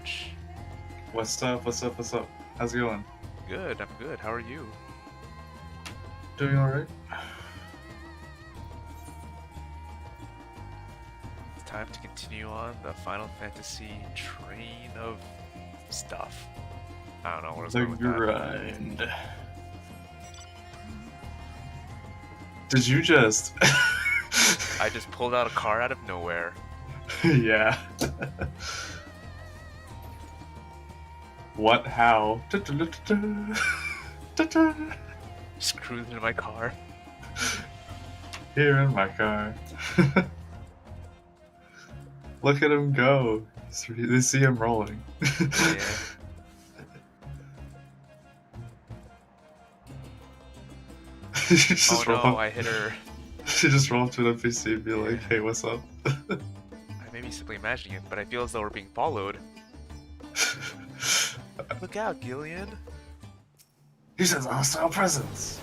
much. What's up? What's up? What's up? How's it going? Good, I'm good. How are you? Doing alright? It's time to continue on the Final Fantasy train of stuff. I don't know what I was The going with that. grind. Did you just... I just pulled out a car out of nowhere. Yeah. What? How? Just cruising in my car. Here in my car. Look at him go. They see him rolling. Yeah. Oh no, I hit her. She just roll up to an NPC and be like, hey, what's up? I may be simply imagining it, but I feel as though we're being followed. Look out, Gillian. He says hostile presence.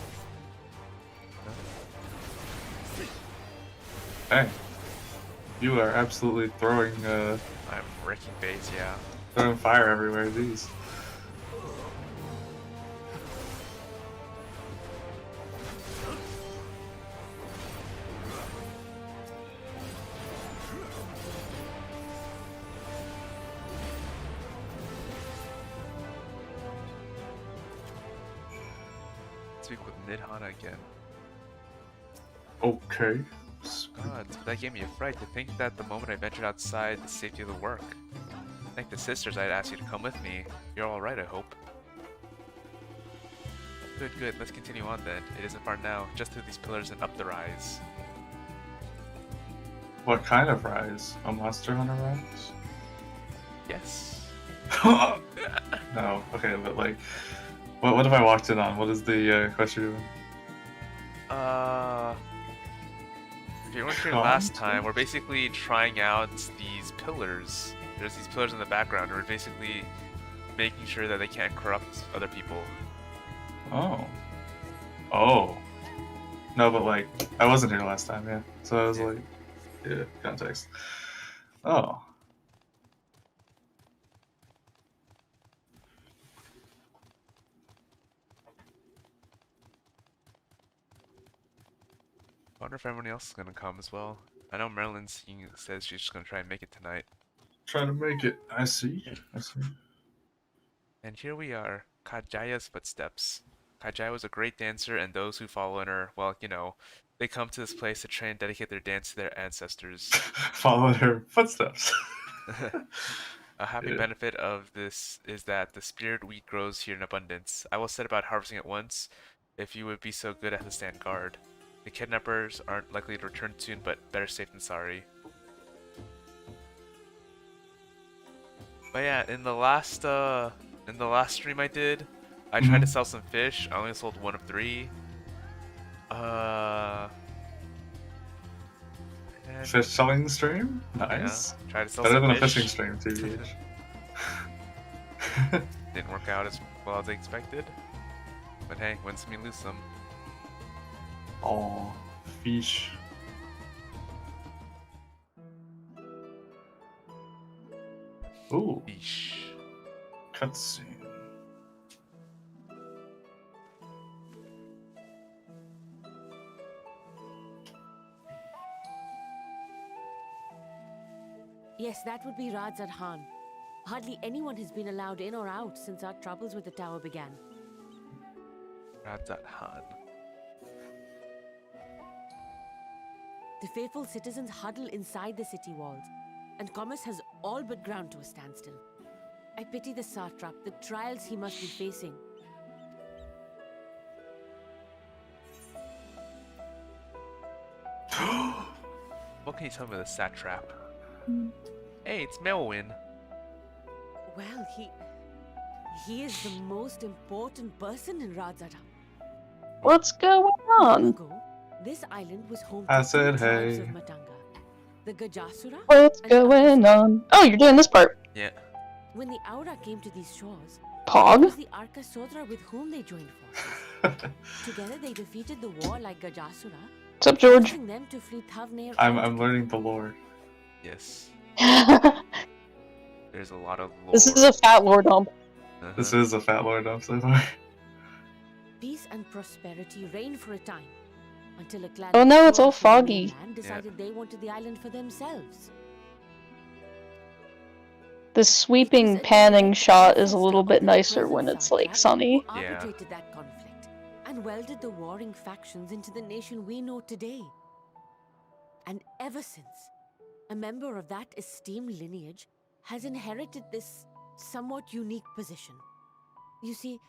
Hey, you are absolutely throwing I'm wrecking base, yeah. throwing fire everywhere. These. Speak with Nidhana again. Okay. God, that gave me a fright to think that the moment I ventured outside the safety of the work. Thank the sisters I'd asked you to come with me. You're alright, I hope. Good, good. Let's continue on then. It isn't far now, just through these pillars and up the rise. What kind of rise? A Monster Hunter rise? Yes. No. Okay, but like, what if I walked in on? What is the quest you're doing? If you weren't here last time, we're basically trying out these pillars. There's these pillars in the background. We're basically making sure that they can't corrupt other people. Oh. Oh. No, but like, I wasn't here last time, yeah. So I was like, yeah, context. Oh. I wonder if everyone else is gonna come as well. I know Marilyn says she's just gonna try and make it tonight. Trying to make it. I see. I see. And here we are, Kajaya's footsteps. Kajaya was a great dancer, and those who follow in her, well, you know, they come to this place to try and dedicate their dance to their ancestors. Follow her footsteps. A happy benefit of this is that the spirit wheat grows here in abundance. I will set about harvesting it once, if you would be so good as to stand guard. The kidnappers aren't likely to return soon, but better safe than sorry. But yeah, in the last stream I did, I tried to sell some fish. I only sold 1 of 3. Fish selling stream? Nice. Yeah, tried to sell Better some than fish. a fishing stream, TBH. Didn't work out as well as I expected. But hey, win some, you lose some. Oh, fish. Ooh. Fish. Cutscene. Yes, that would be Radzat Han. Hardly anyone has been allowed in or out since our troubles with the tower began. Radzat Han. The faithful citizens huddle inside the city walls, and commerce has all but ground to a standstill. I pity the satrap, the trials he must be facing. What can you tell me of the satrap? Hey, it's Melwyn. Well, he is the most important person in Radzat Han. What's going Long on? ago, this island was home I to said two tribes hey. of Matanga, the Gajasura What's and the going Arkasura. on? Oh, you're doing this part. Yeah. When the Aura came to these shores, it Pog? was the Arkasura with whom they joined forces. Together they defeated the war like Gajasura, What's up, George? forcing them to flee Thavnair. I'm learning the lore. Yes. There's a lot of lore. This is a fat lore dump. This is a fat lord dump so far. Peace and prosperity reigned for a time, until a clan Oh of no, it's all pure from the foggy. mainland decided they wanted the island for themselves. The sweeping panning shot is a little bit nicer when it's like sunny. Who Yeah. arbitrated that conflict and welded the warring factions into the nation we know today. And ever since, a member of that esteemed lineage has inherited this somewhat unique position. You see,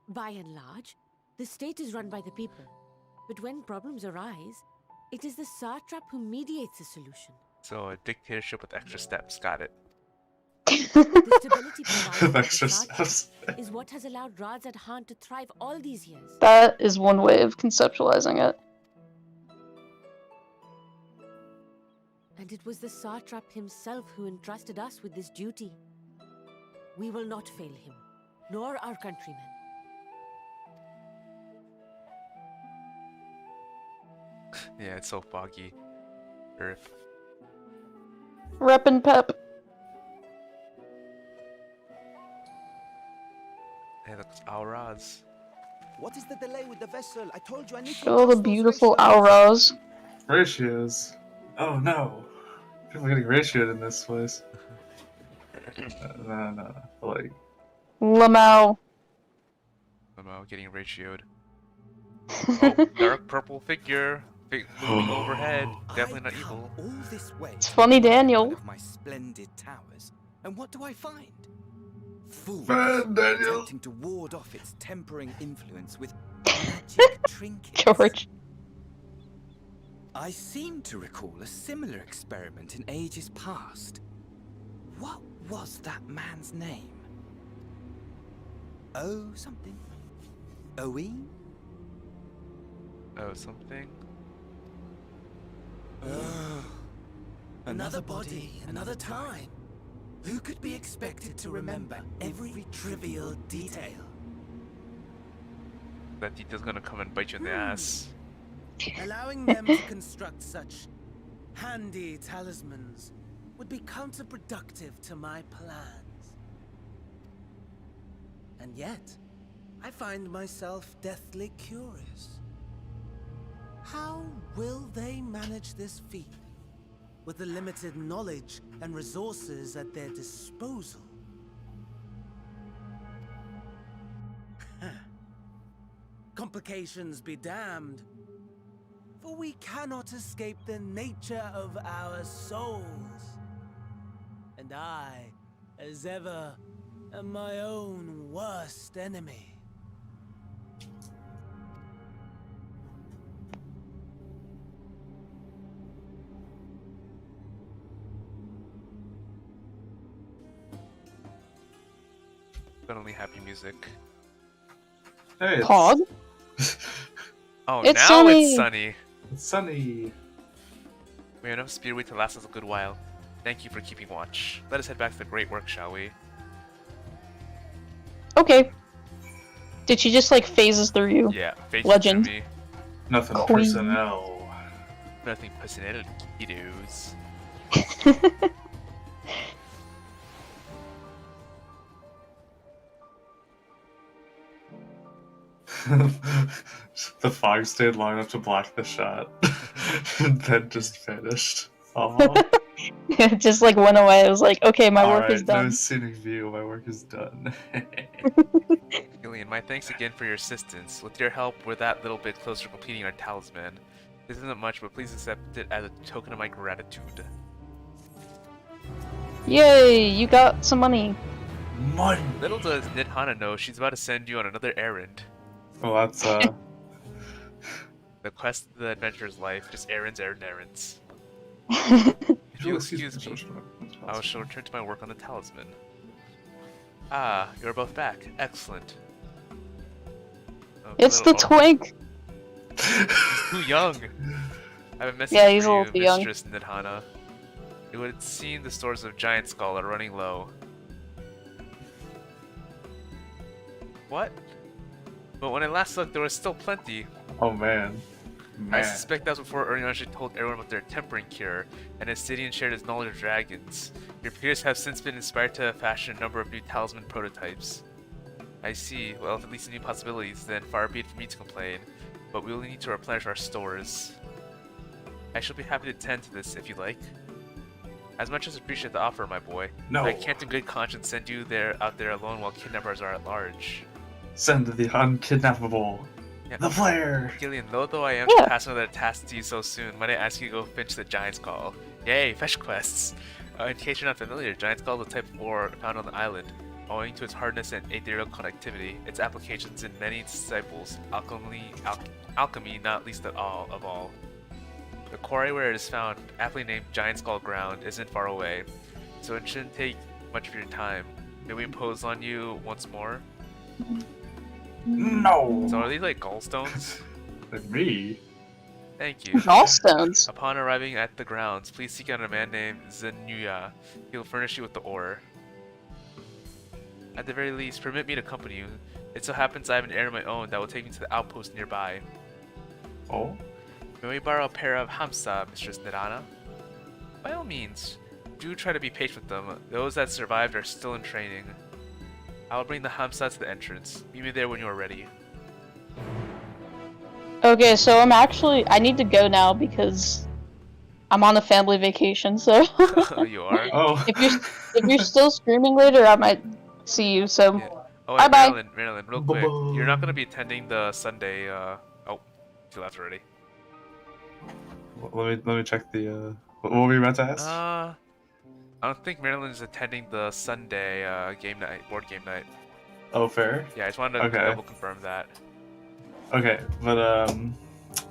by and large, the state is run by the people. But when problems arise, it is the satrap who mediates a solution. So a dictatorship with extra steps. Got it. The stability provided by the Extra satrap steps. is what has allowed Radzad Khan to thrive all these years. That is one way of conceptualizing it. And it was the satrap himself who entrusted us with this duty. We will not fail him, nor our countrymen. Yeah, it's so foggy. Earth. Reppin' Pep. Hey, look, it's Al-Raz. What is the delay with the vessel? I told you I need to All the adjust those beautiful ratios. auras. Ratios. Oh no. People are getting ratioed in this place. No. Like, Lamau. I'm getting ratioed. Oh, dark purple figure. Looming overhead. Definitely not I evil. come all this way It's to funny, one Daniel. of my splendid towers, and what do I find? Fools Man, Daniel. attempting to ward off its tempering influence with magic trinkets. George. I seem to recall a similar experiment in ages past. What was that man's name? Oh, something. Owen? Oh, something? Another body, another time. Who could be expected to remember every trivial detail? That detail's gonna come and bite you in the ass. Allowing them to construct such handy talismans would be counterproductive to my plans. And yet, I find myself deathly curious. How will they manage this feat with the limited knowledge and resources at their disposal? Complications be damned. For we cannot escape the nature of our souls. And I, as ever, am my own worst enemy. Suddenly happy music. hey, it's, Pog? Oh, It's now sunny. it's sunny. it's sunny. We have enough speed weight to last us a good while. Thank you for keeping watch. Let us head back to the great work, shall we? Okay. Did she just like phases through you? Yeah, face Legend. Me. Nothing Queen. personnel. Nothing personality kiddos. The fog stayed long enough to block the shot, and then just vanished. Oh, It just like went away. It was like, okay, my work is no done. scenic view. My work is done. Gillian, my thanks again for your assistance. With your help, we're that little bit closer to completing our talisman. This isn't much, but please accept it as a token of my gratitude. Yay, you got some money. Money. Little does Nidhana know she's about to send you on another errand. Well, that's The quest of the adventurer's life, just errands. If you'll excuse me, I shall return to my work on the talisman. Ah, you're both back. Excellent. Oh, It's the little- twink. He's too young. I have a message Yeah, he's a for little too you, young. Mistress Nidhana. It would seem the stores of Giant Skull are running low. What? But when I last looked, there was still plenty. Oh man. I Man. suspect that was before Urianger told everyone about their tempering cure, and Ascidian shared his knowledge of dragons. Your peers have since been inspired to fashion a number of new talisman prototypes. I see. Well, if it leads to new possibilities, then far be it for me to complain, but we will need to replenish our stores. I shall be happy to tend to this if you like. As much as appreciate the offer, my boy. No. I can't in good conscience send you out there alone while kidnappers are at large. Send the unkidnappable. Yeah. The player. Gillian, though I am Yeah. to pass another task to you so soon, might I ask you to go finish the Giant's Call? Yay, fetch quests! In case you're not familiar, Giant's Call is a type of ore found on the island. Owing to its hardness and ethereal connectivity, its applications in many disciples, alchemy not least of all. The quarry where it is found, aptly named Giant's Call Ground, isn't far away, so it shouldn't take much of your time. May we impose on you once more? No. So are these like gallstones? And me. Thank you. Gallstones. Upon arriving at the grounds, please seek out a man named Zenuya. He will furnish you with the ore. At the very least, permit me to accompany you. It so happens I have an errand of my own that will take me to the outpost nearby. Oh. May we borrow a pair of hamsa, Mistress Nirana? By all means, do try to be patient with them. Those that survived are still in training. I will bring the hamsa to the entrance. Meet me there when you are ready. Okay, so I need to go now because I'm on a family vacation, so You are? Oh. if you're still streaming later, I might see you, so Yeah. Oh wait, Bye-bye. Marilyn, real quick. You're not gonna be attending the Sunday, oh, she left already. Let me check the. What were you about to ask? I don't think Marilyn is attending the Sunday, board game night. Oh, fair. Yeah, I just wanted to Okay. double confirm that. Okay, but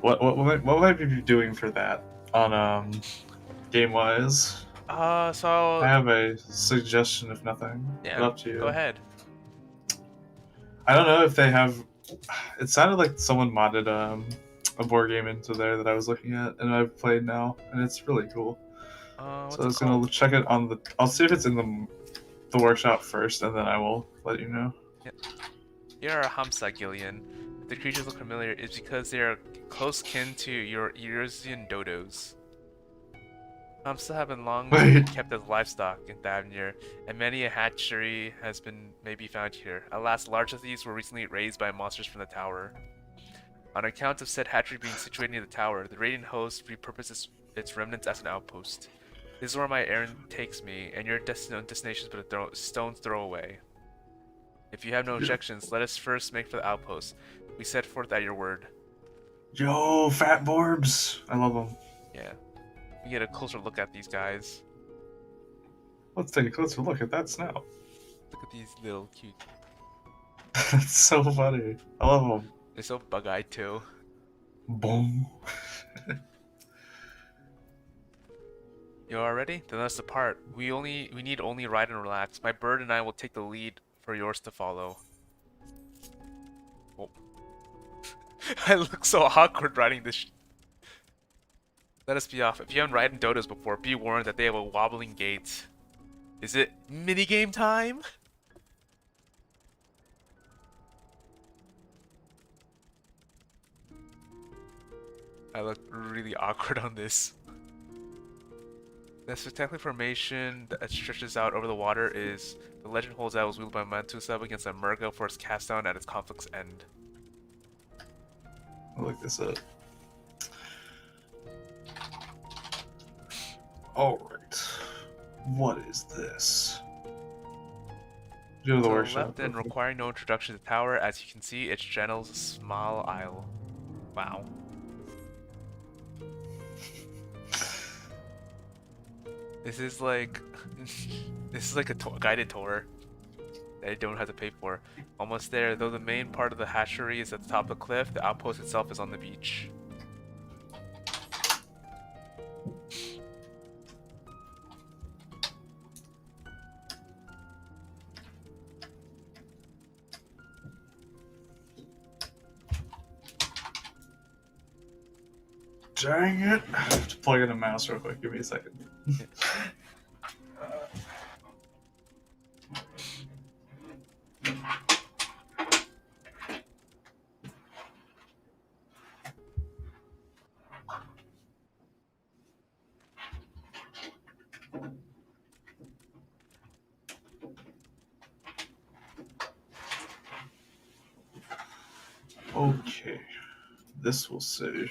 what might we be doing for that on game wise? So I have a suggestion, if nothing. yeah, But up to you. go ahead. I don't know if they have. It sounded like someone modded a board game into there that I was looking at, and I've played now, and it's really cool. What's So I it was gonna called? check it on the. I'll see if it's in the workshop first, and then I will let you know. Here are Hamsa, Gillian. If the creatures look familiar, it's because they are close kin to your Eurasian dodos. Hamsa have been long Wait. kept as livestock in Thavnir, and many a hatchery has been maybe found here. Alas, large of these were recently raised by monsters from the tower. On account of said hatchery being situated near the tower, the Radiant Host repurposes its remnants as an outpost. This is where my errand takes me, and your destination is but a stone's throw away. If you have no objections, let us first make for the outpost. We set forth at your word. Yo, fat Borbs! I love them. Yeah. We get a closer look at these guys. Let's take a closer look at that snout. Look at these little cute. That's so funny. I love them. They're so bug-eyed too. Boom. You all ready? Then let's depart. We need only ride and relax. My bird and I will take the lead for yours to follow. Oh. I look so awkward riding this. Let us be off. If you haven't ridden Dodos before, be warned that they have a wobbling gait. Is it minigame time? I look really awkward on this. The spectacular formation that stretches out over the water is the legend holds that it was wielded by Mantusab against a Murga for its cast down at its conflict's end. I'll look this up. Alright. What is this? Go to the To the workshop. left and requiring no introduction to the tower, as you can see, it's Genel's small isle. Wow. This is like a guided tour that you don't have to pay for. Almost there, though the main part of the hatchery is at the top of the cliff, the outpost itself is on the beach. Dang it! I have to plug in a mouse real quick. Give me a second. Okay. This will say.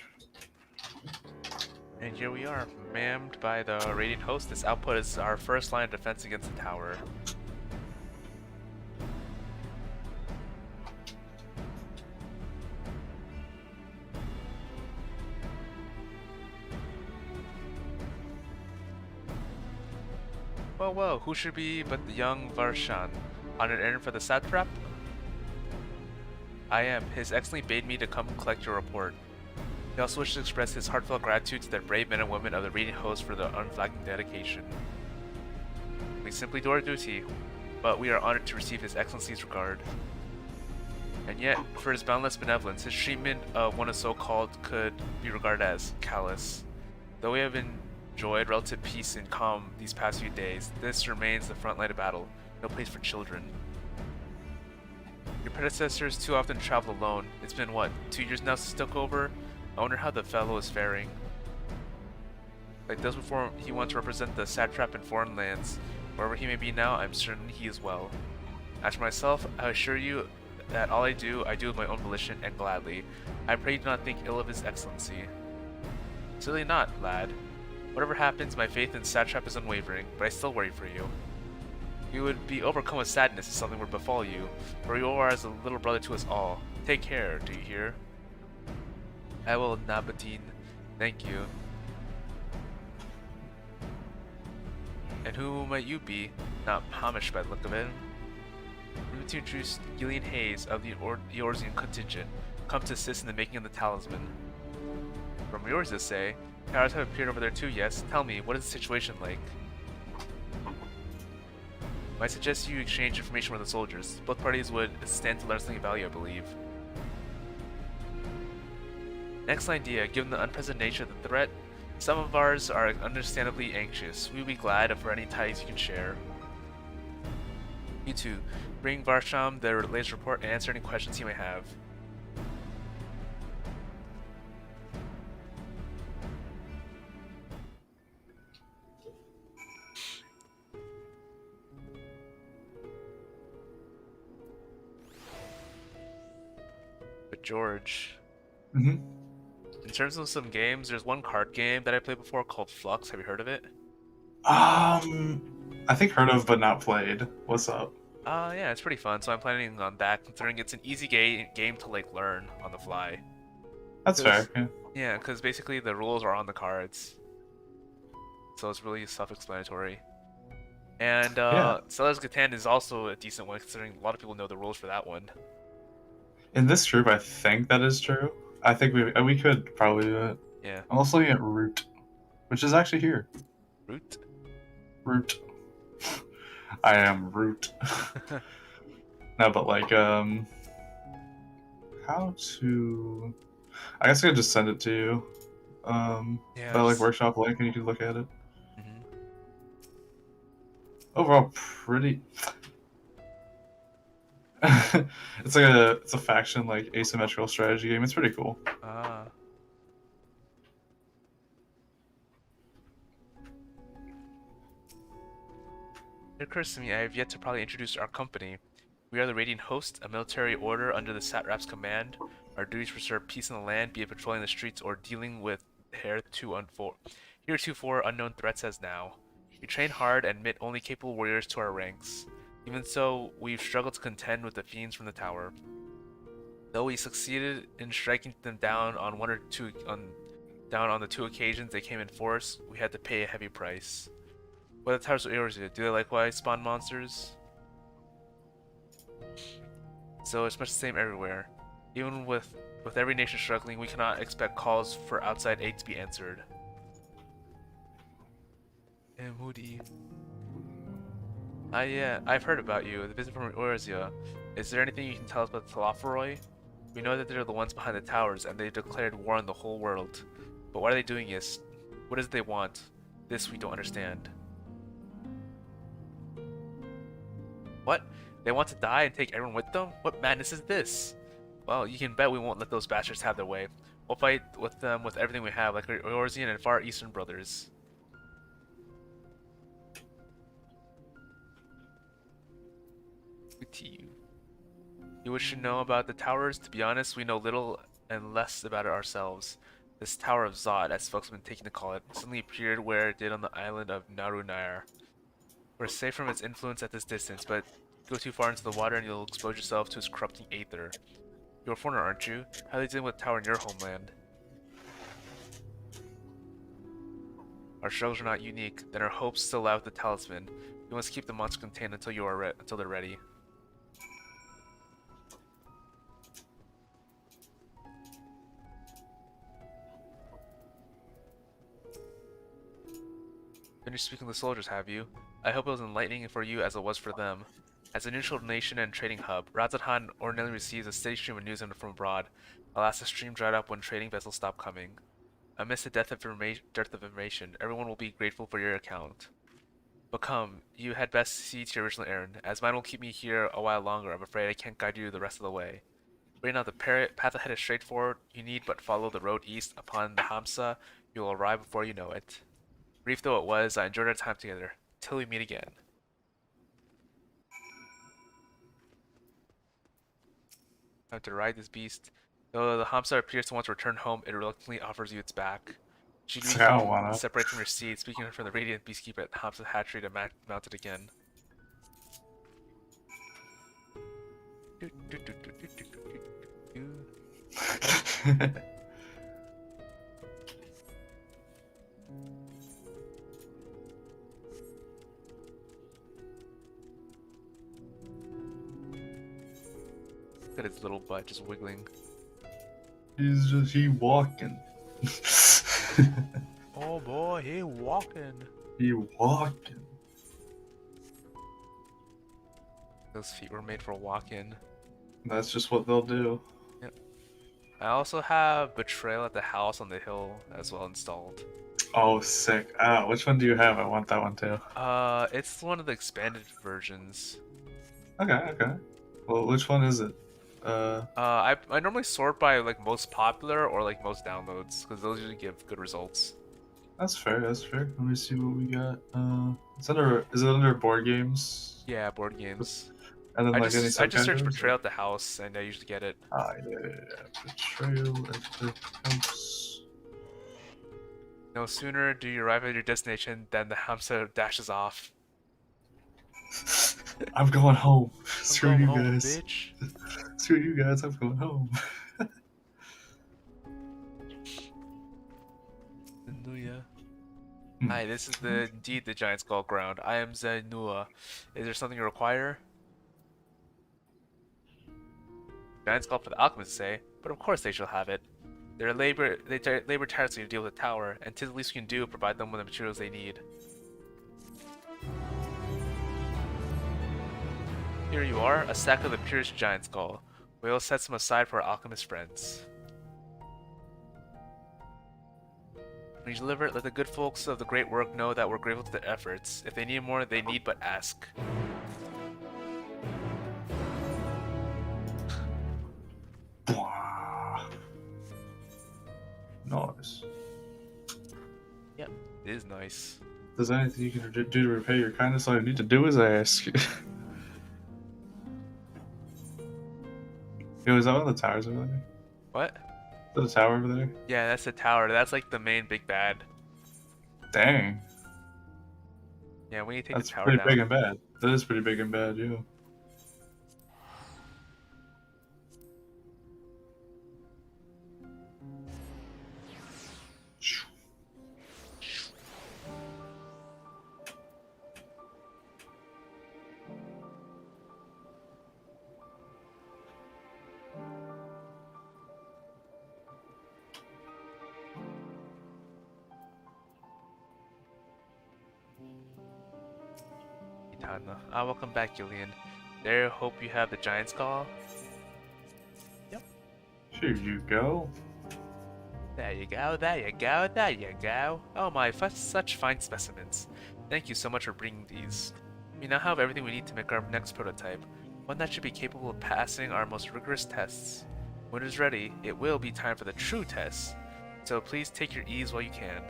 And here we are, manned by the Radiant Host. This output is our first line of defense against the tower. Whoa, who should be but the young Varshan? On an errand for the satrap? I am. His Excellency bade me to come collect your report. He also wishes to express his heartfelt gratitude to the brave men and women of the Radiant Host for their unflagging dedication. We simply do our duty, but we are honored to receive His Excellency's regard. And yet, for his boundless benevolence, his treatment of one of so-called could be regarded as callous. Though we have enjoyed relative peace and calm these past few days, this remains the front line of battle, no place for children. Your predecessors too often traveled alone. It's been, what, 2 years now since he took over? I wonder how the fellow is faring. Like those before him, he wants to represent the satrap in foreign lands. Wherever he may be now, I'm certain he is well. As for myself, I assure you that all I do with my own volition and gladly. I pray you do not think ill of His Excellency. Certainly not, lad. Whatever happens, my faith in satrap is unwavering, but I still worry for you. You would be overcome with sadness if something were to befall you, for you are as a little brother to us all. Take care, do you hear? I will, Nabateen. Thank you. And who might you be? Not Hamish by the look of it. I'm to introduce Gillian Hayes of the Eorzean contingent, come to assist in the making of the talisman. From yours, they say. Towers have appeared over there too, yes? Tell me, what is the situation like? I suggest you exchange information with the soldiers. Both parties would stand to learn something of value, I believe. Excellent idea. Given the unprecedented nature of the threat, some of ours are understandably anxious. We would be glad for any ties you can share. You two, bring Varsham the latest report and answer any questions he may have. But George, Mm-hmm. in terms of some games, there's one card game that I played before called Flux. Have you heard of it? I think heard of but not played. What's up? Yeah, it's pretty fun. So I'm planning on that, considering it's an easy game to like learn on the fly. That's fair. Yeah. Yeah, because basically the rules are on the cards, so it's really self-explanatory. And Yeah. Sellers Catan is also a decent one, considering a lot of people know the rules for that one. In this group, I think that is true. I think we could probably do it. Yeah. I'm also looking at Root, which is actually here. Root? Root. I am Root. No, but like, how to? I guess I could just send it to you. Yeah. By like workshop link, and you can look at it. Mhm. Overall, pretty. It's a faction like asymmetrical strategy game. It's pretty cool. Ah. It occurs to me I have yet to probably introduce our company. We are the Radiant Host, a military order under the Satrap's command. Our duties preserve peace in the land, be it patrolling the streets or dealing with heretofore unknown threats as now. We train hard and admit only capable warriors to our ranks. Even so, we've struggled to contend with the fiends from the tower. Though we succeeded in striking them down on the two occasions they came in force, we had to pay a heavy price. What are the towers of Eorzea? Do they likewise spawn monsters? So it's much the same everywhere. Even with every nation struggling, we cannot expect calls for outside aid to be answered. Moody. Yeah, I've heard about you. The visit from Eorzea. Is there anything you can tell us about the Telophoroi? We know that they're the ones behind the towers, and they declared war on the whole world. But why are they doing this? What is it they want? This we don't understand. What? They want to die and take everyone with them? What madness is this? Well, you can bet we won't let those bastards have their way. We'll fight with them with everything we have, like our Eorzean and Far Eastern brothers. Good to you. You wish to know about the towers? To be honest, we know little and less about it ourselves. This Tower of Zod, as folks have been taking to call it, suddenly appeared where it did on the island of Narunayar. We're safe from its influence at this distance, but go too far into the water and you'll expose yourself to its corrupting aether. You're a foreigner, aren't you? How are they dealing with the tower in your homeland? Our struggles are not unique, then our hopes still lie with the talisman. We must keep the monster contained until until they're ready. Finished speaking to the soldiers, have you? I hope it was enlightening for you as it was for them. As a neutral nation and trading hub, Razathan ordinarily receives a steady stream of news from abroad. Alas, the stream dried up when trading vessels stopped coming. Amidst the dearth of information, everyone will be grateful for your account. But come, you had best see to your original errand. As mine will keep me here a while longer, I'm afraid I can't guide you the rest of the way. Right now, the path ahead is straightforward. You need but follow the road east. Upon the Hamsa, you will arrive before you know it. Brief though it was, I enjoyed our time together. Till we meet again. Time to ride this beast. Though the Hamsa appears to want to return home, it reluctantly offers you its back. She greets I don't you, wanna. separate from your seat, speaking from the radiant beastkeeper at Hamsa's hatchery to mount it again. Look at his little butt just wiggling. He walking. Oh boy, he walking. He walking. Those feet were made for walking. That's just what they'll do. Yep. I also have Betrayal at the House on the Hill as well installed. Oh, sick. Ah, which one do you have? I want that one too. It's one of the expanded versions. Okay, okay. Well, which one is it? I normally sort by like most popular or like most downloads because those usually give good results. That's fair. That's fair. Let me see what we got. It's under. Is it under board games? Yeah, board games. And then I like any just search subcategories? Betrayal at the House and I usually get it. Ah, yeah. Betrayal at the house. No sooner do you arrive at your destination than the Hamsa dashes off. I'm going home. I'm Screw going you home, guys. bitch. Screw you guys. I'm going home. Zenuya. Hmm. Hi, this is indeed the Giant Skull Ground. I am Zenua. Is there something you require? Giant Skull for the alchemists say, but of course they shall have it. They labor tirelessly to deal with the tower, and 'tis the least we can do, provide them with the materials they need. Here you are, a sack of the purest Giant Skull. We'll set some aside for our alchemist friends. When you deliver it, let the good folks of the great work know that we're grateful to their efforts. If they need more, they need but ask. Nice. Yep, it is nice. There's anything you can do to repay your kindness, all you need to do is ask. Yo, is that one of the towers over there? What? Is that a tower over there? Yeah, that's the tower. That's like the main big bad. Dang. Yeah, we need to take That's the tower pretty down. big and bad. That is pretty big and bad, yeah. Itana. Ah, welcome back, Gillian. There, hope you have the giant skull. Here you go. There you go, there you go, there you go. Oh my, such fine specimens. Thank you so much for bringing these. We now have everything we need to make our next prototype, one that should be capable of passing our most rigorous tests. When it is ready, it will be time for the true test. So please take your ease while you can.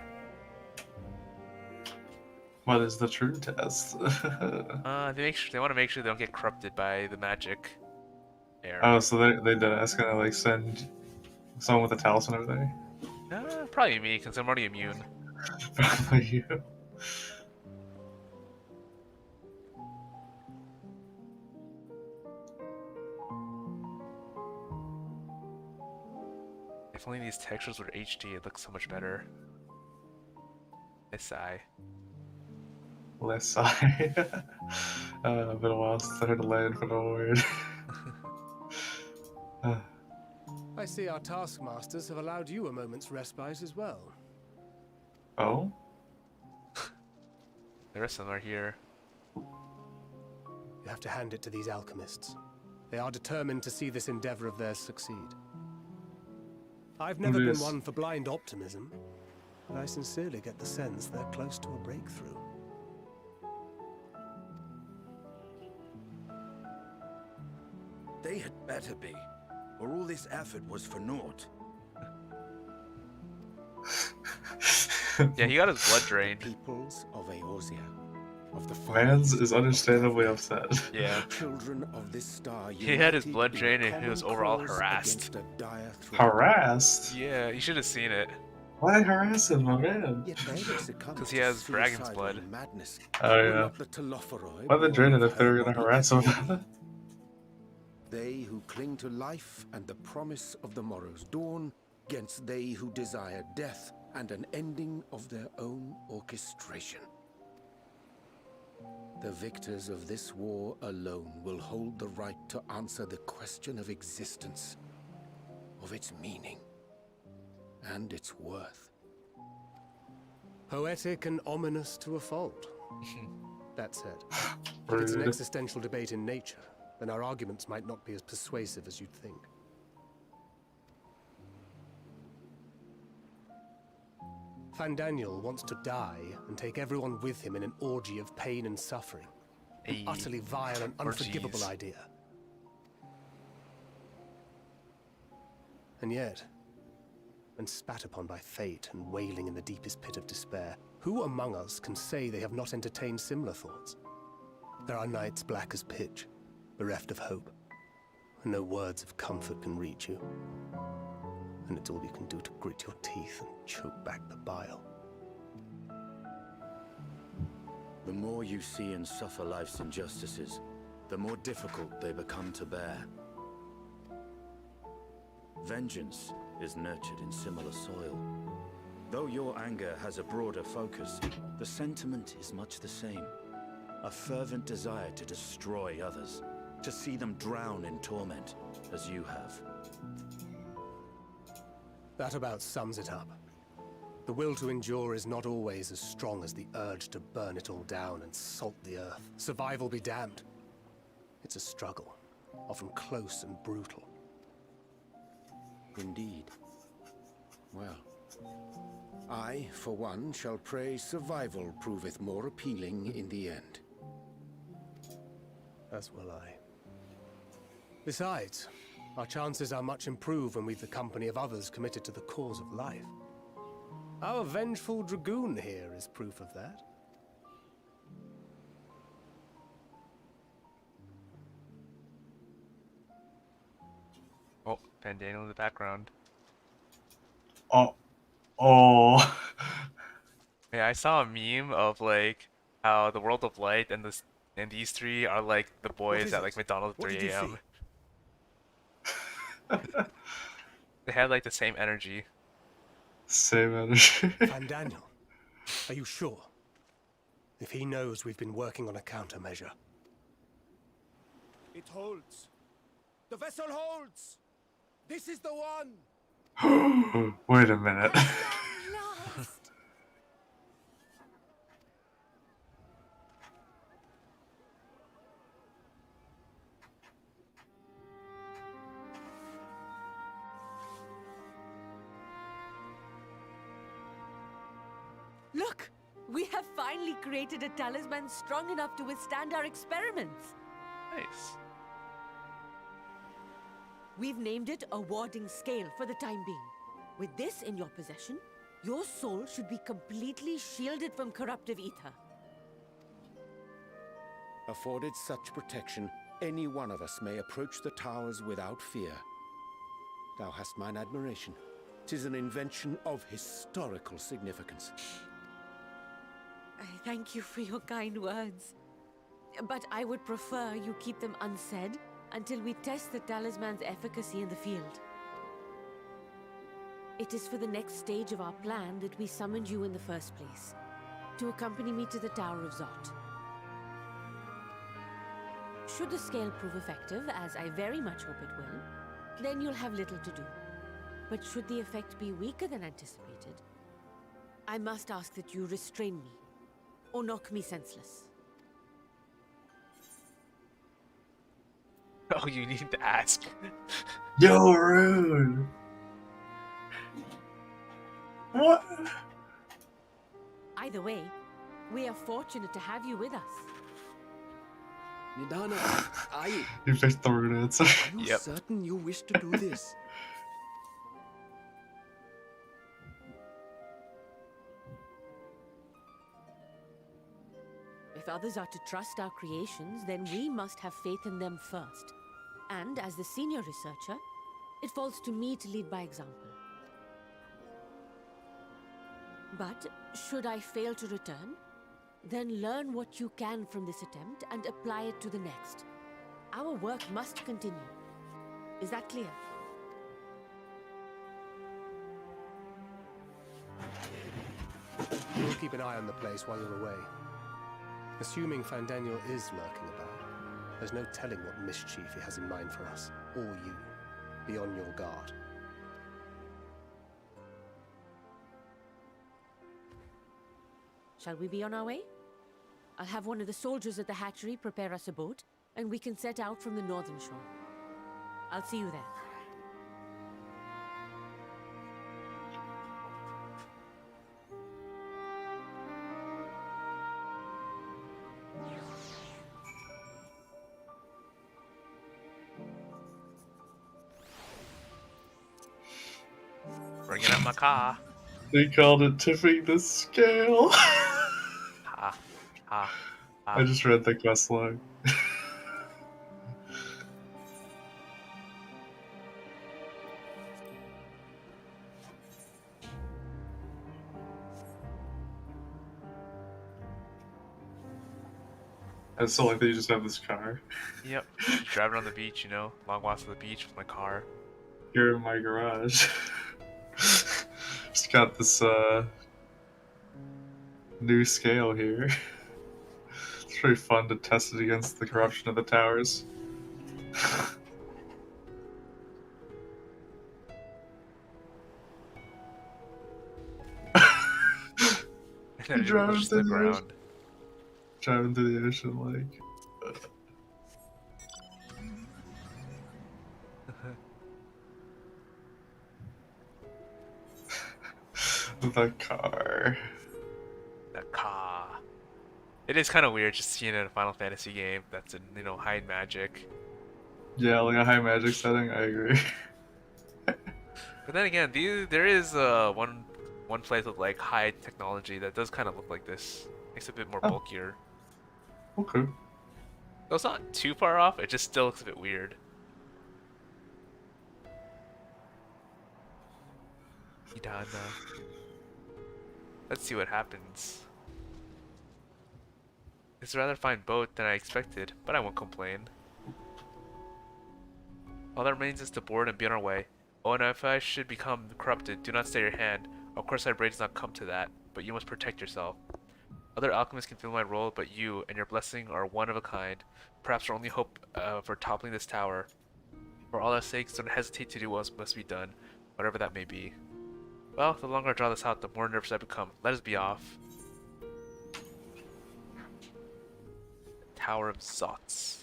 What is the true test? They want to make sure they don't get corrupted by the magic. Air. Oh, so they did ask gonna like send someone with a talisman over there. Probably me, because I'm already immune. Probably you. If only these textures were HD, it looks so much better. I sigh. Less sigh. Been a while since I heard a line from a word. I see our taskmasters have allowed you a moment's respite as well. Oh? The rest of them are here. You have to hand it to these alchemists. They are determined to see this endeavor of theirs succeed. I've never been Yes. one for blind optimism, but I sincerely get the sense they're close to a breakthrough. They had better be, or all this effort was for naught. Yeah, he got his blood drained. Peoples of Eorzea, of the Mans Fires, is understandably upset. Yeah. children of this star, He had his united blood in drained and he common was overall cause harassed. against a dire threat. Harassed? Yeah, you should have seen it. Why harassing my man? Yet they had succumbed 'Cause he to has dragon's suicidal blood. madness. Oh Were yeah. not the Telophoroi Why they born drain it of if they're her gonna body harass him again? about it? They who cling to life and the promise of the morrow's dawn, against they who desire death and an ending of their own orchestration. The victors of this war alone will hold the right to answer the question of existence, of its meaning, and its worth. Poetic and ominous to a fault. That said, if it's an Rude. existential debate in nature, then our arguments might not be as persuasive as you'd think. Fandaniel wants to die and take everyone with him in an orgy of pain and suffering. An Hey, utterly vile and unforgivable orgies. idea. And yet, when spat upon by fate and wailing in the deepest pit of despair, who among us can say they have not entertained similar thoughts? There are nights black as pitch, bereft of hope, and no words of comfort can reach you. And it's all you can do to grit your teeth and choke back the bile. The more you see and suffer life's injustices, the more difficult they become to bear. Vengeance is nurtured in similar soil. Though your anger has a broader focus, the sentiment is much the same. A fervent desire to destroy others, to see them drown in torment, as you have. That about sums it up. The will to endure is not always as strong as the urge to burn it all down and salt the earth. Survival be damned. It's a struggle, often close and brutal. Indeed. Well, I, for one, shall pray survival proveth more appealing in the end. As will I. Besides, our chances are much improved when we've the company of others committed to the cause of life. Our vengeful dragoon here is proof of that. Oh, Fandaniel in the background. Oh. Oh. Yeah, I saw a meme of like how the World of Light and these three are like the boys is at it? like McDonald's What 3 did you a.m. see? They had like the same energy. Same energy. Fandaniel, are you sure? If he knows we've been working on a countermeasure. It holds. The vessel holds. This is the one. Wait a minute. Look! We have finally created a talisman strong enough to withstand our experiments. Nice. We've named it a warding scale for the time being. With this in your possession, your soul should be completely shielded from corruptive ether. Afforded such protection, any one of us may approach the towers without fear. Thou hast mine admiration. 'Tis an invention of historical significance. I thank you for your kind words. But I would prefer you keep them unsaid until we test the talisman's efficacy in the field. It is for the next stage of our plan that we summoned you in the first place, to accompany me to the Tower of Zot. Should the scale prove effective, as I very much hope it will, then you'll have little to do. But should the effect be weaker than anticipated, I must ask that you restrain me, or knock me senseless. Oh, you need to ask. Yo, rude. What? Either way, we are fortunate to have you with us. Nidana, are you You picked the rude answer. Yep. certain you wish to do this? If others are to trust our creations, then we must have faith in them first. And as the senior researcher, it falls to me to lead by example. But should I fail to return, then learn what you can from this attempt and apply it to the next. Our work must continue. Is that clear? We'll keep an eye on the place while you're away. Assuming Fandaniel is lurking about, there's no telling what mischief he has in mind for us, or you. Be on your guard. Shall we be on our way? I'll have one of the soldiers at the hatchery prepare us a boat, and we can set out from the northern shore. I'll see you there. Bringing up my car. They called it tipping the scale. Ha. Ha. I just read the quest log. I still like that you just have this car. Yep. Just driving on the beach, you know, long walks to the beach with my car. Here in my garage. Just got this new scale here. It's pretty fun to test it against the corruption of the towers. And then it pushes to the ground. Driving through the ocean like. The car. The car. It is kind of weird just seeing it in a Final Fantasy game that's in, you know, high magic. Yeah, like a high magic setting, I agree. But then again, there is one place with like high technology that does kind of look like this. Makes it a bit more bulkier. Okay. So it's not too far off. It just still looks a bit weird. Idana. Let's see what happens. It's a rather fine boat than I expected, but I won't complain. All that remains is to board and be on our way. Oh, and if I should become corrupted, do not stay your hand. Of course, our braid does not come to that, but you must protect yourself. Other alchemists can fill my role, but you and your blessing are one of a kind. Perhaps our only hope for toppling this tower. For all our sakes, don't hesitate to do what must be done, whatever that may be. Well, the longer I draw this out, the more nervous I become. Let us be off. Tower of Zots.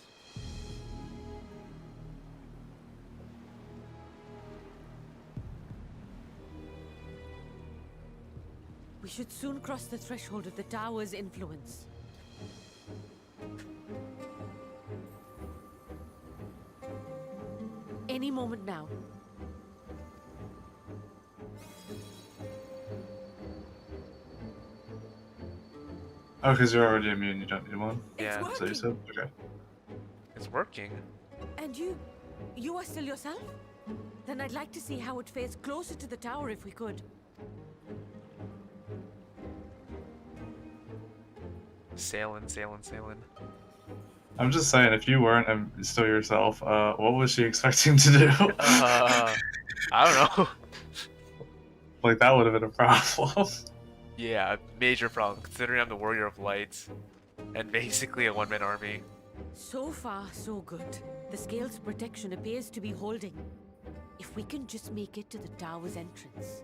We should soon cross the threshold of the tower's influence. Any moment now. Oh, because you're already immune, you don't need one? Yeah, It's So you said? Okay. it's it's working. And you are still yourself? Then I'd like to see how it fares closer to the tower if we could. Sailing, sailing, sailing. I'm just saying, if you weren't still yourself, what was she expecting to do? I don't know. Like, that would have been a problem. Yeah, major problem, considering I'm the Warrior of Light, and basically a one-man army. So far, so good. The scale's protection appears to be holding. If we can just make it to the tower's entrance.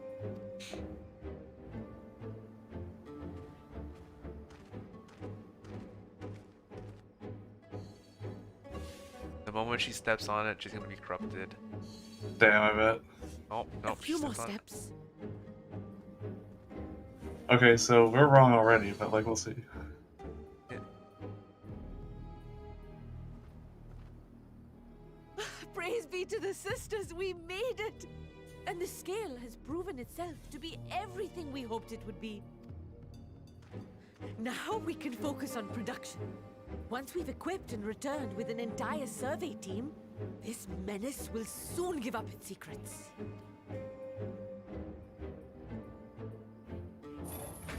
The moment she steps on it, she's gonna be corrupted. Damn, I bet. Oh, no, A few she more steps on it. steps. Okay, so we're wrong already, but like, we'll see. Yeah. Praise be to the sisters, we made it! And the scale has proven itself to be everything we hoped it would be. Now we can focus on production. Once we've equipped and returned with an entire survey team, this menace will soon give up its secrets.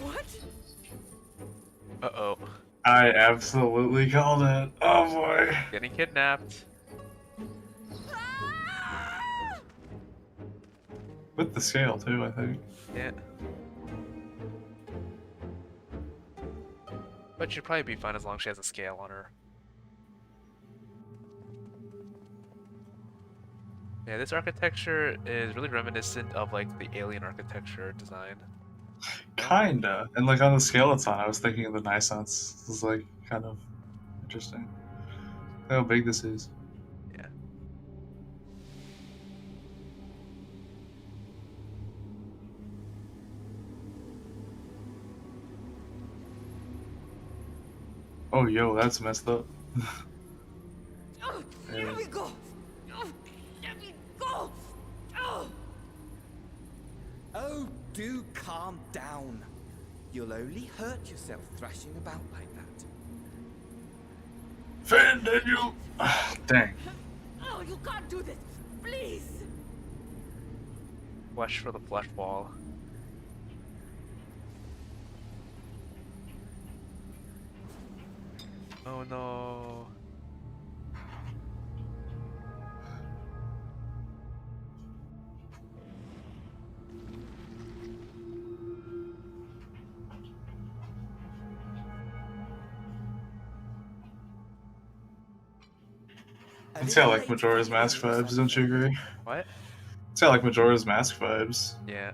What? Uh-oh. I absolutely called it. Oh boy. Getting kidnapped. Ah! With the scale, too, I think. Yeah. But she'll probably be fine as long as she has a scale on her. Yeah, this architecture is really reminiscent of like the alien architecture design. Kinda. And like on the scale it's on, I was thinking of the Nisance. This is like kind of interesting. How big this is. Yeah. Oh, yo, that's messed up. Oh, let me go! Oh, let me go! Oh. Oh, do calm down. You'll only hurt yourself thrashing about like that. Fandaniel! Dang. Oh, you can't do this! Please! Flesh for the flesh wall. Oh no. It's got like Majora's Mask vibes, don't you agree? What? It's got like Majora's Mask vibes. Yeah.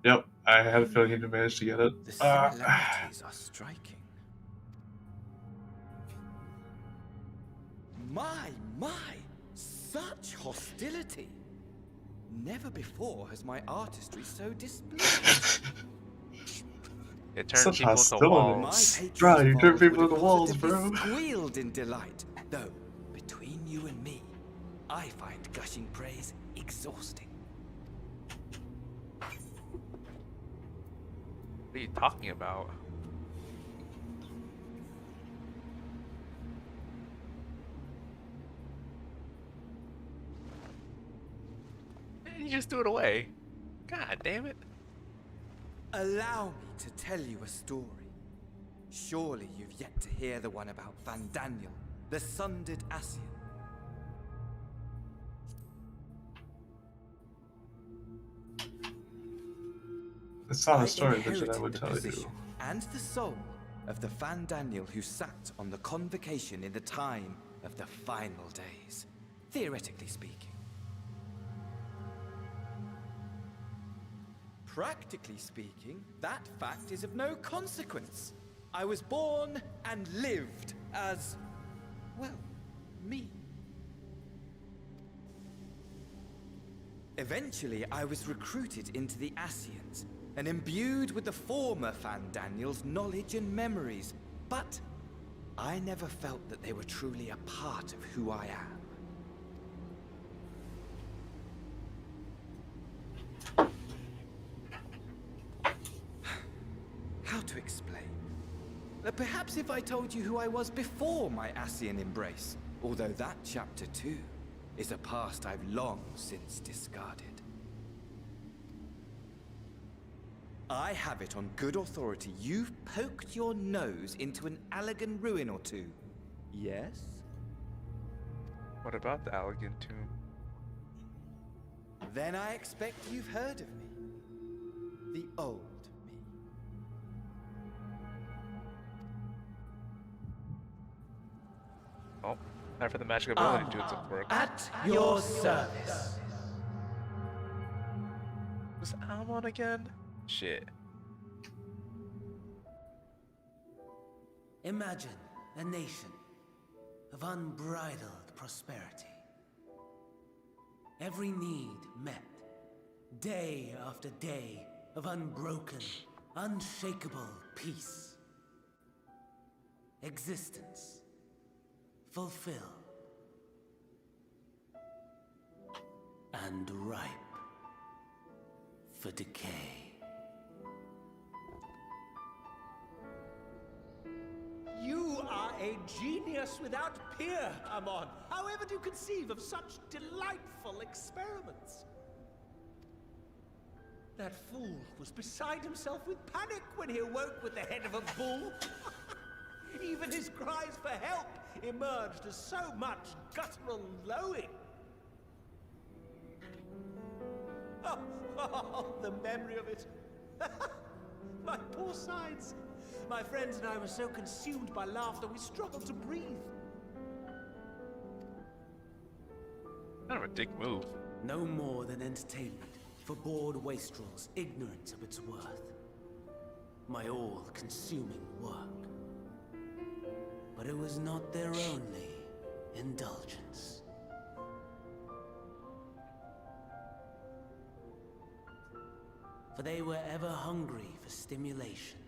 Yep, I had a feeling he'd managed to get it. The similarities are striking. My! Such hostility! Never before has my artistry so displayed. It turns Such people into hostility. walls. Bro, you turn people into walls, bro. Squealed in delight, though between you and me, I find gushing praise exhausting. What are you talking about? Man, you just threw it away. God damn it. Allow me to tell you a story. Surely you've yet to hear the one about Fandaniel, the sundered Ascian. It's not I a story that I inherited would the tell you. position and the soul of the Fandaniel who sat on the convocation in the time of the final days, theoretically speaking. Practically speaking, that fact is of no consequence. I was born and lived as, well, me. Eventually, I was recruited into the Ascians and imbued with the former Fandaniel's knowledge and memories, but I never felt that they were truly a part of who I am. How to explain? Perhaps if I told you who I was before my Ascian embrace, although that chapter too is a past I've long since discarded. I have it on good authority you've poked your nose into an Allegan ruin or two. Yes? What about the Allegan tomb? Then I expect you've heard of me. The old me. Oh, time for the magic ability doing some work. At your service. Was Almon again? Shit. Imagine a nation of unbridled prosperity. Every need met, day after day of unbroken, unshakable peace. Existence fulfilled and ripe for decay. You are a genius without peer, Amon. However do you conceive of such delightful experiments? That fool was beside himself with panic when he awoke with the head of a bull. Even his cries for help emerged as so much guttural lowing. Oh, the memory of it. My poor sides. My friends and I were so consumed by laughter we struggled to breathe. Kind of a dick move. No more than entertainment for bored wastrels ignorant of its worth. My all-consuming work. But it was not their only indulgence. For they were ever hungry for stimulation.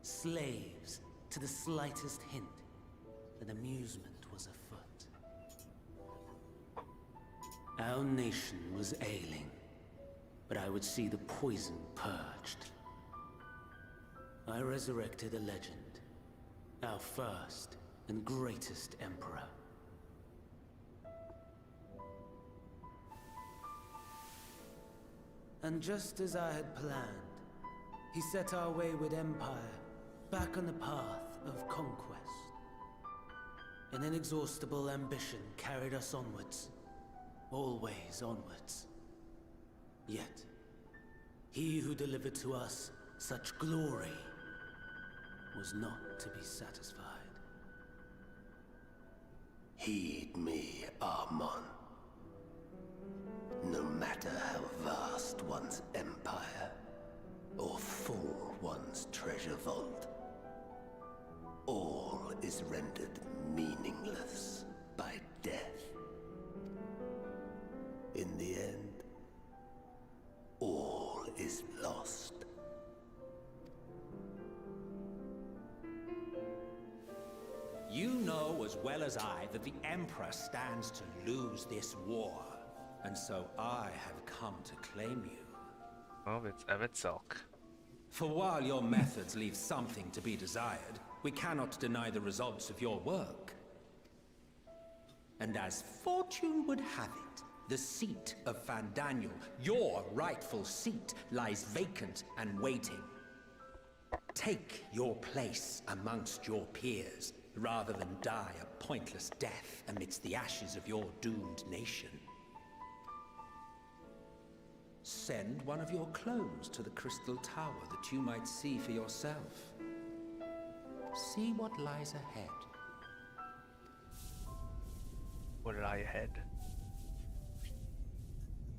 Slaves to the slightest hint that amusement was afoot. Our nation was ailing, but I would see the poison purged. I resurrected a legend, our first and greatest emperor. And just as I had planned, he set our wayward empire back on the path of conquest. An inexhaustible ambition carried us onwards, always onwards. Yet, he who delivered to us such glory was not to be satisfied. Heed me, Amon. No matter how vast one's empire, or full one's treasure vault, all is rendered meaningless by death. In the end, all is lost. You know as well as I that the Emperor stands to lose this war. And so I have come to claim you. Oh, it's Emmett Selk. For while your methods leave something to be desired, we cannot deny the results of your work. And as fortune would have it, the seat of Fandaniel, your rightful seat, lies vacant and waiting. Take your place amongst your peers, rather than die a pointless death amidst the ashes of your doomed nation. Send one of your clones to the Crystal Tower that you might see for yourself. See what lies ahead. What did I ahead?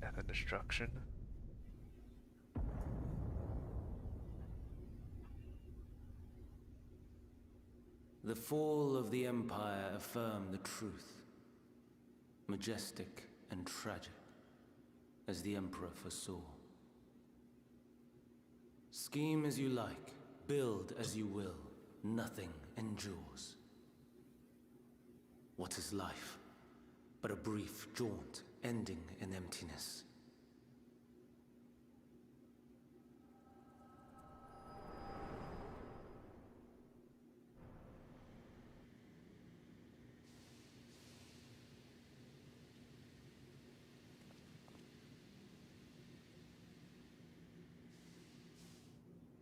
Death and destruction. The fall of the Empire affirmed the truth. Majestic and tragic, as the Emperor foresaw. Scheme as you like, build as you will, nothing endures. What is life but a brief jaunt ending in emptiness?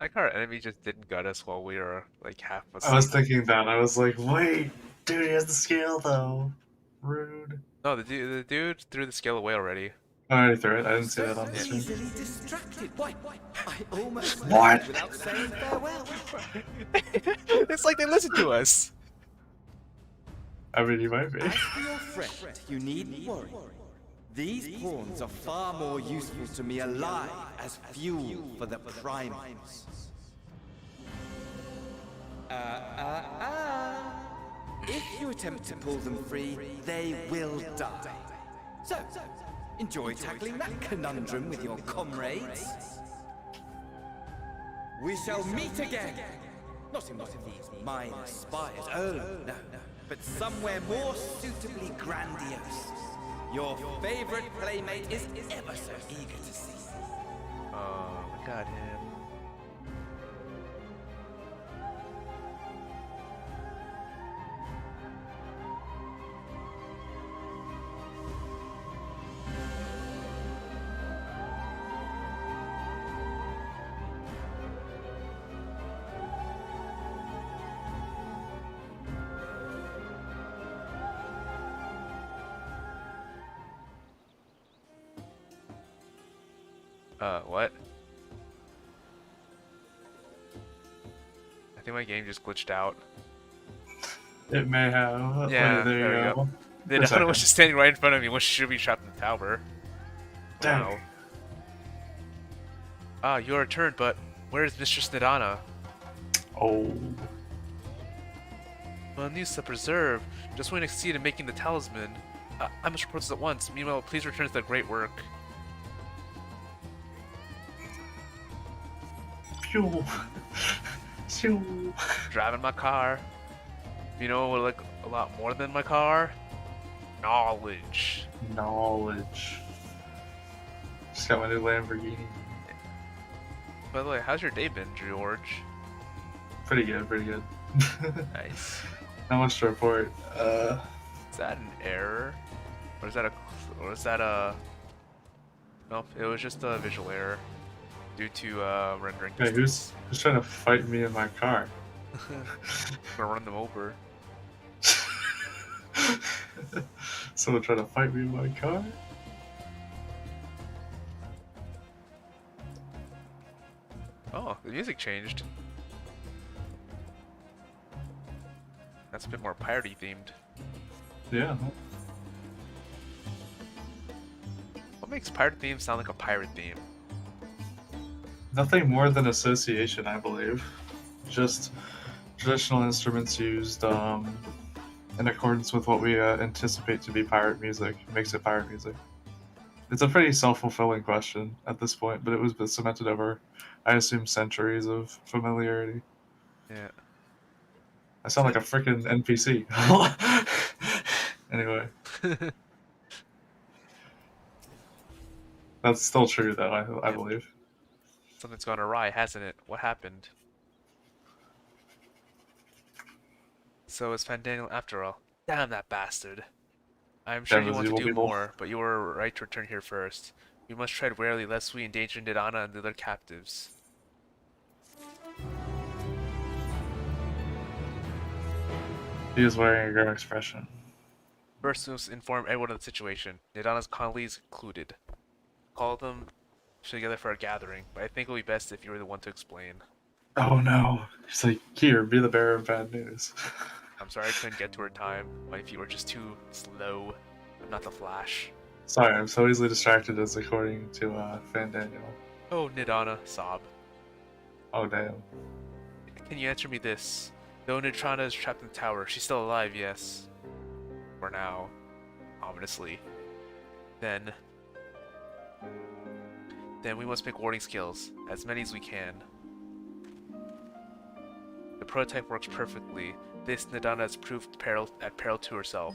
Like our enemy just didn't gut us while we were like half I was asleep. thinking that. I was like, wait, dude, he has the scale though. Rude. No, the dude threw the scale away already. I already threw it. I didn't see So that on the stream. easily distracted. Why? I almost What? left without saying farewell. It's like they listened to us. I mean, you might be. As for your friend, you needn't worry. These pawns are far more useful to me alive as fuel for the primals. If you attempt to pull them free, they will die. So, enjoy tackling that conundrum with your comrades. We shall meet again. Not in one of these minor spires, oh no, but somewhere more suitably grandiose. Your favorite playmate is ever so eager to see you. Oh, got him. What? I think my game just glitched out. It may have. Yeah, Wait, there you go. The For a Donna was second. just standing right in front of me when she should be trapped in the tower. Dang. Wow. Ah, you are returned, but where is Mistress Nidana? Oh. Well, news to preserve. Just want to succeed in making the talisman. I must report this at once. Meanwhile, please return to the great work. Pew. Pew. Driving my car. You know what, like a lot more than my car? Knowledge. Knowledge. Just got my new Lamborghini. By the way, how's your day been, George? Pretty good, pretty good. Nice. Not much to report. Is that an error? Or is that a... Nope, it was just a visual error. Due to rendering Hey, distance. who's trying to fight me in my car? I'm gonna run them over. Someone trying to fight me in my car? Oh, the music changed. That's a bit more piratey themed. Yeah. What makes pirate theme sound like a pirate theme? Nothing more than association, I believe. Just traditional instruments used in accordance with what we anticipate to be pirate music makes it pirate music. It's a pretty self-fulfilling question at this point, but it was cemented over, I assume, centuries of familiarity. Yeah. I sound like a freaking NPC. Anyway. That's still true, though, I believe. Something's gone awry, hasn't it? What happened? So it's Fandaniel after all. Damn that bastard. I'm sure Damn you those want to evil do people. more, but you were right to return here first. We must tread warily lest we endanger Nidana and the other captives. He is wearing a grim expression. First, we must inform everyone of the situation, Nidana's colleagues included. Call them together for a gathering, but I think it would be best if you were the one to explain. Oh no. He's like, here, be the bearer of bad news. I'm sorry I couldn't get to her time. My feet were just too slow. I'm not the Flash. Sorry, I'm so easily distracted as according to Fandaniel. Oh, Nidana, sob. Oh damn. Can you answer me this? Though Nitrana is trapped in the tower, she's still alive, yes. For now. Ominously. Then we must make warding skills, as many as we can. The prototype works perfectly. This Nidana has proved at peril to herself.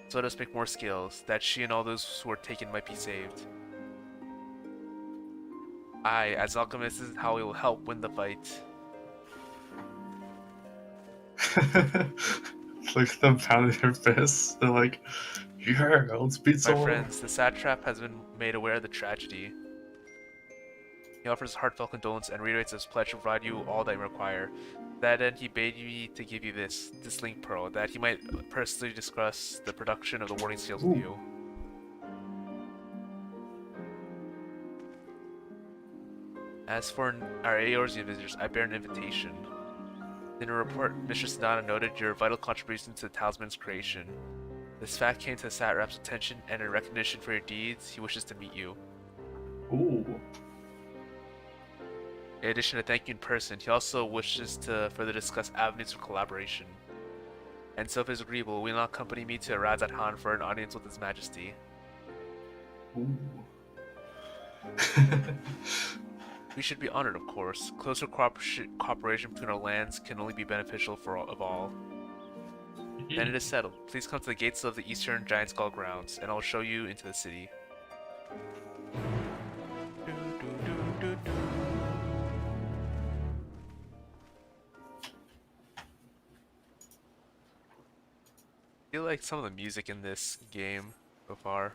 So let us make more skills, that she and all those who are taken might be saved. I, as alchemist, this is how we will help win the fight. Look at them pounding their fists. They're like, yeah, let's beat My someone. friends, the satrap has been made aware of the tragedy. He offers heartfelt condolence and reiterates his pledge to provide you all that you require. To that end, he bade me to give you this link pearl, that he might personally discuss the production of the warding seals with you. As for our Eorzean visitors, I bear an invitation. In a report, Mistress Donna noted your vital contribution to the talisman's creation. This fact came to the Satrap's attention, and in recognition for your deeds, he wishes to meet you. Ooh. In addition to thanking you in person, he also wishes to further discuss avenues of collaboration. And so if it is agreeable, will you not accompany me to Razat Han for an audience with His Majesty? Ooh. We should be honored, of course. Closer cooperation between our lands can only be beneficial for all. Then it is settled. Please come to the gates of the Eastern Giant Skull grounds, and I will show you into the city. I feel like some of the music in this game so far.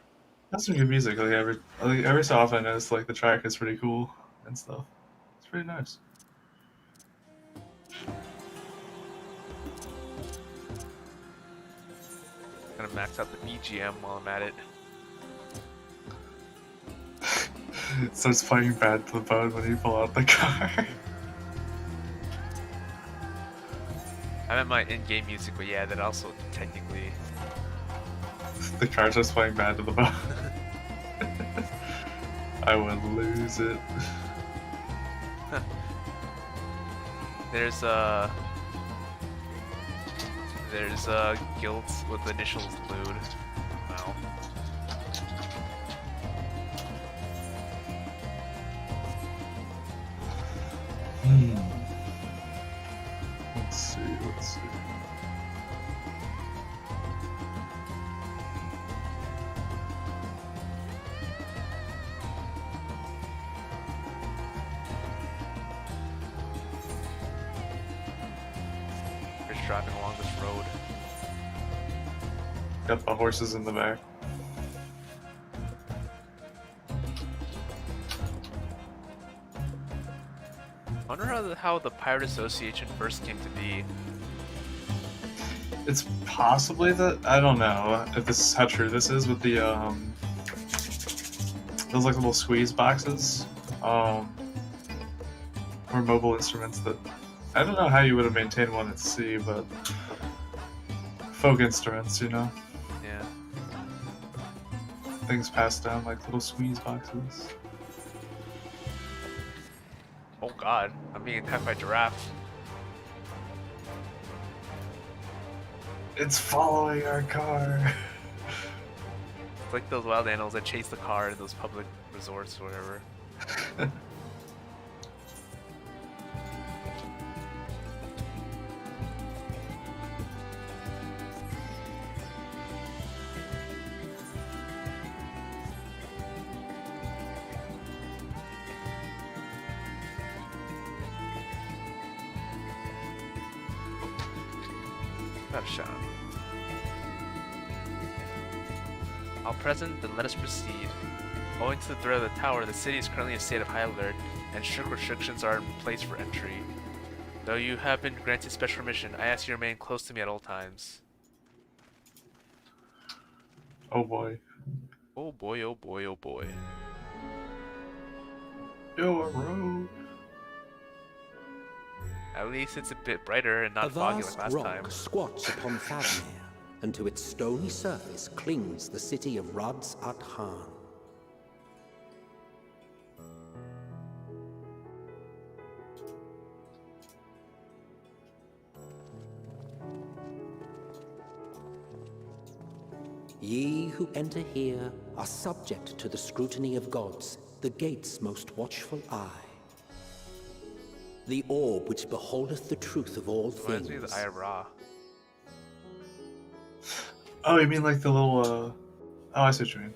That's some good music. Like every so often, it's like the track is pretty cool and stuff. It's pretty nice. Gonna max out the BGM while I'm at it. It starts playing Bad to the Bone when you pull out the car. I meant my in-game music, but yeah, that also technically. The car starts playing Bad to the Bone. I would lose it. There's guilt with the initials Lude. Wow. Let's see. Just driving along this road. Got the horses in the back. I wonder how the Pirate Association first came to be. It's possibly that, I don't know if this is how true this is with the those like little squeeze boxes, or mobile instruments that I don't know how you would have maintained one at sea, but folk instruments, you know, Yeah. things passed down like little squeeze boxes. Oh god, I'm being attacked by a giraffe. It's following our car. It's like those wild animals that chase the car in those public resorts or whatever. Got a shot. All present, then let us proceed. Owing to the threat of the tower, the city is currently in a state of high alert, and strict restrictions are in place for entry. Though you have been granted special permission, I ask you to remain close to me at all times. Oh boy. Oh boy, oh boy, oh boy. Yo, a road. At least it's a bit brighter and not A foggy vast like last rock time. squats upon Fadmir, and to its stony surface clings the city of Radz-at-Han. Ye who enter here are subject to the scrutiny of gods, the gate's most watchful eye. The orb which beholdeth the truth of all Reminds me of things. the Eye of Ra. Oh, you mean like the little oh, I see what you mean.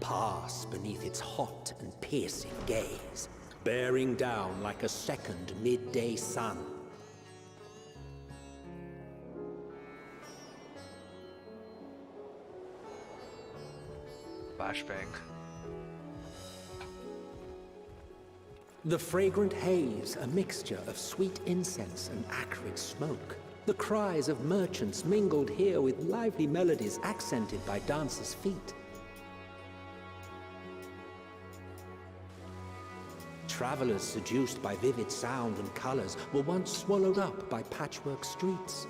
Pass beneath its hot and piercing gaze, bearing down like a second midday sun. Flashbang. The fragrant haze, a mixture of sweet incense and acrid smoke. The cries of merchants mingled here with lively melodies accented by dancers' feet. Travelers seduced by vivid sound and colors were once swallowed up by patchwork streets.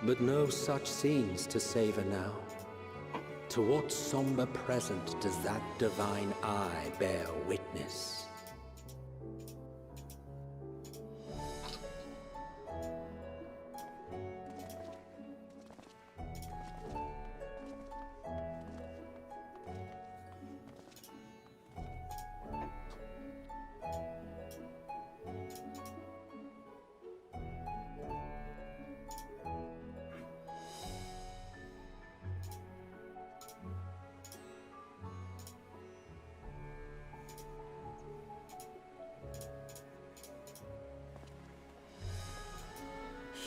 But no such scenes to savor now. To what somber present does that divine eye bear witness?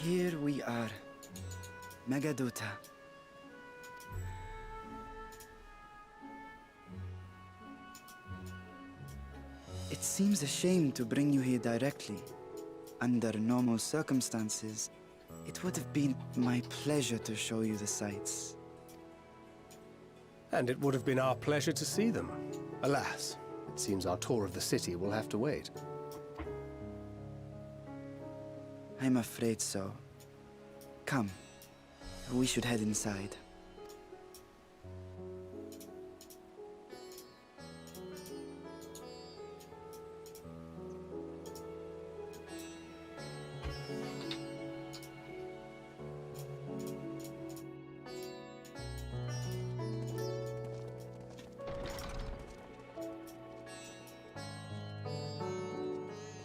Here we are, Megadota. It seems a shame to bring you here directly. Under normal circumstances, it would have been my pleasure to show you the sights. And it would have been our pleasure to see them. Alas, it seems our tour of the city will have to wait. I'm afraid so. Come, we should head inside.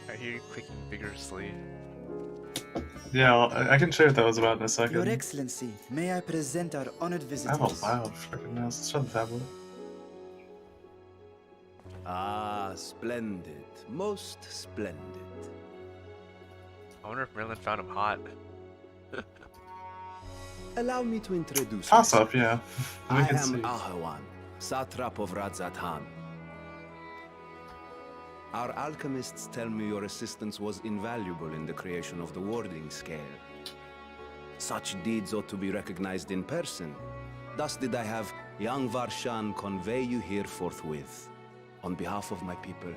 I hear you clicking vigorously. Yeah, I can show you what that was about in a second. Your Excellency, may I present our honored I visitors? have a loud freaking mouse. Let's shut the tablet. Ah, splendid. Most splendid. I wonder if Merlin found him hot. Allow me to introduce Toss myself. up, yeah. We I can am see. Ahawan, satrap of Radzatan. Our alchemists tell me your assistance was invaluable in the creation of the warding scale. Such deeds ought to be recognized in person. Thus did I have young Varshan convey you here forthwith. On behalf of my people,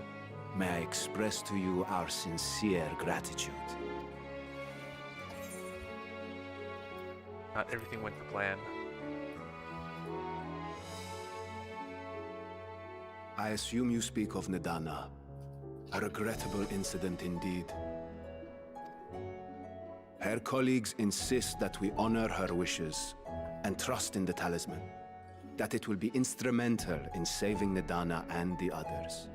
may I express to you our sincere gratitude. Not everything went to plan. I assume you speak of Nidana. A regrettable incident indeed. Her colleagues insist that we honor her wishes and trust in the talisman, that it will be instrumental in saving Nidana and the others.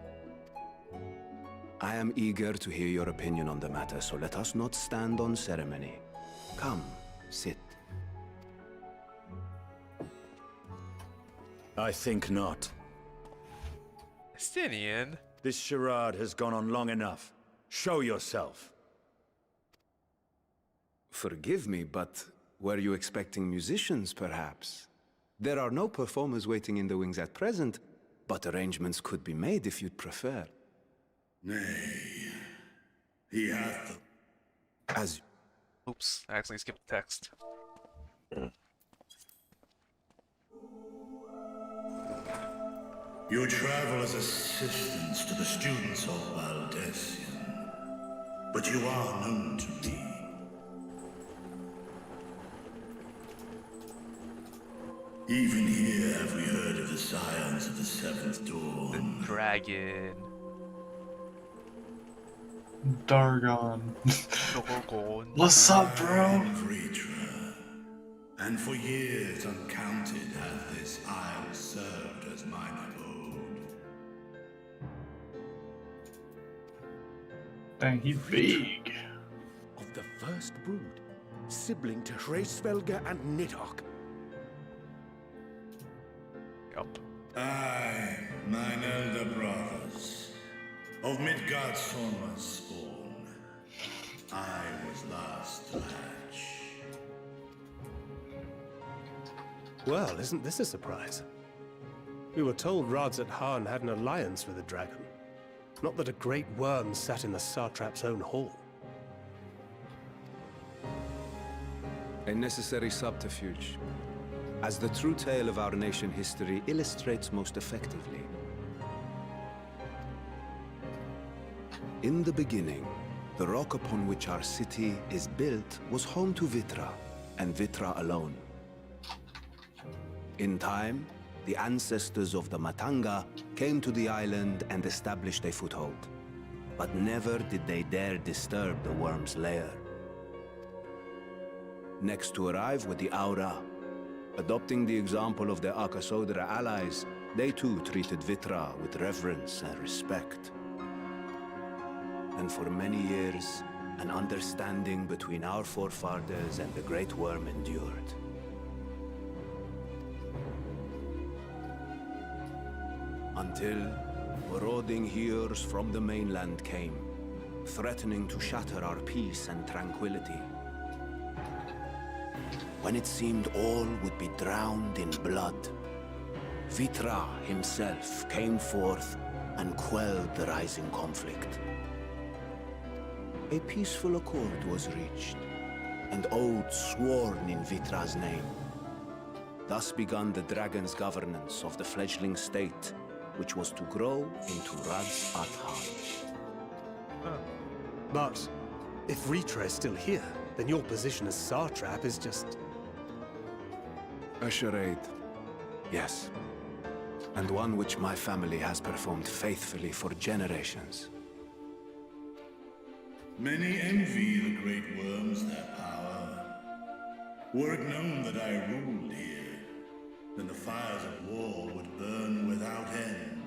I am eager to hear your opinion on the matter, so let us not stand on ceremony. Come, sit. I think not. Estinian. This charade has gone on long enough. Show yourself. Forgive me, but were you expecting musicians, perhaps? There are no performers waiting in the wings at present, but arrangements could be made if you'd prefer. Nay, he hath As Oops, I accidentally skipped the text. You travel as assistants to the students of Valdesian, but you are known to me. Even here have we heard of the scions of the Seventh Dawn. Dragon. Dargon. Dorgon. What's up, bro? Vritra. And for years uncounted has this isle served as mine abode. Dang, he's big. Of the first brood, sibling to Hraesvelga and Nidhogg. Yup. I, mine elder brothers, of Midgard's Sorma's spawn, I was last to hatch. Well, isn't this a surprise? We were told Radzat Han had an alliance with the dragon. Not that a great worm sat in the satrap's own hall. A necessary subterfuge, as the true tale of our nation history illustrates most effectively. In the beginning, the rock upon which our city is built was home to Vitra, and Vitra alone. In time, the ancestors of the Matanga came to the island and established a foothold. But never did they dare disturb the worm's lair. Next to arrive were the Aura. Adopting the example of their Akasodra allies, they too treated Vitra with reverence and respect. And for many years, an understanding between our forefathers and the Great Worm endured. Until marauding heroes from the mainland came, threatening to shatter our peace and tranquility. When it seemed all would be drowned in blood, Vitra himself came forth and quelled the rising conflict. A peaceful accord was reached, and oaths sworn in Vitra's name. Thus began the dragon's governance of the fledgling state, which was to grow into Radzat Han. But if Vitra is still here, then your position as satrap is just... A charade, yes. And one which my family has performed faithfully for generations. Many envy the great worms their power. Were it known that I ruled here, then the fires of war would burn without end.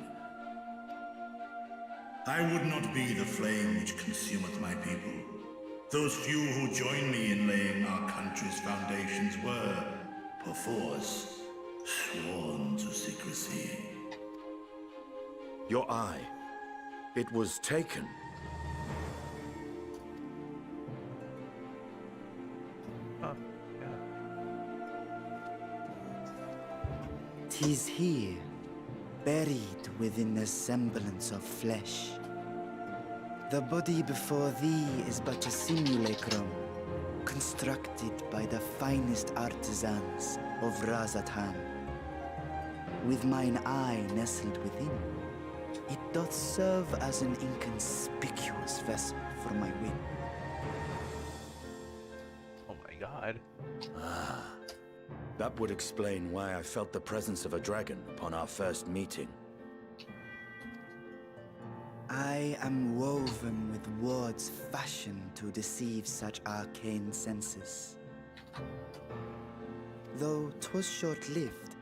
I would not be the flame which consumeth my people. Those few who join me in laying our country's foundations were, perforce, sworn to secrecy. Your eye. It was taken. Tis here, buried within the semblance of flesh. The body before thee is but a simulacrum, constructed by the finest artisans of Radzat Han. With mine eye nestled within, it doth serve as an inconspicuous vessel for my wit. Oh my god. That would explain why I felt the presence of a dragon upon our first meeting. I am woven with words fashioned to deceive such arcane senses. Though 'twas short-lived,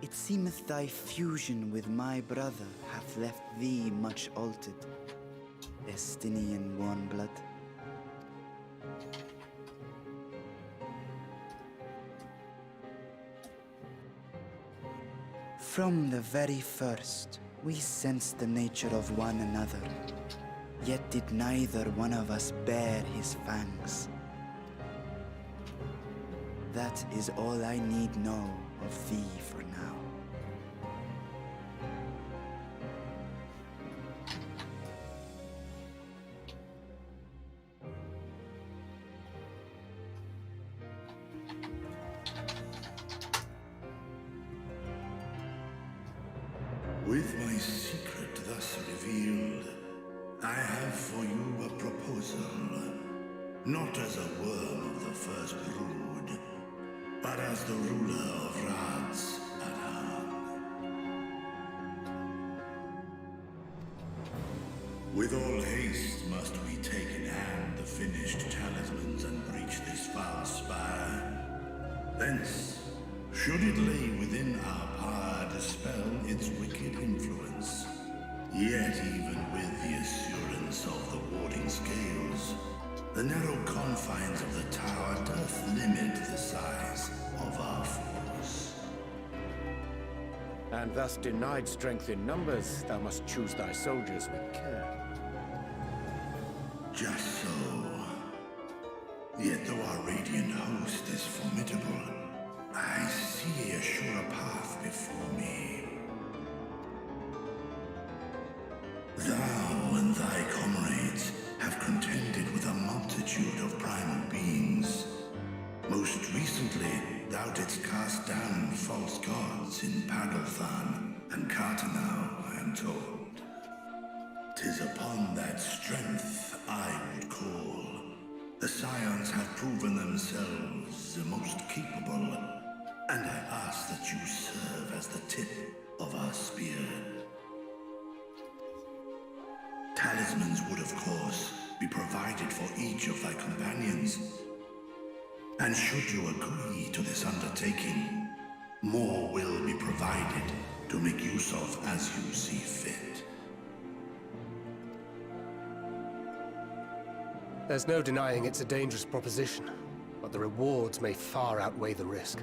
it seemeth thy fusion with my brother hath left thee much altered, Estinian warm blood. From the very first, we sensed the nature of one another, yet did neither one of us bare his fangs. That is all I need know of thee for now. With my secret thus revealed, I have for you a proposal. Not as a worm of the first brood, but as the ruler of Radzat Han. With all haste must we take in hand the finished talismans and breach this foul spire. Thence, should it lay within our power, dispel its wicked influence. Yet even with the assurance of the warding scales, the narrow confines of the tower doth limit the size of our force. and thus denied strength in numbers, thou must choose thy soldiers with care. Just so. Yet though our radiant host is formidable, I see a surer path before me. Thou and thy comrades have contended with a multitude of primal beings. Most recently, thou didst cast down false gods in Pagalthan and Cartanau, I am told. 'Tis upon that strength I would call. The Scions have proven themselves the most capable, and I ask that you serve as the tip of our spear. Talismans would, of course, be provided for each of thy companions. And should you agree to this undertaking, more will be provided to make use of as you see fit. There's no denying it's a dangerous proposition, but the rewards may far outweigh the risk.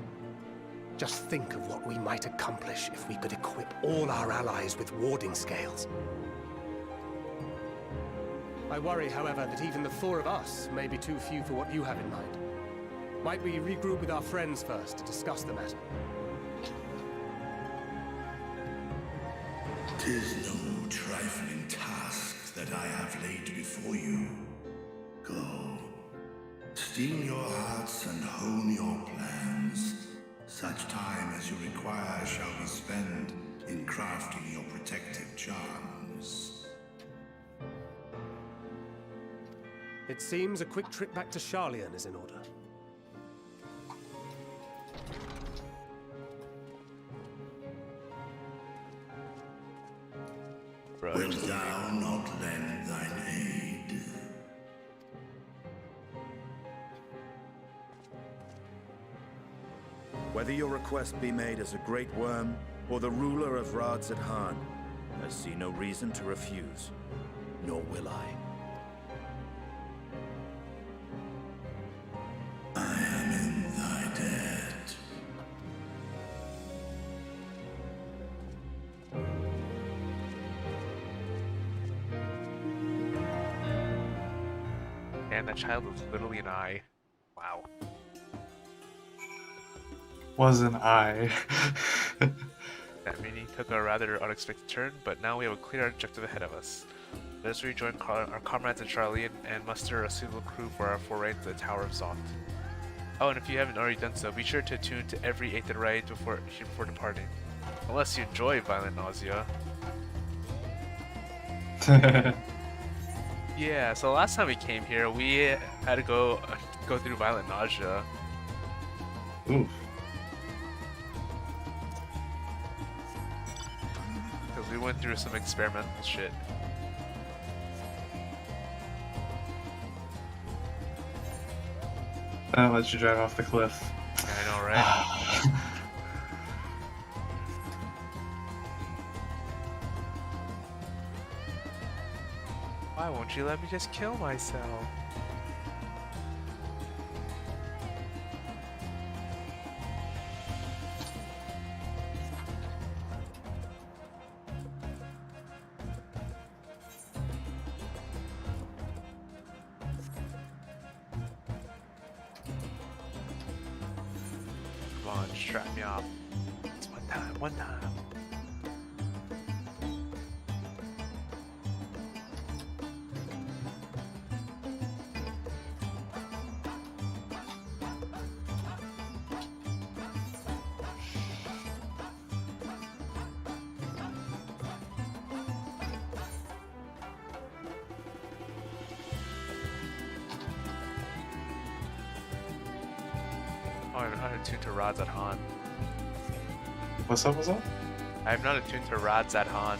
Just think of what we might accomplish if we could equip all our allies with warding scales. I worry, however, that even the four of us may be too few for what you have in mind. Might we regroup with our friends first to discuss the matter? 'Tis no trifling task that I have laid before you. Go. Steel your hearts and hone your plans. Such time as you require shall be spent in crafting your protective charms. It seems a quick trip back to Charlian is in order. Wilt thou not lend thine aid? Whether your request be made as a great worm or the ruler of Radzadhan, I see no reason to refuse, nor will I. I am in thy debt. And that child was literally an eye. Wow. Wasn't I? That meeting took a rather unexpected turn, but now we have a clear objective ahead of us. Let us rejoin our comrades in Charlian and muster a suitable crew for our foray into the Tower of Zoth. Oh, and if you haven't already done so, be sure to attune to every 8th rite before departing. Unless you enjoy violent nausea. Yeah, so last time we came here, we had to go through violent nausea. Oof. Because we went through some experimental shit. I'll let you drive off the cliff. I know, right? Why won't you let me just kill myself? Come on, strap me up. It's one time, one time. Oh, I'm not attuned to Radzadhan. What's up, what's up? I'm not attuned to Radzadhan.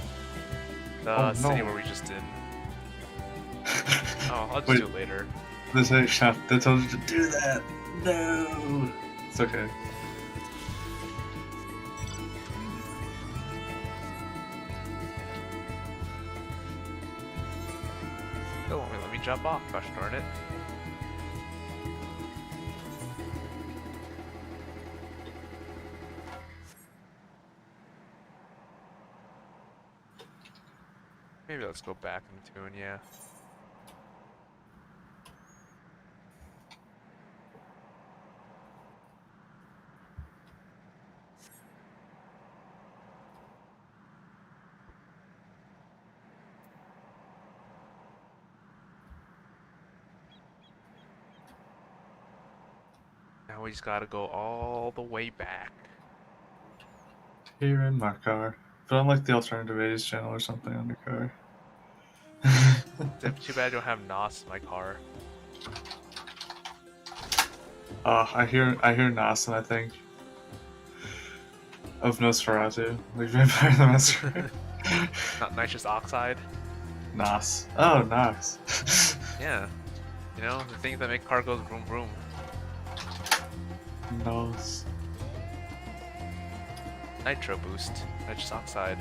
The Oh, city no. where we just did. Oh, I'll just Wait. do it later. This ain't shop. They told you to do that. No. It's okay. Still won't let me jump off, gosh darn it. Maybe let's go back in the tune, yeah. Now we just gotta go all the way back. Here in my car. But I'm like the alternative 80s channel or something on your car. Too bad I don't have NOS in my car. I hear Nas and I think of Nosferatu, like Vampire the Masquerade. Not nitrous oxide. Nas. Oh, Nox. Yeah. You know, the things that make car goes vroom vroom. Nos. Nitro boost. Nitrous oxide.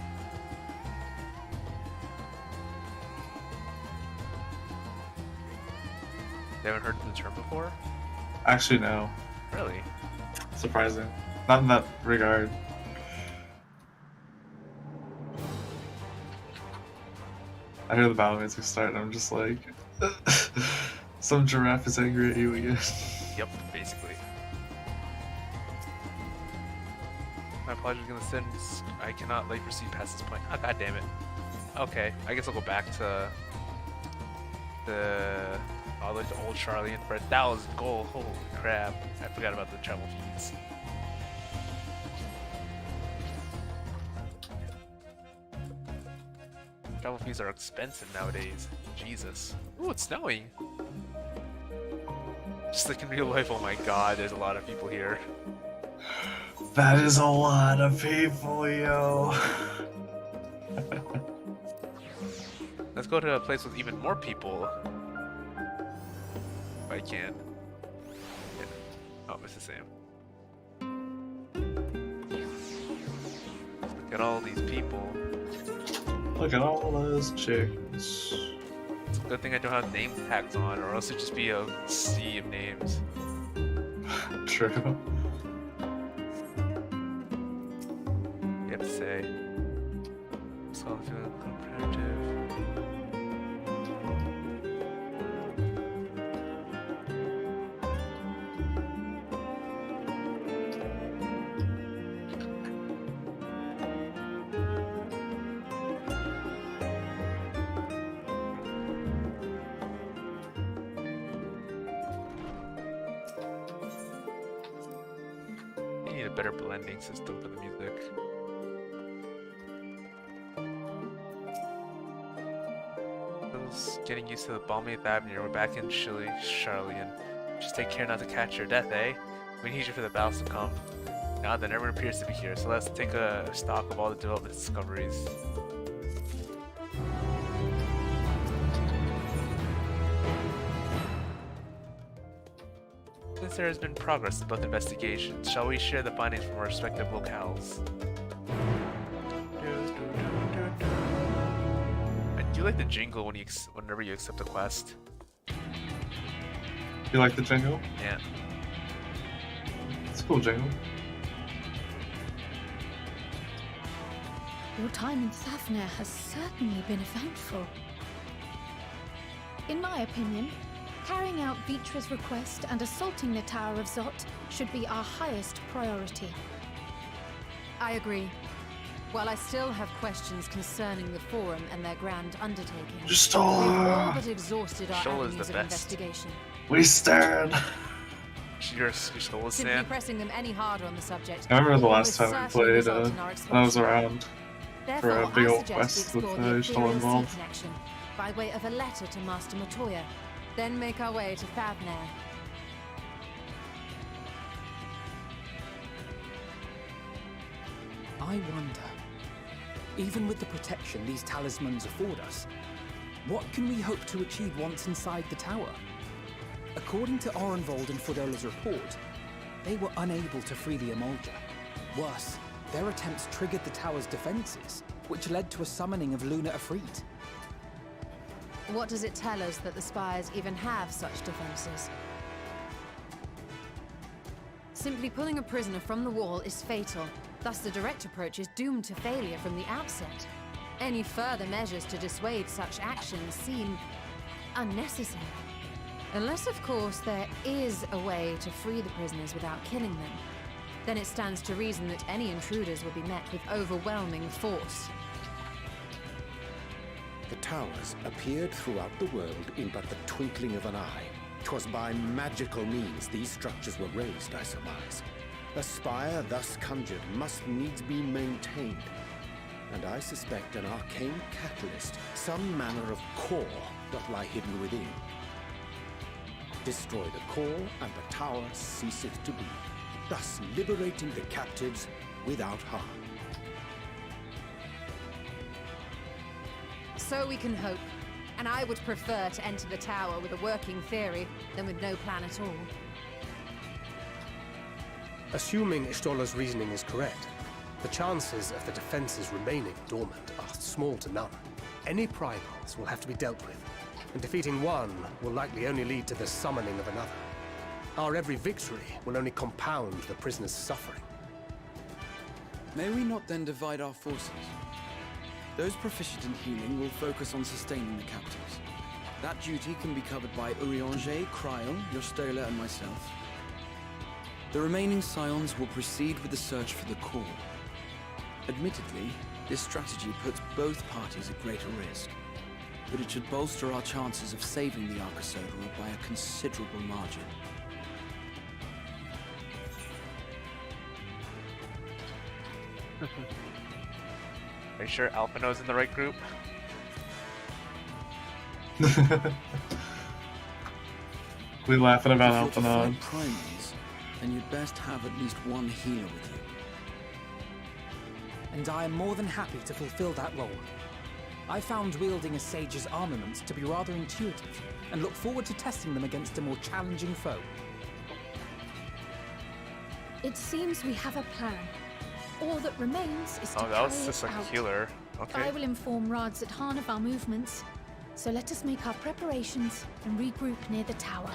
You haven't heard the term before? Actually, no. Really? Surprising. Not in that regard. I hear the battle music start and I'm just like... some giraffe is angry at you again. Yep, basically. My apologies gonna send. I cannot let you proceed past this point. Oh, god damn it. Okay, I guess I'll go back to the old Charlie for 1,000 gold. Holy crap! I forgot about the travel fees. Travel fees are expensive nowadays. Jesus. Ooh, it's snowing. Just like in real life, oh my god, there's a lot of people here. That is a lot of people, yo. Let's go to a place with even more people. If I can. Yeah. Oh, it's the same. Look at all these people. Look at all those chickens. It's a good thing I don't have name tags on, or else it'd just be a sea of names. True. You have to say. So I'm feeling competitive. Need a better blending system for the music. Getting used to the balmy Avenue. We're back in Charlie, and just take care not to catch your death, eh? We need you for the battles to come. Now then, everyone appears to be here, so let's take a stock of all the development discoveries. Since there has been progress in both investigations, shall we share the findings from our respective locales? I do like the jingle when whenever you accept a quest. You like the jingle? Yeah. It's a cool jingle. Your time in Thafnir has certainly been eventful. In my opinion, carrying out Vitra's request and assaulting the Tower of Zot should be our highest priority. I agree. While I still have questions concerning the Forum and their grand undertaking, we've all but exhausted our avenues of investigation. We stand. Your soul is Simply pressing them any harder on the subject. I remember the last time we played, when I was around for a big old quest with Shell involved. Connection by way of a letter to Master Matoya, then make our way to Thavnair. I wonder, even with the protection these talismans afford us, what can we hope to achieve once inside the tower? According to Orenvold and Frodola's report, they were unable to free the Emulger. Worse, their attempts triggered the tower's defenses, which led to a summoning of Luna Afrit. What does it tell us that the Spires even have such defenses? Simply pulling a prisoner from the wall is fatal. Thus the direct approach is doomed to failure from the outset. Any further measures to dissuade such actions seem unnecessary. Unless, of course, there is a way to free the prisoners without killing them. Then it stands to reason that any intruders will be met with overwhelming force. The towers appeared throughout the world in but the twinkling of an eye. 'Twas by magical means these structures were raised, I surmise. A spire thus conjured must needs be maintained, and I suspect an arcane catalyst, some manner of core, doth lie hidden within. Destroy the core, and the tower ceaseth to be, thus liberating the captives without harm. So we can hope. And I would prefer to enter the tower with a working theory than with no plan at all. Assuming Ishtola's reasoning is correct, the chances of the defenses remaining dormant are small to none. Any pryballs will have to be dealt with, and defeating one will likely only lead to the summoning of another. Our every victory will only compound the prisoner's suffering. May we not then divide our forces? Those proficient in healing will focus on sustaining the captives. That duty can be covered by Urianger, Cryle, Yostola, and myself. The remaining scions will proceed with the search for the core. Admittedly, this strategy puts both parties at greater risk, but it should bolster our chances of saving the Arcosodra by a considerable margin. Are you sure Alphino's in the right group? We laughing about If you're to Alphino. fight primaries, then you'd best have at least one healer with you. And I am more than happy to fulfill that role. I found wielding a sage's armaments to be rather intuitive, and look forward to testing them against a more challenging foe. It seems we have a plan. All that remains is to Oh, that was carry just it like a out. healer. Okay. I will inform Rads at Han of our movements. So let us make our preparations and regroup near the tower.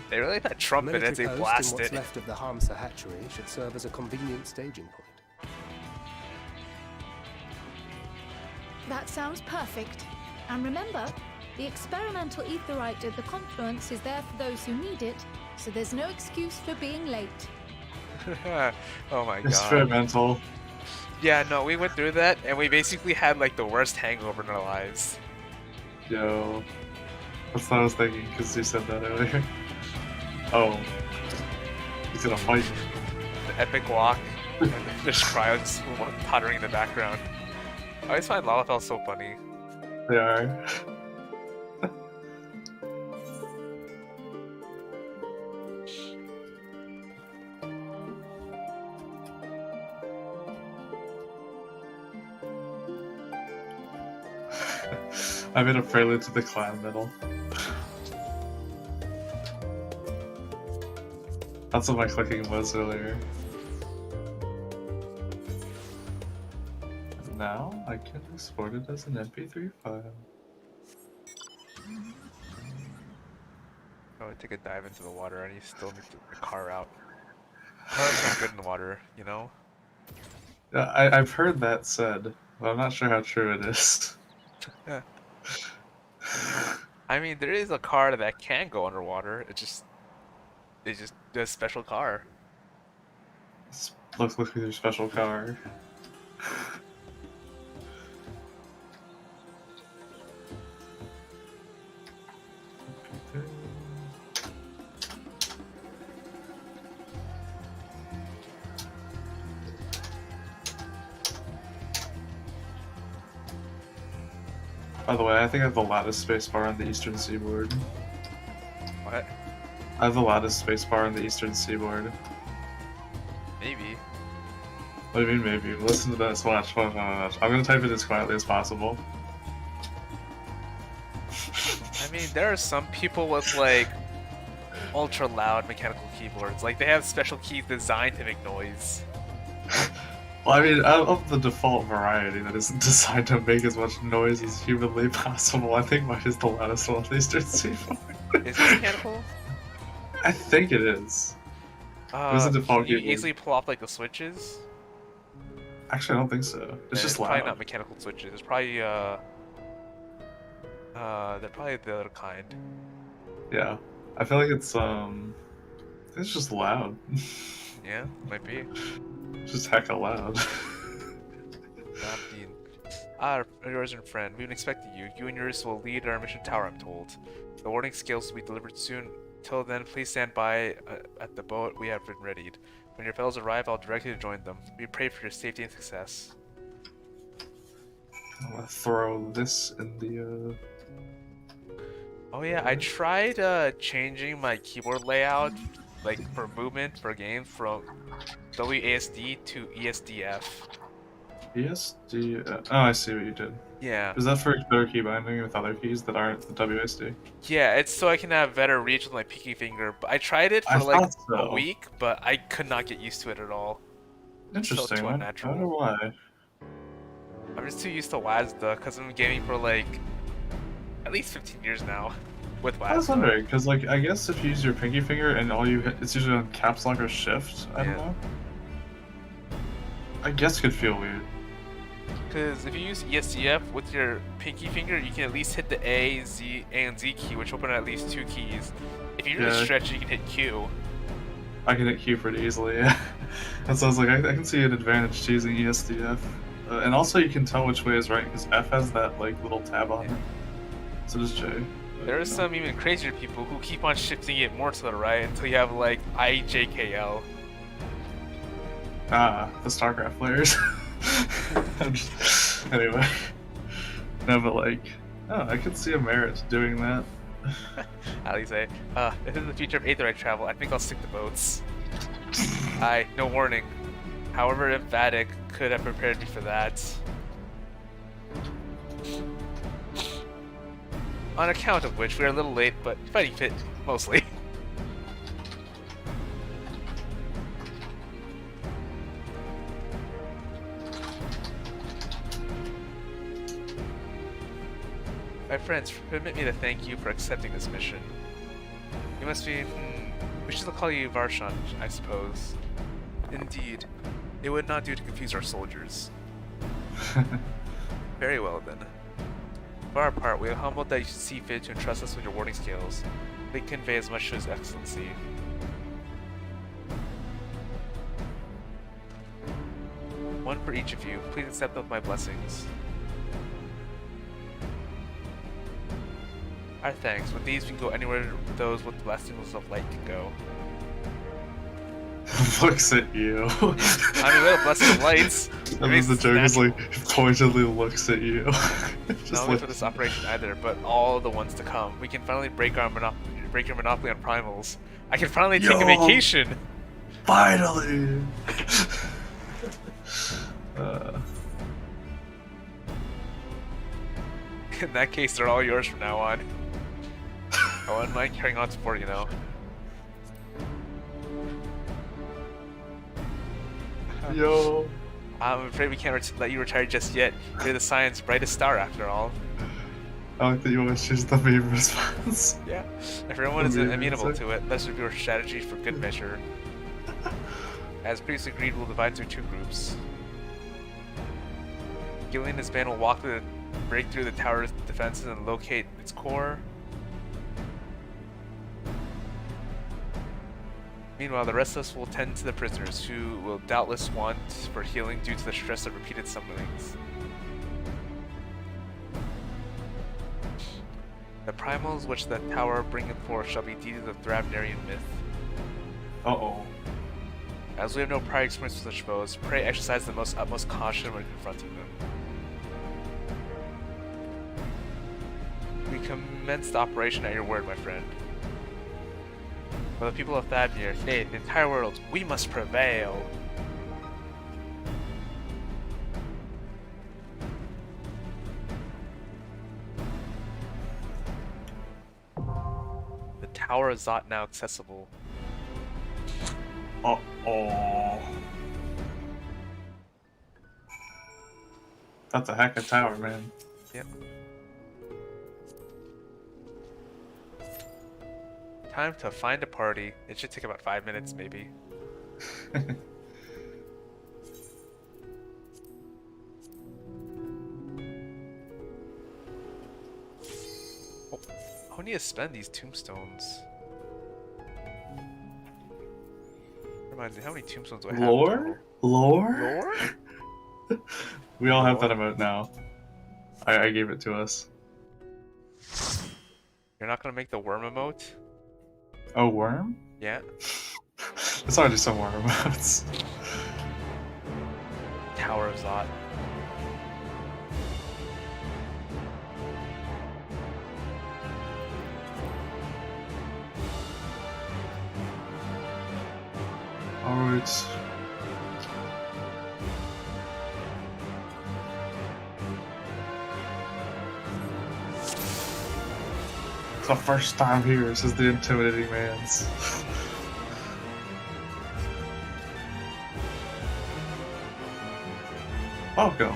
They really that trumpet as they Military post in blast what's it. left of the Hamsa hatchery should serve as a convenient staging point. That sounds perfect. And remember, the experimental aetherite at the confluence is there for those who need it, so there's no excuse for being late. Oh my god. Experimental. Yeah, no, we went through that and we basically had like the worst hangover in our lives. Yo. That's what I was thinking, because you said that earlier. Oh. He's gonna fight. The epic walk and then just crowds tottering in the background. I always find Lalafell so funny. They are. I made a prelude to the clan medal. That's what my clicking was earlier. And now I can export it as an MP3 file. Oh, I take a dive into the water and you still need the car out. Cars aren't good in the water, you know? Yeah, I've heard that said, but I'm not sure how true it is. I mean, there is a car that can go underwater. It's just a special car. Look with your special car. By the way, I think I have the loudest spacebar on the eastern seaboard. What? I have the loudest spacebar on the eastern seaboard. Maybe. What do you mean maybe? Listen to this, watch. I'm gonna type it as quietly as possible. I mean, there are some people with like ultra loud mechanical keyboards. Like they have special keys designed to make noise. Well, I mean, out of the default variety that isn't designed to make as much noise as humanly possible, I think mine is the loudest one on the eastern seaboard. Is it mechanical? I think it is. It was a default can you keyboard. easily pull off like the switches? Actually, I don't think so. It's just probably loud. not mechanical switches. It's probably they're probably the other kind. Yeah, I feel like it's just loud. Yeah, might be. Just hecka loud. Abdeen. Ah, yours and friend, we've been expecting you. You and yours will lead our mission tower, I'm told. The warning scales will be delivered soon. Till then, please stand by at the boat we have been readied. When your fellows arrive, I'll direct you to join them. We pray for your safety and success. I'm gonna throw this in the. Oh yeah, I tried changing my keyboard layout, like for movement for games, from WASD to ESDF. ESD. Oh, I see what you did. Yeah. Is that for better key binding with other keys that aren't the WASD? Yeah, it's so I can have better reach with my pinky finger. But I tried it I for like thought so. a week, but I could not get used to it at all. Interesting. So too I unnatural. wonder why. I'm just too used to WASD because I've been gaming for like at least 15 years now with WASD. I was wondering because, like, I guess if you use your pinky finger and all you hit, it's usually on caps lock or shift. I don't know. I guess it could feel weird. Because if you use ESDF with your pinky finger, you can at least hit the A and Z key, which open at least 2 keys. If you really stretch, you can hit Q. I can hit Q pretty easily, yeah. And so I was like, I can see an advantage to using ESDF. And also you can tell which way is right, because F has that like little tab on it. So does J. There are some even crazier people who keep on shifting it more to the right until you have like IJKL. Ah, the StarCraft players. Anyway. No, but like, oh, I could see a merit to doing that. At least if this is the future of aetheryte travel, I think I'll stick to boats. No warning. However emphatic could have prepared me for that. On account of which, we are a little late, but fighting fit, mostly. My friends, permit me to thank you for accepting this mission. You must be... we should call you Varshan, I suppose. Indeed. It would not do to confuse our soldiers. Very well, then. For our part, we are humbled that you should see fit to entrust us with your warding scales. They convey as much to His Excellency. One for each of you. Please accept with my blessings. Our thanks. With these, we can go anywhere those with blessings of light can go. Looks at you. I mean, we have blessings of lights. And then the joke is like, pointedly looks at you. Not only for this operation either, but all the ones to come. We can finally break your monopoly on primals. I can finally take a vacation! Finally! In that case, they're all yours from now on. I wouldn't mind carrying on support, you know. Yo. I'm afraid we can't let you retire just yet. You're the science's brightest star, after all. I like that you always choose the meme response. Yeah. If everyone is amenable to it, let's review our strategy for good measure. As previously agreed, we'll divide into 2 groups. Gillian and his band will break through the tower's defenses and locate its core. Meanwhile, the rest of us will tend to the prisoners, who will doubtless want for healing due to the stress of repeated summonings. The primals which the tower bringeth forth shall be deeds of Thrabnarian myth. Uh-oh. As we have no prior experience with such foes, pray exercise the utmost caution when confronting them. We commence the operation at your word, my friend. For the people of Thabnir, nay, the entire world, we must prevail! The tower is not now accessible. Uh-oh. That's a heck of a tower, man. Yep. Time to find a party. It should take about 5 minutes, maybe. I need to spend these tombstones. Reminds me, how many tombstones do I have? Lore? Lore? Lore? We all have that emote now. I gave it to us. You're not gonna make the worm emote? Oh, worm? Yeah. It's already some worm emotes. Tower of Zot. Alright. It's the first time here, says the intimidating man's. Welcome.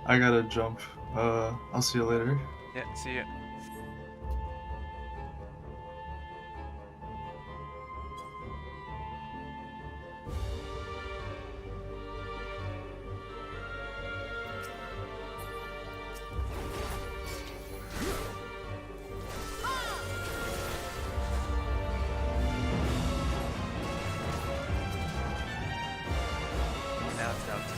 I gotta jump. I'll see you later. Yeah, see ya. Now it's down to me.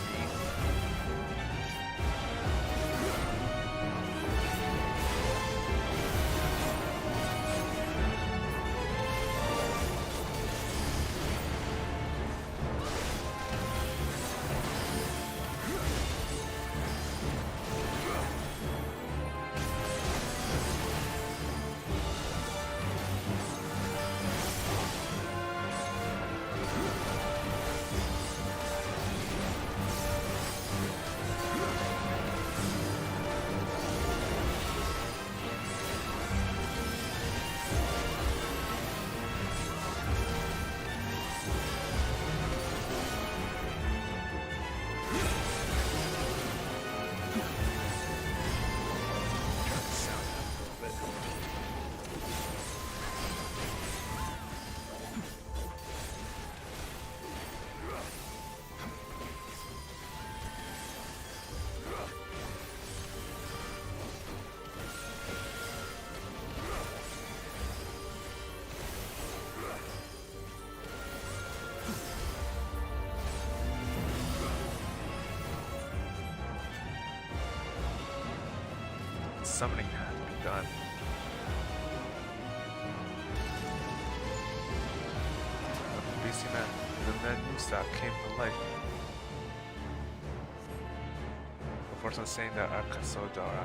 Summoning had to be done. Beastie Man, the man Musa came to life. Before saying that Akasodara.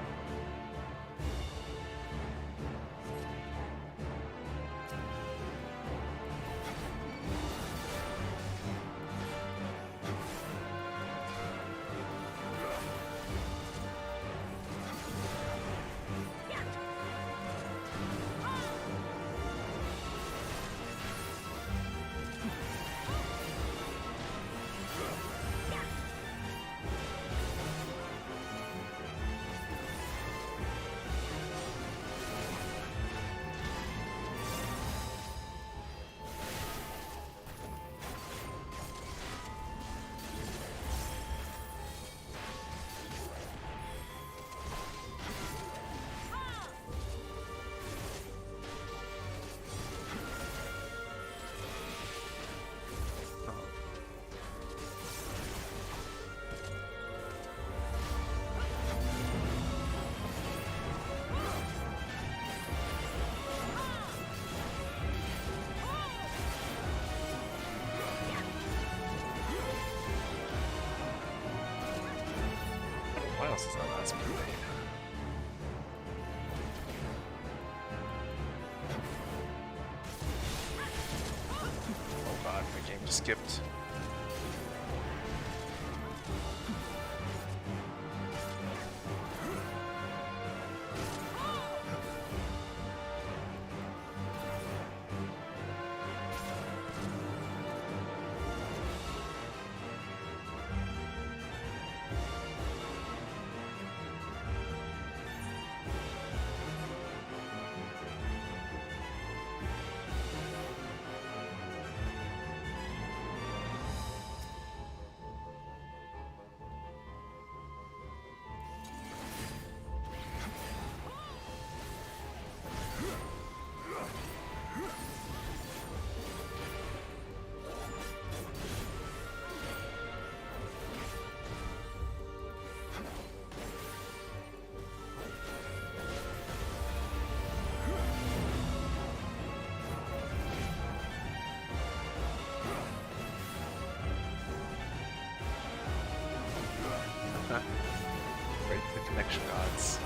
What else is on that speed lane? Oh god, the game just skipped. Break the connection gods.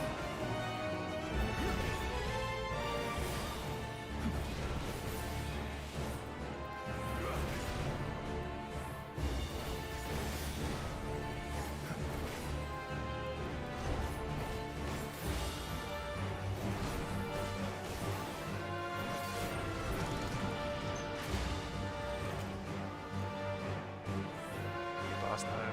Boss time.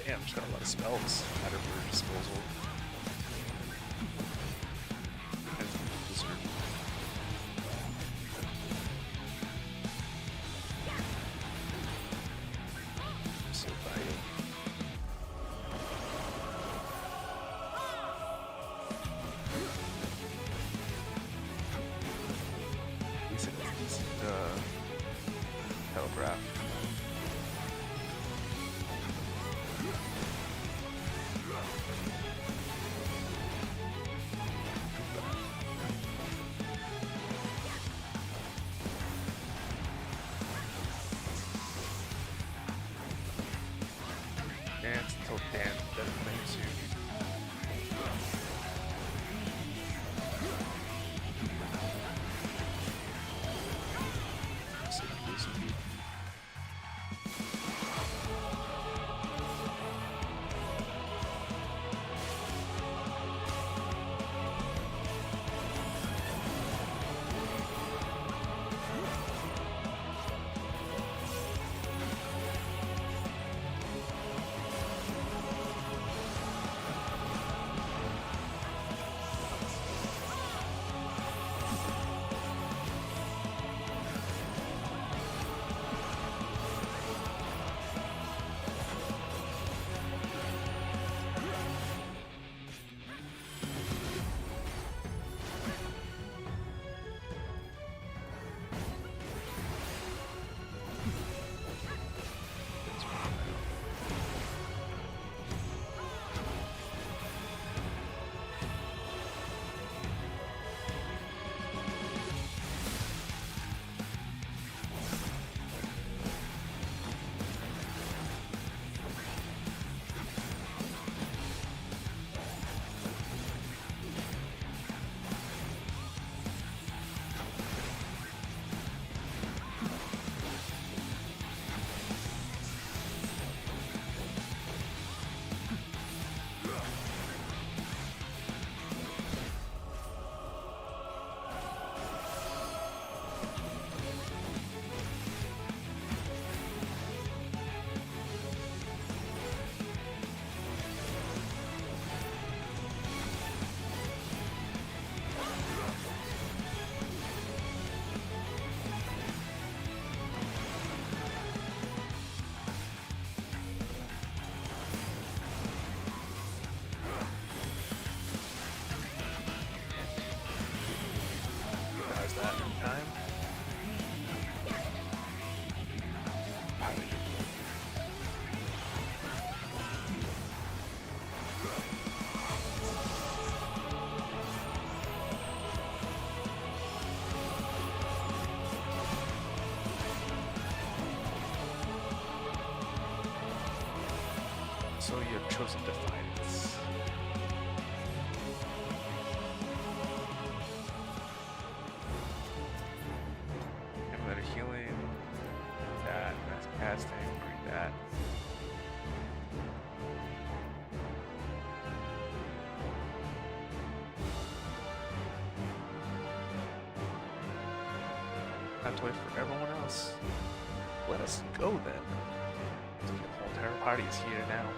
Damn, she's got a lot of spells at her disposal. So valuable. Decent telegraph. chosen defiance. Emulator healing. That. Mass casting. Bring that. Have to wait for everyone else. Let us go then. The whole entire party is here now.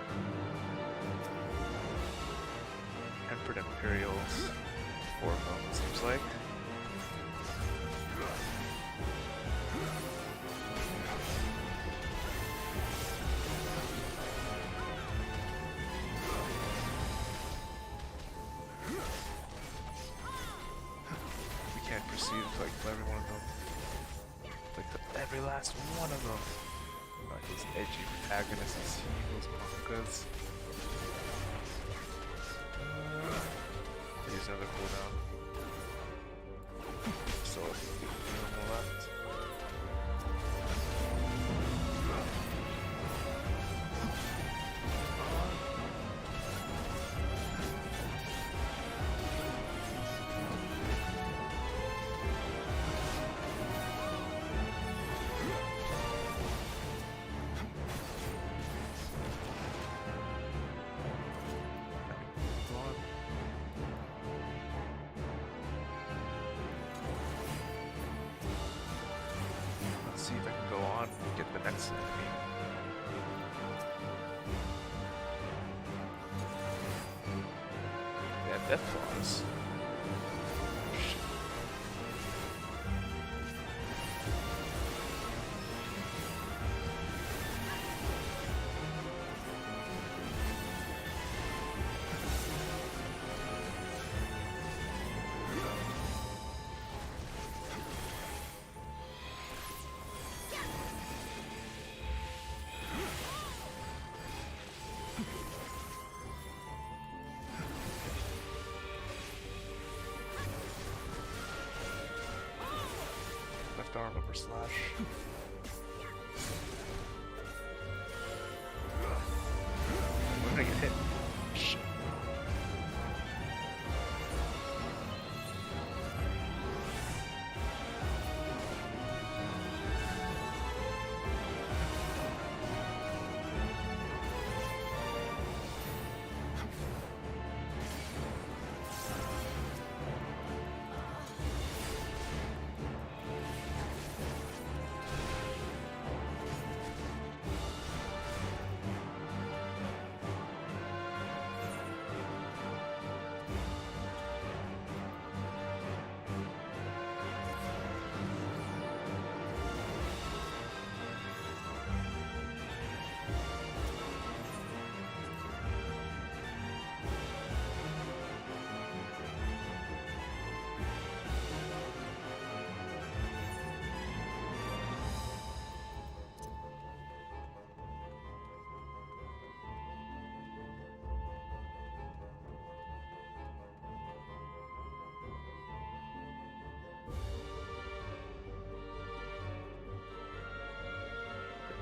Emperor Imperials. 4 of them, seems like. We can't proceed until I kill every one of them. Like every last one of them. Like those edgy protagonists, those mangas. Use another cooldown. So I think we have one left. See if I can go on and get the next enemy. They have death claws. Shit. Left arm upper slash. When did I get hit? Shit.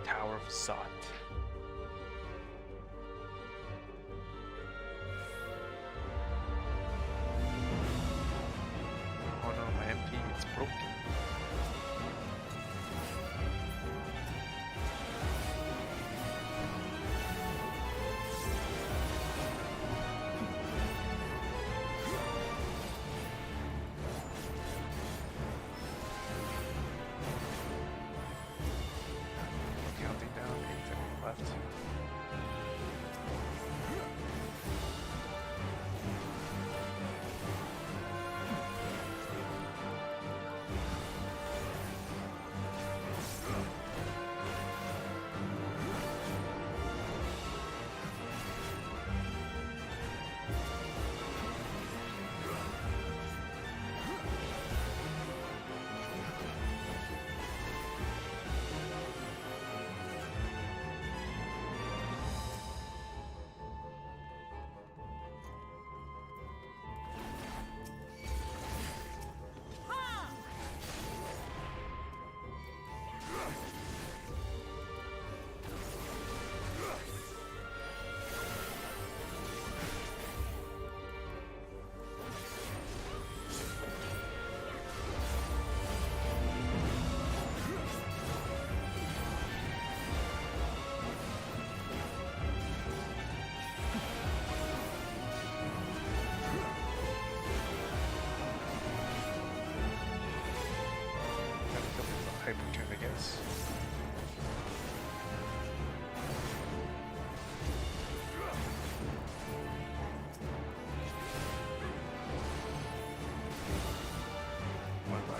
Tower of Zot. Oh no, my MP, it's broken. Counting down, 8 seconds.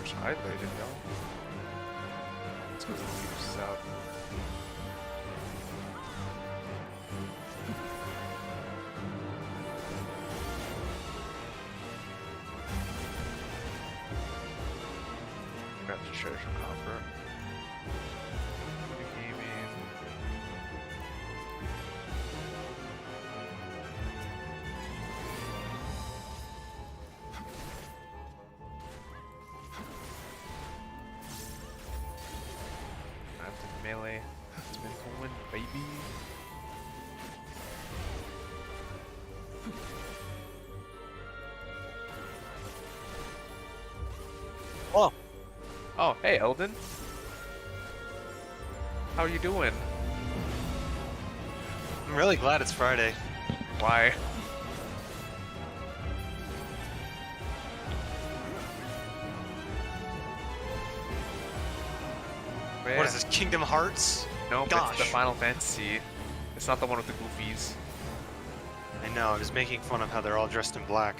There's highlighted, yo. Let's go south. Got the treasure copper. Gaming. Active melee. It's been going, baby. Oh. Oh, hey, Eldon. How are you doing? I'm really glad it's Friday. Why? What is this, Kingdom Hearts? No, Gosh. it's the Final Fantasy. It's not the one with the goofies. I know, I was making fun of how they're all dressed in black.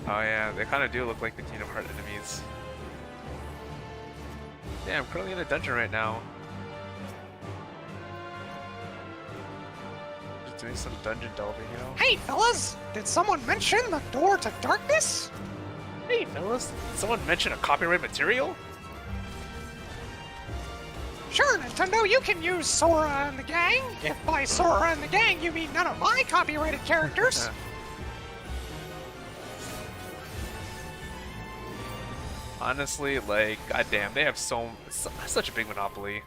Oh yeah, they kind of do look like the Kingdom Hearts enemies. Yeah, I'm currently in a dungeon right now. Just doing some dungeon delving, you know? Hey, fellas! Did someone mention the door to darkness? Hey, fellas! Did someone mention a copyright material? Sure, Nintendo, you can use Sora and the gang. If by Sora and the gang you mean none of my copyrighted characters. Honestly, like, goddamn, they have such a big monopoly.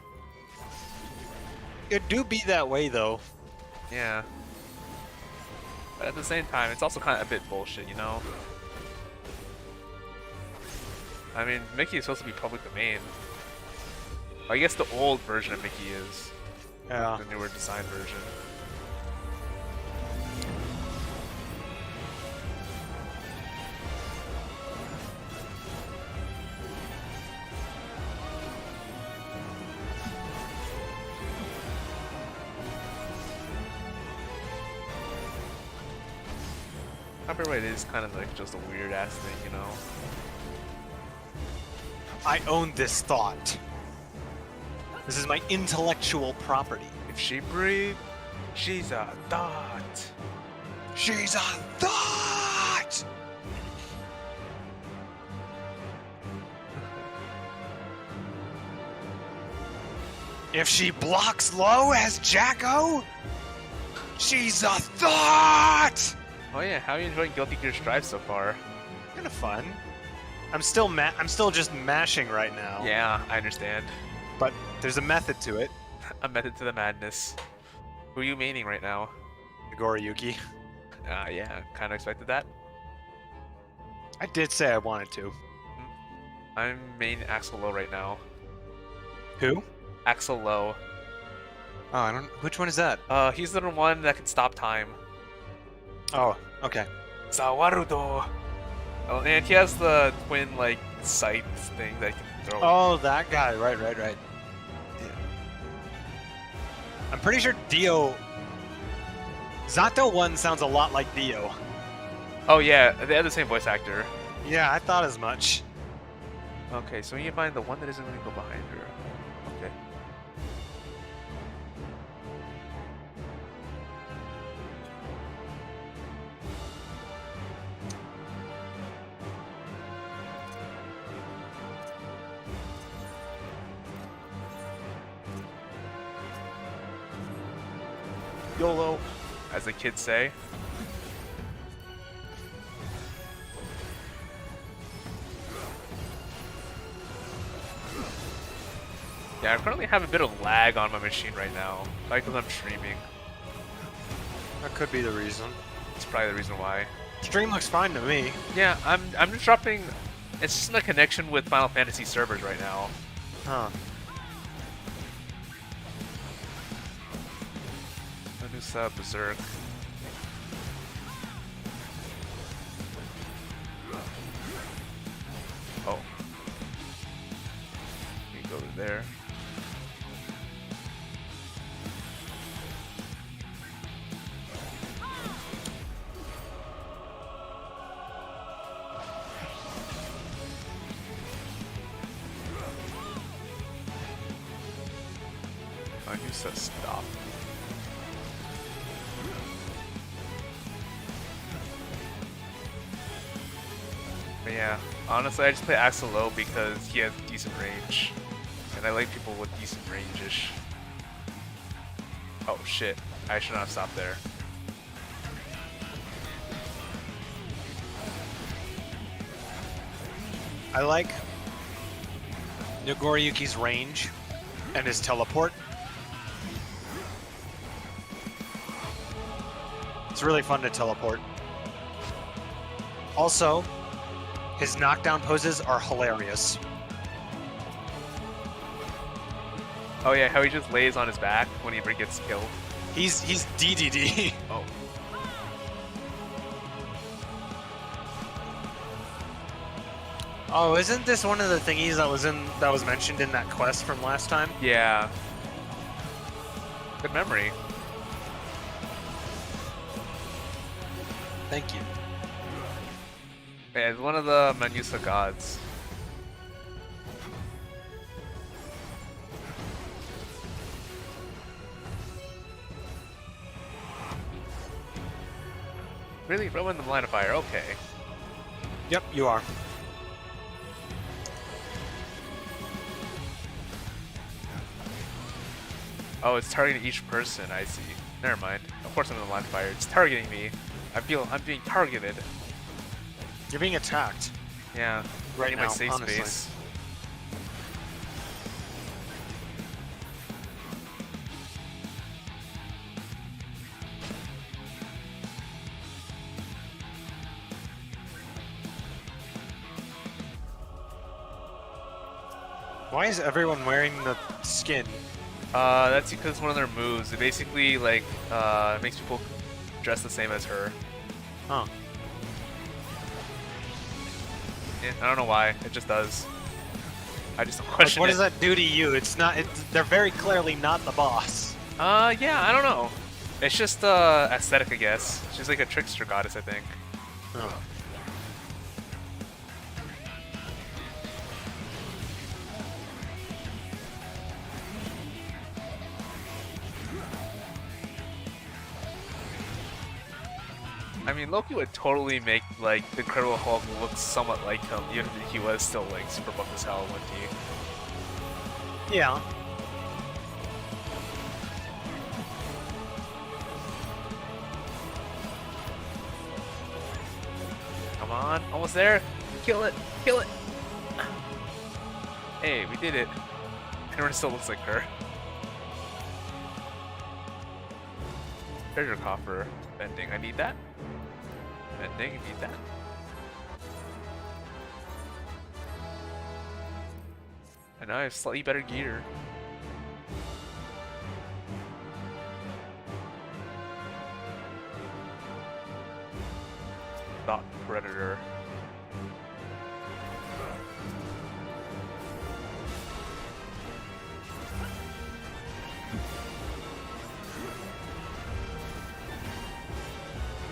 It do be that way, though. Yeah. But at the same time, it's also kind of a bit bullshit, you know? I mean, Mickey is supposed to be public domain. I guess the old version of Mickey is. Yeah. The newer design version. Copyright is kind of like just a weird ass thing, you know? I own this thought. This is my intellectual property. If she breathes, she's a thought. She's a thought! If she blocks low as Jacko, she's a thought! Oh yeah, how are you enjoying Guilty Gear Strive so far? Kinda fun. I'm still just mashing right now. Yeah, I understand. But there's a method to it. A method to the madness. Who are you maining right now? Nagoriyuki. Yeah, kind of expected that. I did say I wanted to. I'm main Axel Low right now. Who? Axel Low. Oh, I don't. Which one is that? He's the one that can stop time. Oh, okay. Sawarudo. Oh, and he has the twin like sight thing that he can throw. Oh, that guy. Right. Yeah. I'm pretty sure Dio. Zato 1 sounds a lot like Dio. Oh yeah, they have the same voice actor. Yeah, I thought as much. Okay, so you find the one that isn't going to go behind her. Okay. YOLO, as the kids say. Yeah, I currently have a bit of lag on my machine right now, probably because I'm streaming. That could be the reason. It's probably the reason why. Stream looks fine to me. Yeah, I'm just dropping. It's just in a connection with Final Fantasy servers right now. Huh. Medusa Berserk. Oh. You go to there. So stop. But yeah, honestly, I just play Axel low because he has decent range, and I like people with decent range-ish. Oh shit! I should not have stopped there. I like Nagoriyuki's range and his teleport. It's really fun to teleport. Also, his knockdown poses are hilarious. Oh yeah, how he just lays on his back when he gets killed. He's DDD. Oh. Oh, isn't this one of the thingies that was mentioned in that quest from last time? Yeah. Good memory. Thank you. Yeah, it's one of the Manusa gods. Really? Throw in the line of fire, okay. Yep, you are. Oh, it's targeting each person, I see. Never mind. Of course I'm in the line of fire. It's targeting me. I feel I'm being targeted. You're being attacked. Yeah. Right in now, my safe honestly. space. Why is everyone wearing the skin? That's because it's one of their moves. It basically like makes people dress the same as her. Huh. Yeah, I don't know why. It just does. I just don't question What it. does that do to you? It's not. They're very clearly not the boss. Yeah, I don't know. It's just aesthetic, I guess. She's like a trickster goddess, I think. Oh. I mean, Loki would totally make like the Incredible Hulk look somewhat like him, even if he was still like super buff as hell, wouldn't he? Yeah. Come on, almost there. Kill it, kill it. Hey, we did it. Everyone still looks like her. Treasure coffer. Vending, I need that. Vending, I need that. And now I have slightly better gear. Thought Predator.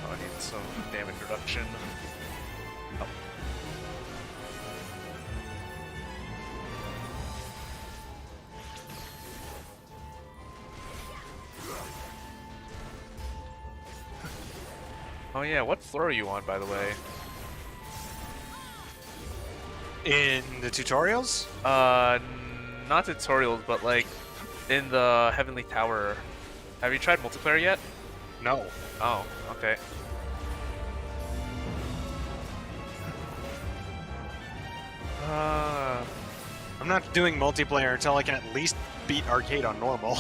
I need some damage reduction. Oh. Oh yeah, what floor are you on, by the way? In the tutorials? Not tutorials, but like in the Heavenly Tower. Have you tried multiplayer yet? No. Oh, okay. I'm not doing multiplayer until I can at least beat arcade on normal.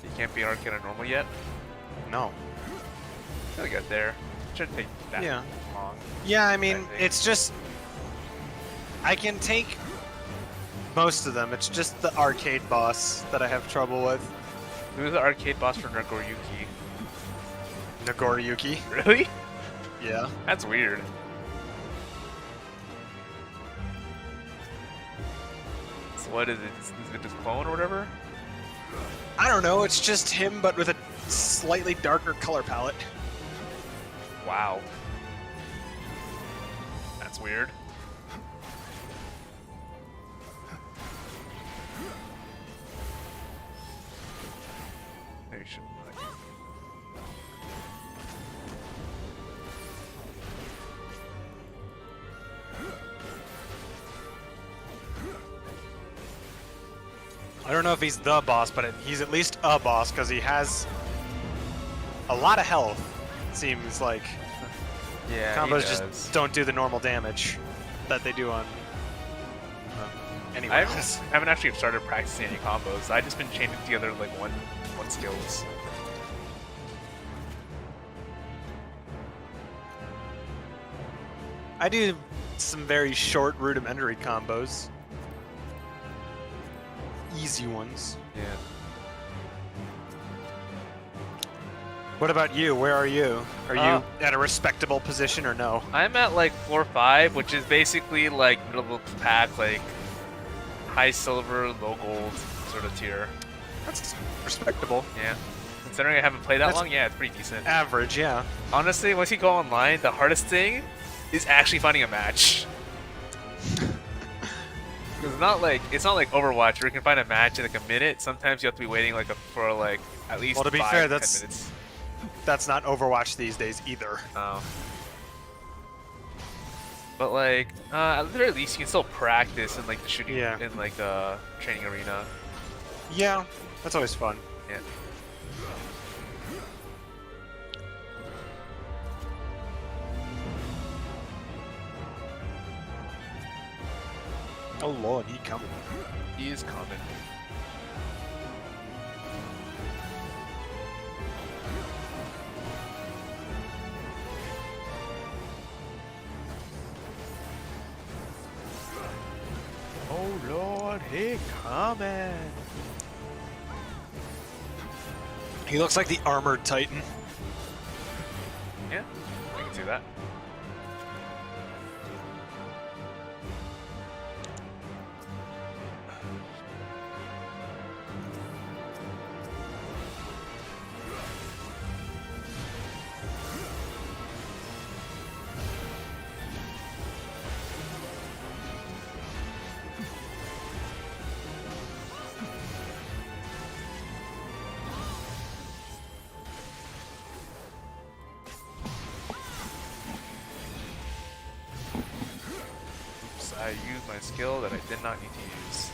You can't beat arcade on normal yet? No. I'll get there. Shouldn't take that Yeah. long. Yeah, I mean, it's just... I can take most of them. It's just the arcade boss that I have trouble with. Who's the arcade boss for Nagoriyuki? Nagoriyuki. Really? Yeah. That's weird. So what is it? Is it his clone or whatever? I don't know, it's just him, but with a slightly darker color palette. Wow. That's weird. Maybe you should like. I don't know if he's the boss, but he's at least a boss because he has a lot of health. Seems like Yeah, combos he just does. don't do the normal damage that they do on anyone I else. haven't actually started practicing any combos. I've just been chaining together like one skills. I do some very short rudimentary combos. Easy ones. Yeah. What about you? Where are you? Are you at a respectable position or no? I'm at like floor 5, which is basically like middle of the pack, like high silver, low gold sort of tier. That's respectable. Yeah. Considering I haven't played that That's long, yeah, it's pretty decent. Average, yeah. Honestly, once you go online, the hardest thing is actually finding a match. It's not like Overwatch where you can find a match in like a minute. Sometimes you have to be waiting like for like at least Well, to be 5 fair, to 10 that's minutes. that's not Overwatch these days either. Oh. But like, at the very least, you can still practice in like the shooting, in like the training arena. Yeah, that's always fun. Yeah. Oh lord, he coming. He is coming. Oh lord, he coming. He looks like the armored titan. Yeah, I can see that. I used my skill that I did not need to use.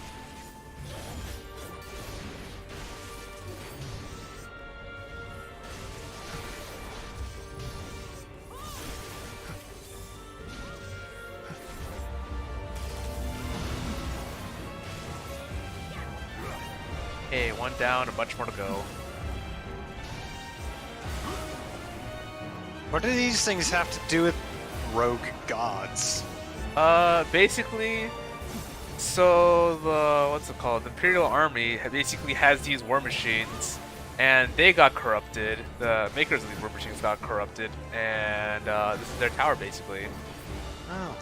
Hey, one down, a bunch more to go. What do these things have to do with rogue gods? Basically, so what's it called? The Imperial Army basically has these war machines, and they got corrupted. The makers of these war machines got corrupted, and this is their tower basically. Oh.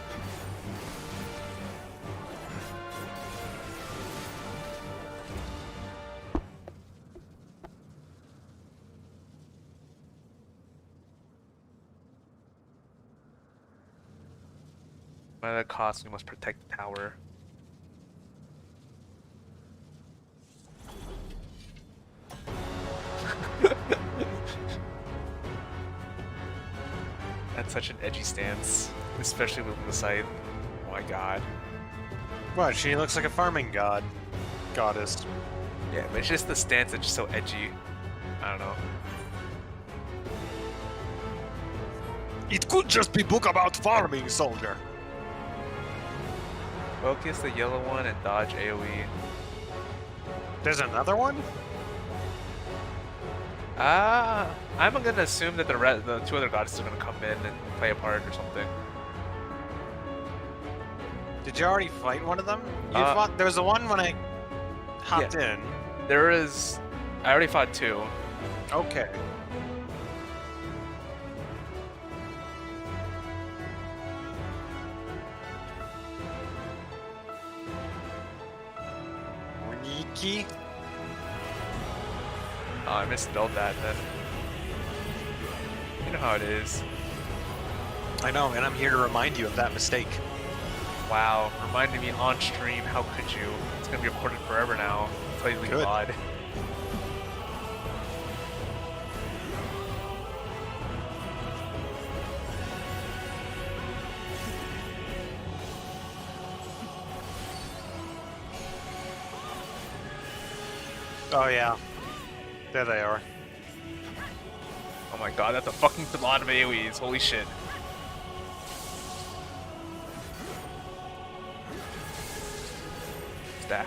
By the cost, we must protect the tower. That's such an edgy stance, especially with the scythe. Oh my god. What? She looks like a farming god. Goddess. Yeah, but it's just the stance that's just so edgy. I don't know. It could just be book about farming, soldier. Focus the yellow one and dodge AoE. There's another one? I'm gonna assume that the two other goddesses are gonna come in and play a part or something. Did you already fight one of them? You fought. There was the one when I hopped in. There is. I already fought 2. Okay. Niki? Oh, I misspelled that then. You know how it is. I know, and I'm here to remind you of that mistake. Wow, reminded me on stream. How could you? It's gonna be recorded forever now. Until you leave Good. VOD. Oh yeah, there they are. Oh my god, that's a fucking lot of AoEs. Holy shit. Stack.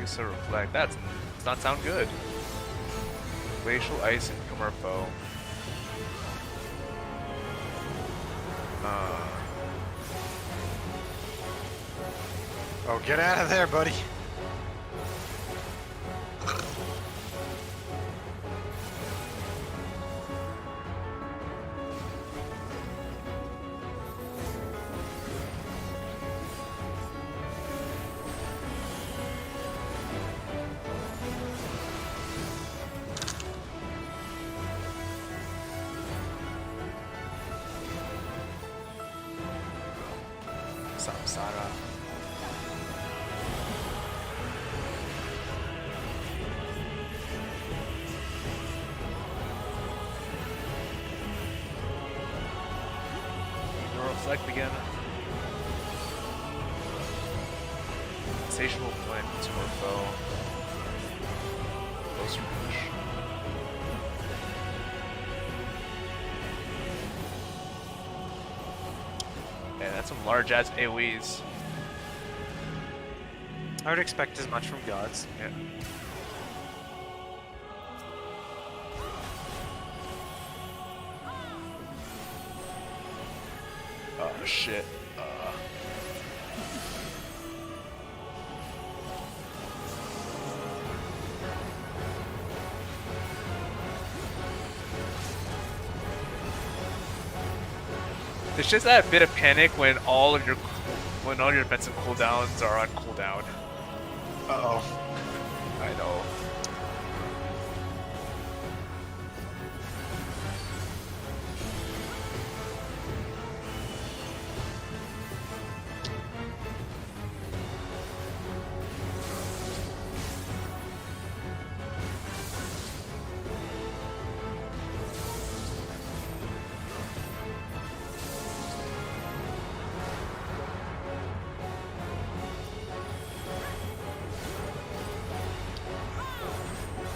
Use a reflect. That does not sound good. Glacial ice and Kummerfo. Oh, get out of there, buddy. Samsara. Reflect again. Insatiable flame to our foe. Close range. Yeah, that's some large ass AoEs. I would expect as much from gods. Yeah. Oh shit. It's just that bit of panic when all your defensive cooldowns are on cooldown. Uh-oh. I know.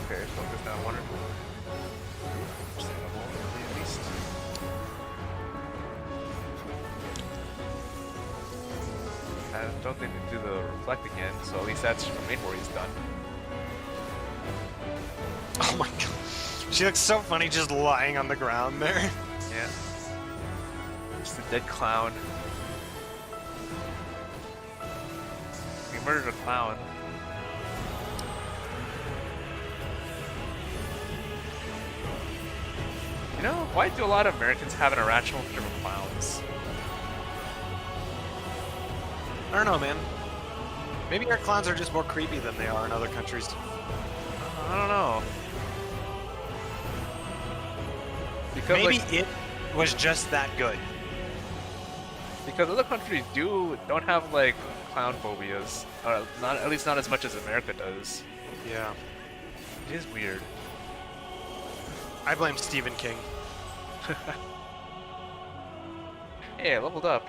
Okay, focus down one or understandable, at least. I don't think they do the reflect again, so at least that's main worry's done. Oh my god. She looks so funny just lying on the ground there. Yeah. Just a dead clown. We murdered a clown. You know, why do a lot of Americans have an irrational fear of clowns? I don't know, man. Maybe our clowns are just more creepy than they are in other countries. I don't know. Because maybe like, it was just that good. Because other countries don't have like clown phobias, or not, at least not as much as America does. Yeah. It is weird. I blame Stephen King. Hey, I leveled up.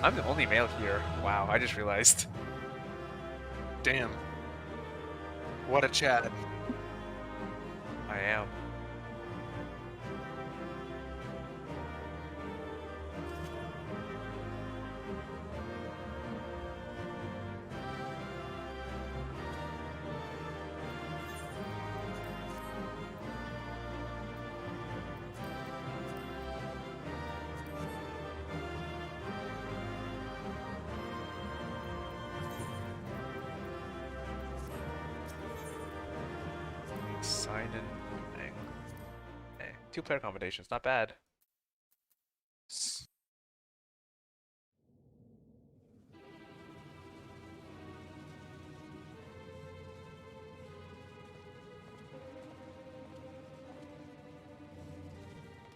I'm the only male here. Wow, I just realized. Damn. What a Chad. I am. Ryan and Ang. Hey, 2-player combinations, not bad.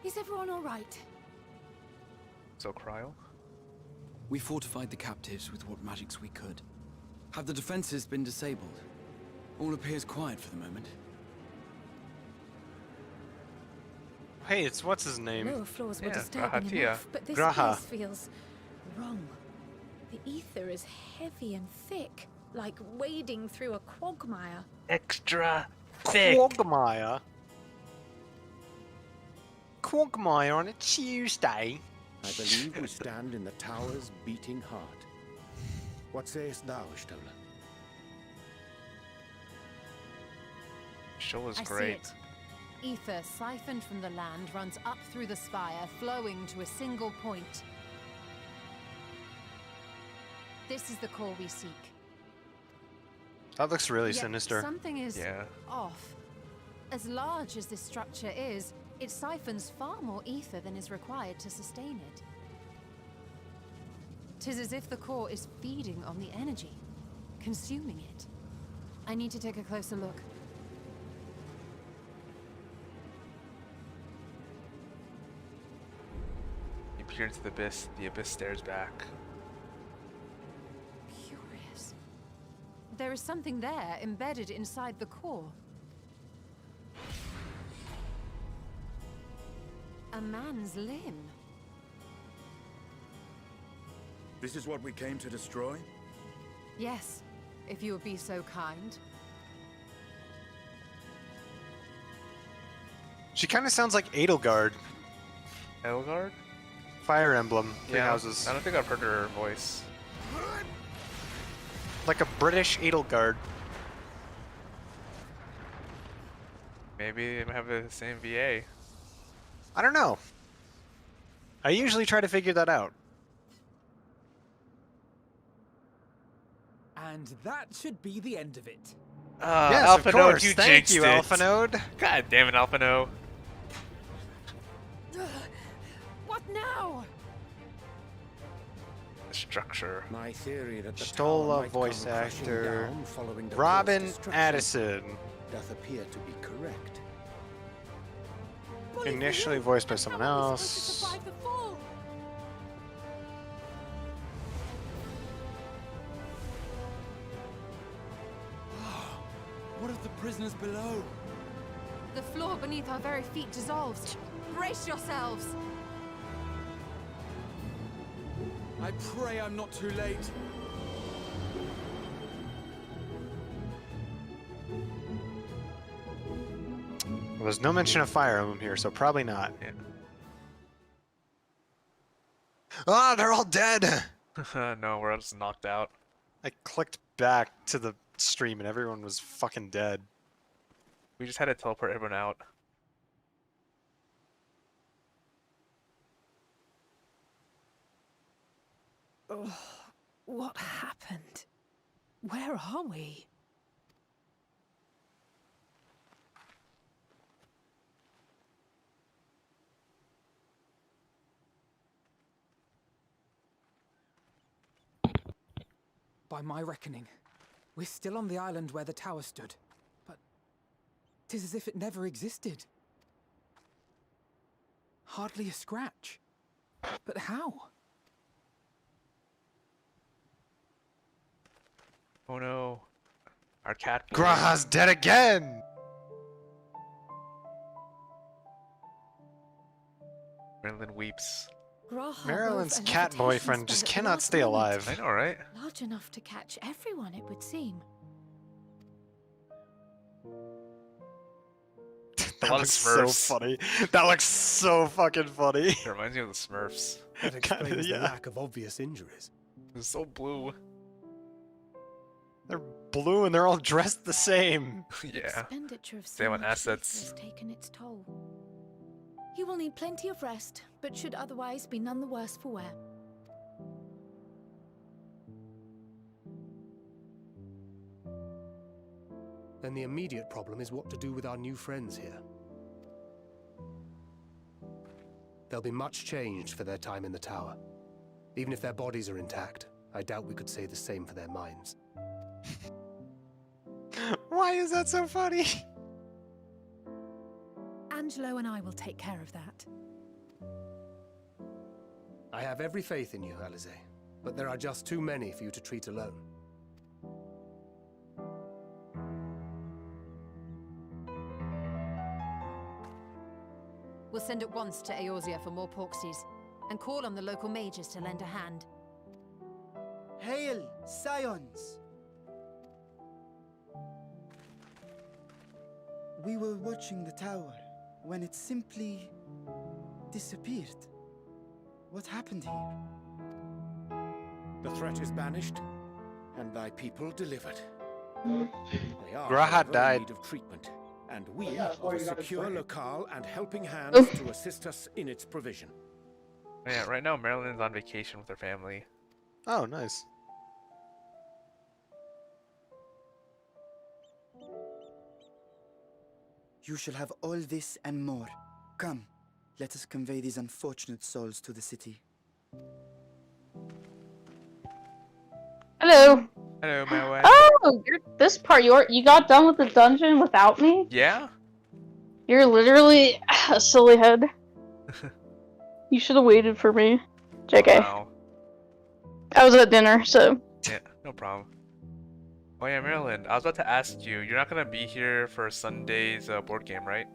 Is everyone all right? So Cryo? We fortified the captives with what magics we could. Have the defenses been disabled? All appears quiet for the moment. Hey, it's what's his name? Lower floors were Yeah, disturbing Grahatia. enough, but this Graha. place feels wrong. The ether is heavy and thick, like wading through a quagmire. Extra thick! Quagmire. Quagmire on a Tuesday. I believe we stand in the tower's beating heart. What sayest thou, Stola? Shola's I great. see it. Ether siphoned from the land runs up through the spire, flowing to a single point. This is the core we seek. That looks really Yet sinister. Something is Yeah. off. As large as this structure is, it siphons far more ether than is required to sustain it. 'Tis as if the core is feeding on the energy, consuming it. I need to take a closer look. You peer into the abyss stares back. Curious. There is something there embedded inside the core. A man's limb. This is what we came to destroy? Yes, if you would be so kind. She kind of sounds like Edelgard. Edelgard? Fire Emblem. Three Yeah, houses. I don't think I've heard her voice. Like a British Edelgard. Maybe they might have the same VA. I don't know. I usually try to figure that out. And that should be the end of it. Yes, of Alphanode, course. you Thank jinxed you, it. Alphanode. God damn it, Alphano. What now? The structure. My theory that the Stola tower might voice come crashing actor. down following the Robin core's destruction Addison. doth appear to be correct. Initially voiced by someone else. Survive the fall. What of the prisoners below? The floor beneath our very feet dissolves. Brace yourselves! I pray I'm not too late. Well, there's no mention of Fire Emblem here, so probably not. Yeah. Ah, they're all dead! No, we're all just knocked out. I clicked back to the stream and everyone was fucking dead. We just had to teleport everyone out. Ugh, what happened? Where are we? By my reckoning, we're still on the island where the tower stood. But 'tis as if it never existed. Hardly a scratch. But how? Oh no. Our cat. Graha's dead again! Marilyn weeps. Graha Marilyn's wove a cat levitation boyfriend just spell at the cannot last stay moment. alive. I know, right? Large enough to catch everyone, it would seem. That lot of looks so Smurfs. funny. That looks so fucking funny. It reminds me of the Smurfs. That explains yeah. the lack of obvious injuries. It's so blue. They're blue and they're all dressed the same. Yeah. Expenditure of Same so on much assets. ether has taken its toll. He will need plenty of rest, but should otherwise be none the worse for wear. then the immediate problem is what to do with our new friends here. They'll be much changed for their time in the tower. Even if their bodies are intact, I doubt we could say the same for their minds. Why is that so funny? Angelo and I will take care of that. I have every faith in you, Alize, but there are just too many for you to treat alone. We'll send at once to Eorzea for more Porksies, and call on the local mages to lend a hand. Hail, Scions! We were watching the tower when it simply disappeared. What happened here? The threat is banished, and thy people delivered. They are, Graha however, in died. need of treatment, and we of a secure locale and helping hands to assist us in its provision. Yeah, right now Marilyn's on vacation with her family. Oh, nice. You shall have all this and more. Come, let us convey these unfortunate souls to the city. Hello. Hello, my wife. Oh, this part, you got done with the dungeon without me? Yeah? You're literally a silly head. You should have waited for me. JK. Wow. I was at dinner, so. Yeah, no problem. Oh yeah, Marilyn, I was about to ask you, you're not gonna be here for Sunday's board game, right?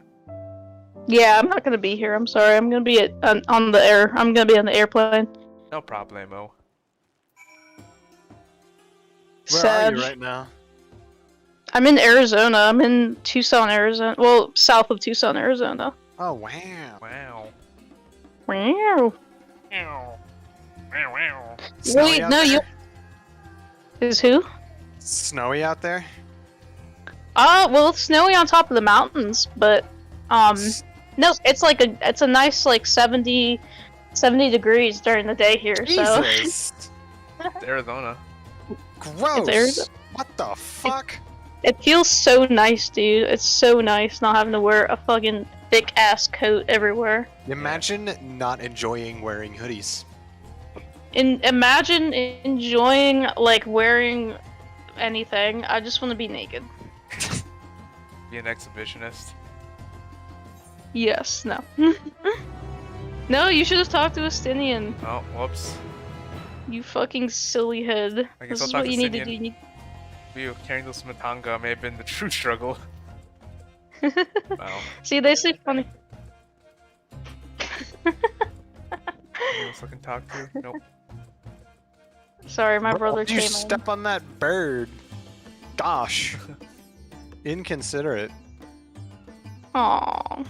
Yeah, I'm not gonna be here. I'm sorry. I'm gonna be on the air. I'm gonna be on the airplane. No problemo. Where Sad. are you right now? I'm in Arizona. I'm in Tucson, Arizona. Well, south of Tucson, Arizona. Oh, wow. Wow. Wow. Wow. Wow. Snowy Wait, out no, there? you. Is who? Snowy out there? Well, it's snowy on top of the mountains, but no, it's like it's a nice like 70 degrees during the day here. Jesus. So It's Arizona. Gross. It's Arizona. What the fuck? It feels so nice, dude. It's so nice not having to wear a fucking thick ass coat everywhere. Imagine not enjoying wearing hoodies. Imagine enjoying like wearing anything. I just want to be naked. Be an exhibitionist. Yes, no. No, you should have talked to Estinian. Oh, whoops. You fucking silly head. I guess This I'll is talk what to you need to Estinian. do. You need... We carrying those Smatanga may have been the true struggle. Wow. See, they say funny. Anyone else I can talk to? Nope. Sorry, my brother Why'd you came in. step on that bird? Gosh. Inconsiderate. Aww.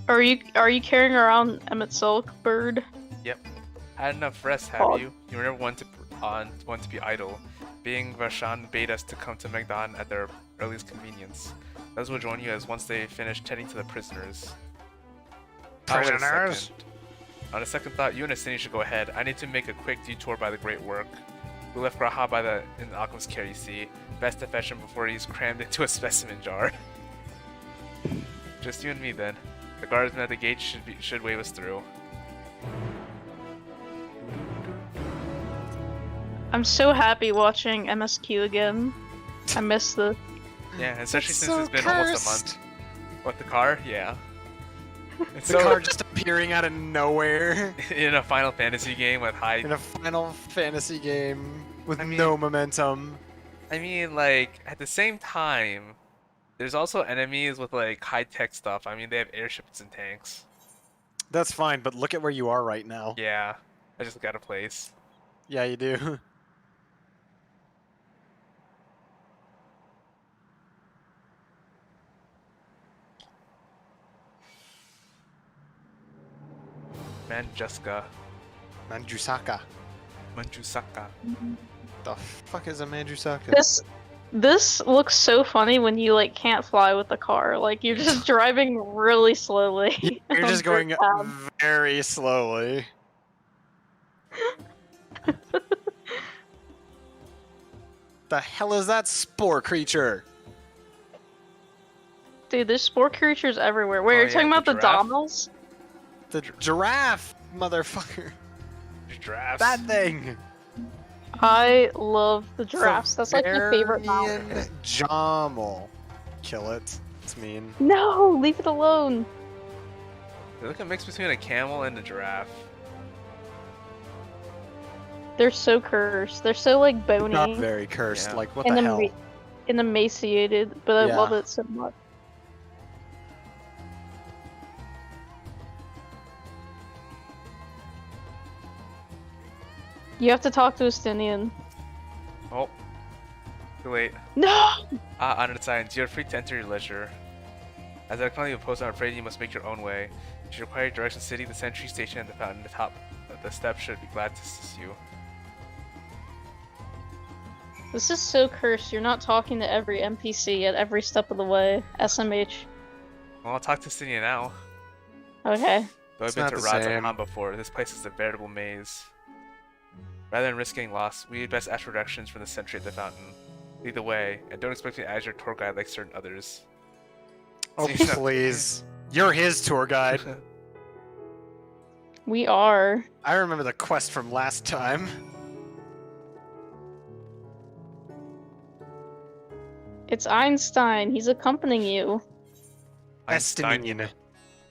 Are you carrying around Emmett Silk bird? Yep. Had enough rest, have Oh. you? You were never one to be idle. Being Vashan bade us to come to Megdan at their earliest convenience. Those will join you as once they finish tending to the prisoners. Prisoners? On a second thought, you and Asini should go ahead. I need to make a quick detour by the Great Work. We left Graha in the Alchemist's care, you see. Best to fetch him before he's crammed into a specimen jar. Just you and me then. The guardsmen at the gate should wave us through. I'm so happy watching MSQ again. I miss the. Yeah, especially It's since so it's been almost a cursed. month. What, the car? Yeah. It's The car just appearing out of nowhere in a Final Fantasy game with high. in a Final Fantasy game with no momentum. I mean, like, at the same time, there's also enemies with, like, high-tech stuff. I mean, they have airships and tanks. That's fine, but look at where you are right now. Yeah, I just look out of place. Yeah, you do. Manjuska. Manjusaka. Manjusaka. The fuck is a Manjusaka? This looks so funny when you like can't fly with the car. Like you're just driving really slowly. You're on just going dirt paths. very slowly. The hell is that spore creature? Dude, there's spore creatures everywhere. Wait, Oh, you're yeah, talking the about the giraffe? Domals? The giraffe, motherfucker. Giraffes. That thing. I love the giraffes. That's like my favorite Bavarian mountain. Jamal. Kill it. It's mean. No, leave it alone. They look a mix between a camel and a giraffe. They're so cursed. They're so like bony. Not very cursed. Yeah. Like what and the hell? and emaciated, but I Yeah. love it so much. You have to talk to Estinian. Oh. Too late. No! Honored Science, you are free to enter your leisure. As I currently oppose, I'm afraid you must make your own way. If you require direction city, the sentry station at the fountain at the top of the steps should be glad to assist you. This is so cursed. You're not talking to every NPC at every step of the way. SMH. Well, I'll talk to Sinia now. Okay. Though I've It's been not to the Rad's same. Han before, this place is a veritable maze. Rather than risk getting lost, we had best ask for directions from the sentry at the fountain. Lead the way, and don't expect me to act as your tour guide like certain others. Oh please. You're his tour guide. We are. I remember the quest from last time. It's Einstein. He's accompanying you. Estinian.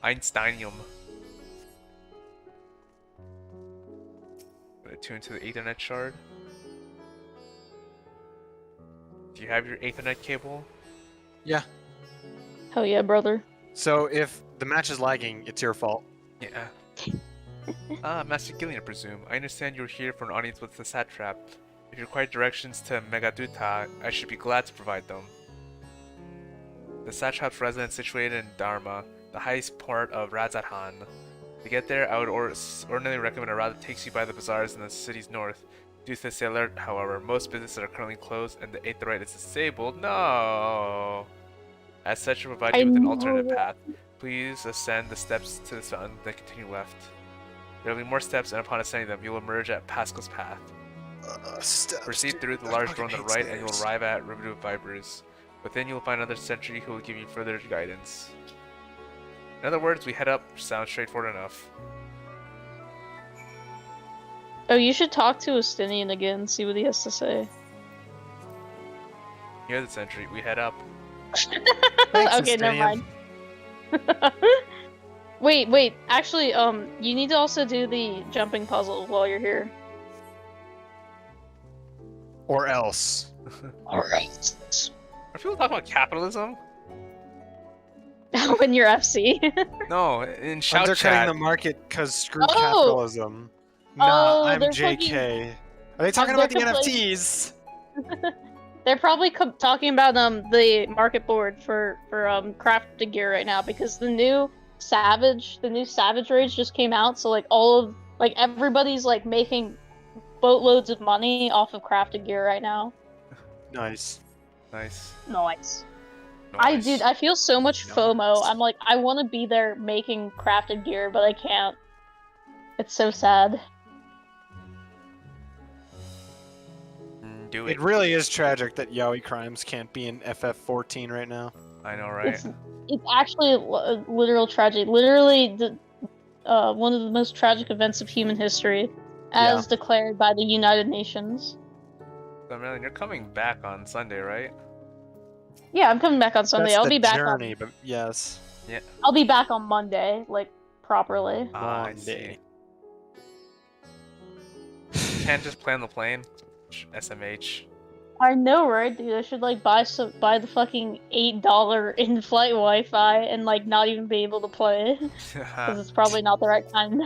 Einsteinium. Attune to the Ethernet shard. Do you have your Ethernet cable? Yeah. Hell yeah, brother. So if the match is lagging, it's your fault. Yeah. Master Gillian, I presume. I understand you're here for an audience with the satrap. If you require directions to Megaduta, I should be glad to provide them. The satrap's residence is situated in Dharma, the highest part of Radzat-Han. To get there, I would ordinarily recommend a route that takes you by the bazaars in the city's north. Due to this alert, however, most businesses are currently closed and the Aetherite is disabled. No! As such, we'll provide you with an alternative path. Please ascend the steps to the fountain, then continue left. There will be more steps, and upon ascending them, you will emerge at Pascal's Path. Proceed through the large door on the right, and you will arrive at Riveted Vipers. Within, you will find another sentry who will give you further guidance. In other words, we head up. Sounds straightforward enough. Oh, you should talk to Estinian again, see what he has to say. Near the sentry, we head up. Thanks, Okay, never mind. Wait. Actually, you need to also do the jumping puzzle while you're here. Or else. Alright. Are people talking about capitalism? When you're FC. No, in shout Undercutting chat. the market because screw Oh! capitalism. Nah, Oh, I'm they're JK. Are they talking they're about the complaining- NFTs? They're probably talking about the market board for crafted gear right now because the new Savage raids just came out, so like everybody's like making boatloads of money off of crafted gear right now. Nice. Nice. Nice. I feel so much FOMO. I'm like, I want to be there making crafted gear, but I can't. It's so sad. Do It really is tragic that Yaoi Crimes can't be in FF14 right now. I know, right? It's actually a literal tragedy. Literally, one of the most tragic events of human history, as declared by the United Nations. So, Marilyn, you're coming back on Sunday, right? Yeah, I'm coming back on Sunday. That's I'll the be back. journey, but yes. Yeah. I'll be back on Monday, like properly. I see. You can't just plan the plane. SMH. I know, right, dude? I should like buy the fucking $8 in-flight Wi-Fi and like not even be able to play because it's probably not the right time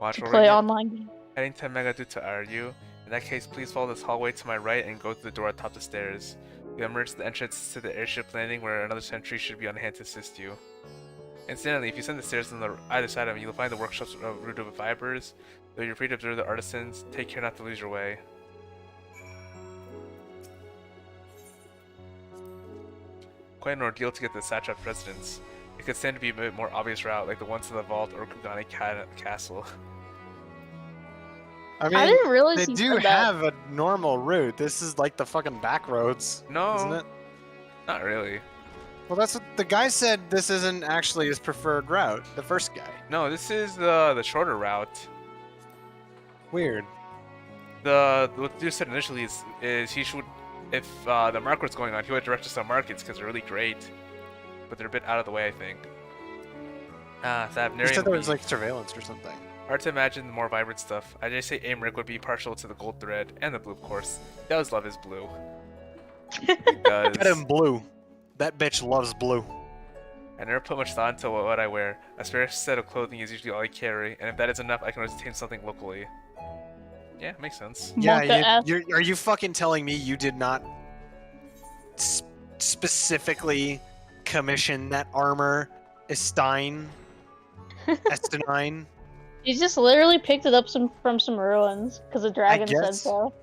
Watch to over play you. online. Heading to Megaduta, are you? In that case, please follow this hallway to my right and go to the door atop the stairs. You emerge the entrance to the airship landing where another sentry should be on hand to assist you. Incidentally, if you send the stairs on the either side of them, you'll find the workshops of Rude of Vipers. Though you're free to observe the artisans, take care not to lose your way. Quite an ordeal to get to the Satrap's residence. It could stand to be a bit more obvious route, like the one to the vault or Kugane Castle. I mean, didn't realize they you do said that. have a normal route. This is like the fucking back roads, No, isn't it? not really. Well, that's what the guy said. This isn't actually his preferred route. The first guy. No, this is the shorter route. Weird. What the dude said initially is he should, if the market's going on, he would direct us to markets because they're really great, but they're a bit out of the way, I think. So I have You said there was Narian like surveillance or something. Hard to imagine the more vibrant stuff. I just say Aimric would be partial to the gold thread and the blue, of course. He does love his blue. He does. Get him blue. That bitch loves blue. I never put much thought into what I wear. A spare set of clothing is usually all I carry, and if that is enough, I can always obtain something locally. Yeah, makes sense. Yeah, are you fucking telling me you did not specifically commission that armor, Estein? Estenine? You just literally picked it up from some ruins because the dragon said guess. so.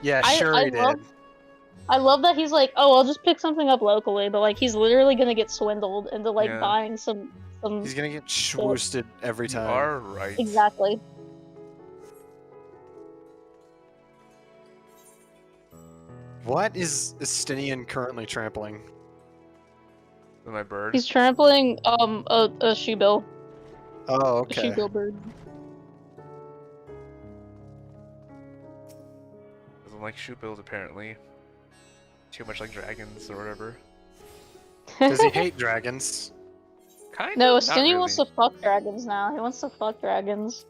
Yeah, sure he did. I love that he's like, oh, I'll just pick something up locally, but like he's literally gonna get swindled into like Yeah. buying some. He's gonna get schwoosted every time. You are right. Exactly. What is Estinian currently trampling? With my bird. He's trampling a she-bill. Oh, A okay. she-bill bird. Doesn't like shoe bills apparently. Too much like dragons or whatever. Does he hate dragons? Kind No, of. Not Stiny really. wants to fuck dragons now. He wants to fuck dragons.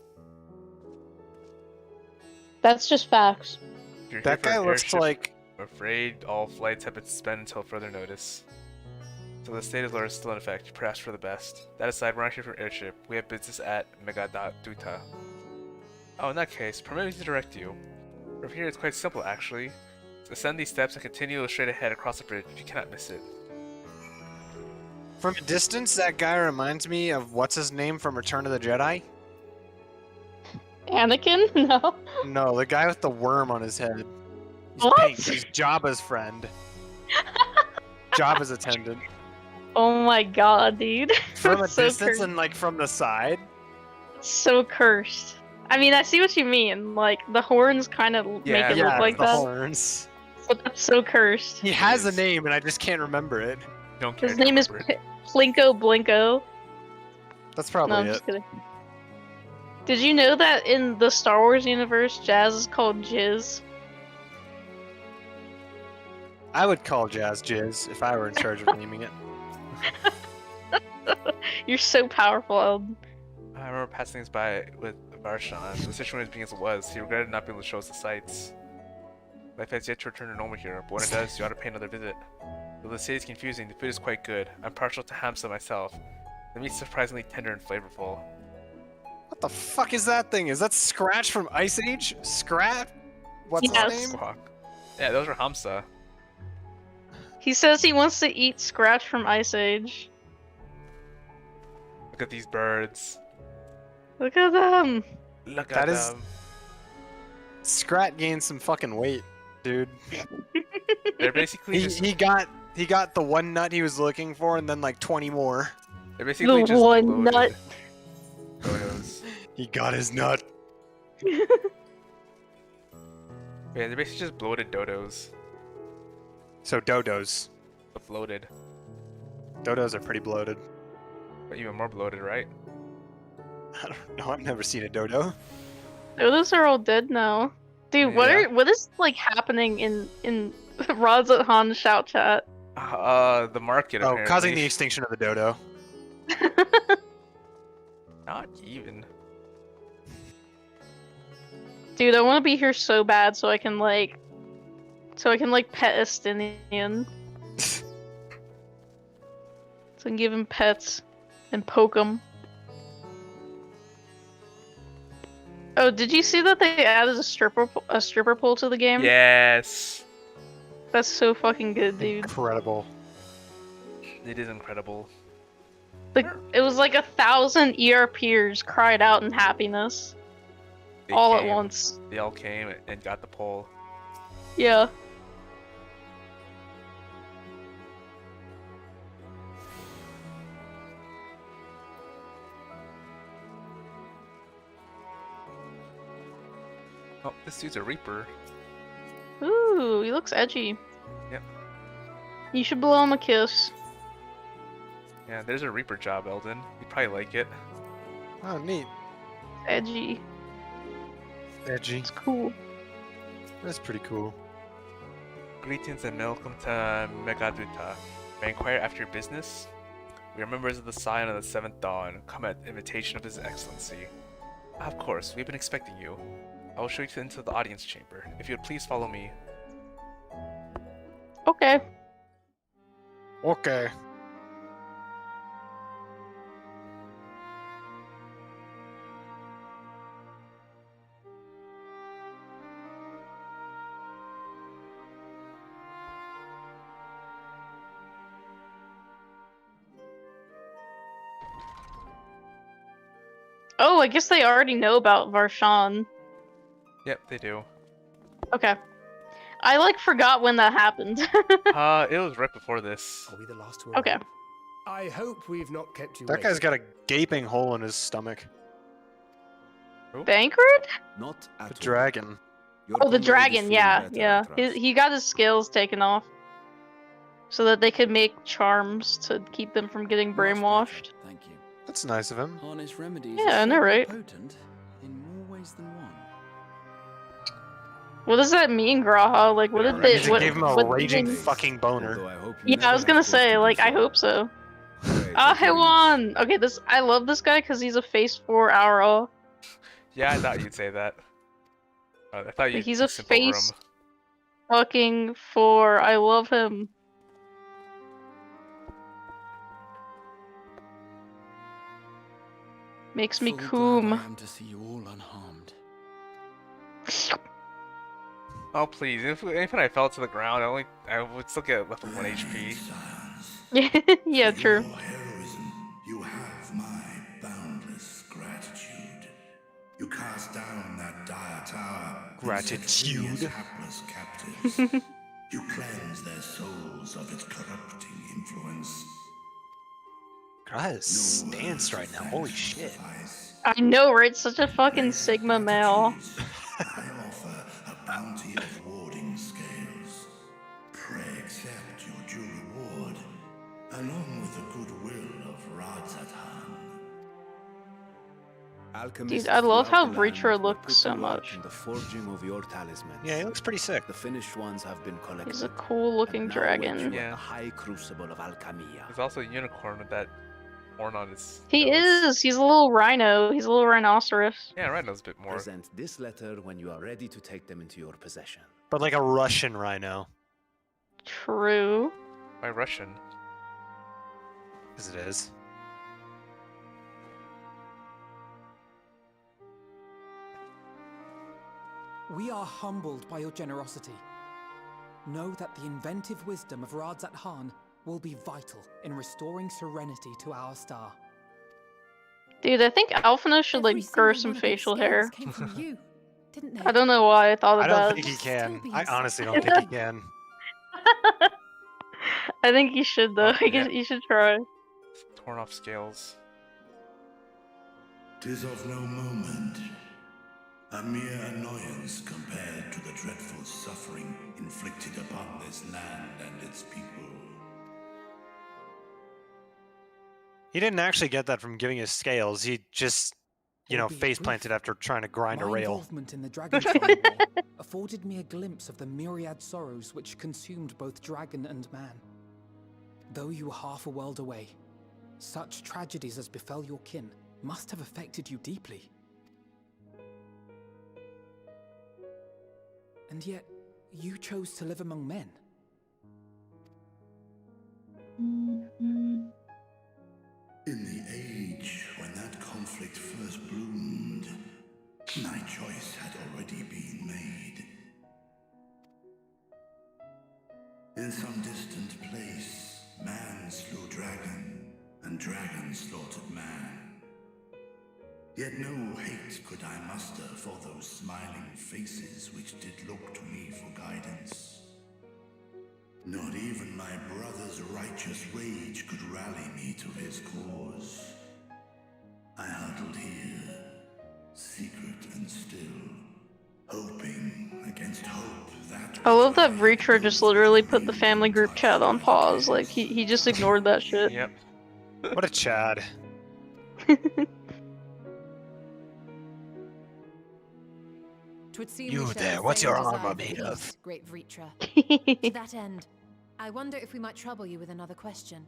That's just facts. If you're That here for guy an looks airship, like- I'm afraid all flights have been suspended until further notice. So the state of lore is still in effect, perhaps for the best. That aside, we're not here for an airship. We have business at Megadaduta. Oh, in that case, permit me to direct you. From here, it's quite simple, actually. Ascend these steps and continue straight ahead across the bridge. You cannot miss it. From a distance, that guy reminds me of what's his name from Return of the Jedi? Anakin? No. No, the guy with the worm on his head. He's What? pink. He's Jabba's friend. Jabba's attendant. Oh my god, dude. From a So distance cursed. and like from the side. So cursed. I mean, I see what you mean. Like, the horns kind of make it look like the that. horns. But that's so cursed. He has a name and I just can't remember it. Don't His name is Plinko Blinko. That's No, probably I'm it. just kidding. Did you know that in the Star Wars universe, Jazz is called Jizz? I would call Jazz Jizz if I were in charge of naming it. You're so powerful, Eld. I remember passing things by with Varshan. The situation being as it was, he regretted not being able to show us the sights. Life has yet to return to normal here, but when it does, you ought to pay another visit. Though the city is confusing, the food is quite good. I'm partial to hamsa myself. The meat's surprisingly tender and flavorful. What the fuck is that thing? Is that Scratch from Ice Age? Scrat? What's Yes. his name? Squawk. Yeah, those are hamsa. He says he wants to eat Scratch from Ice Age. Look at these birds. Look at them. Look That at is- them. Scrat gained some fucking weight, dude. They're basically He, just he got the one nut he was looking for and then like 20 more. they're basically The just one bloated nut. dodos. He got his nut. Yeah, they're basically just bloated dodos. So dodos. But bloated. Dodos are pretty bloated. But even more bloated, right? I don't know, I've never seen a dodo. Those are all dead now. Dude, Yeah. what is like happening in Rods at Han shout chat? The market. Oh, apparently. causing the extinction of the dodo. Not even. Dude, I want to be here so bad so I can like pet Estinian. So I can give him pets and poke him. Oh, did you see that they added a stripper pole to the game? Yes. That's so fucking good, dude. Incredible. It is incredible. It was like 1,000 ERPers cried out in happiness. They All at came. once. They all came and got the poll. Yeah. Oh, this dude's a reaper. Ooh, he looks edgy. Yep. You should blow him a kiss. Yeah, there's a Reaper job, Eldon. You'd probably like it. Oh, neat. Edgy. Edgy. It's cool. That's pretty cool. Greetings and welcome to Megaduta. May I inquire after your business? We are members of the Scion of the Seventh Dawn, come at invitation of His Excellency. Of course, we've been expecting you. I will show you into the audience chamber. If you would please follow me. Okay. Okay. Oh, I guess they already know about Varshan. Yep, they do. Okay. I like forgot when that happened. It was right before this. Are we the last to Okay. I hope we've not kept you That waiting. guy's got a gaping hole in his stomach. Bankrupt? Not at The dragon. Oh, the dragon, yeah. He got his scales taken off. So that they could make charms to keep them from getting brainwashed. Thank you. That's nice of him. Harness remedies Yeah, I know, right? potent in more ways than one. What does that mean, Graha? Like, what did they... It What, gave him a what did raging they- fucking boner. Yeah, I was gonna say, like, I hope so. Ah, Hewan! Okay, I love this guy because he's a Phase 4 Aura. Yeah, I thought you'd say that. I thought you'd He's a skip over him. Phase fucking 4. I love him. Makes me coom. I am to see you all unharmed. Oh please! If I fell to the ground, I would still get left with 1 HP. Yeah, true. You have my boundless gratitude. You cast down that dire tower. Gratitude. Hapless captives. You cleanse their souls of its corrupting influence. God, stance right now. Holy shit. I know, right? Such a fucking Sigma male. I offer a bounty of warding scales. Pray accept your due reward, along with the goodwill of Radzatan. Dude, I love how Breacher looks so much. The forging of your talisman. Yeah, he looks pretty sick. The finished ones have been collected. He's a cool looking dragon. Yeah. The high crucible of Alchemia. There's also a unicorn with that horn on his. He is! He's a little rhino. He's a little rhinoceros. Yeah, rhino's a bit more. Present this letter when you are ready to take them into your possession. But like a Russian rhino. True. Why Russian? As it is. We are humbled by your generosity. Know that the inventive wisdom of Radzat Han will be vital in restoring serenity to our star. Dude, I think Alphino should like grow some facial hair. Came from you, didn't they? I don't know why I thought of I that. don't think he can. I honestly don't think he can. I think he should though. He should try. Torn off scales. 'Tis of no moment. A mere annoyance compared to the dreadful suffering inflicted upon this land and its people. He didn't actually get that from giving us scales. He just, face planted after trying to grind a My rail. involvement in the Dragon War afforded me a glimpse of the myriad sorrows which consumed both dragon and man. Though you were half a world away, such tragedies as befell your kin must have affected you deeply. And yet, you chose to live among men. In the age when that conflict first bloomed, my choice had already been made. In some distant place, man slew dragon, and dragon slaughtered man. Yet no hate could I muster for those smiling faces which did look to me for guidance. Not even my brother's righteous rage could rally me to his cause. I huddled here, secret and still, hoping against hope I love that Reacher just literally put the family group chat on pause. Like, he just ignored that shit. Yep. What a Chad. Twould seem You we share there, the what's same your desire armor for made peace, of? Great Vritra. To that end, I wonder if we might trouble you with another question.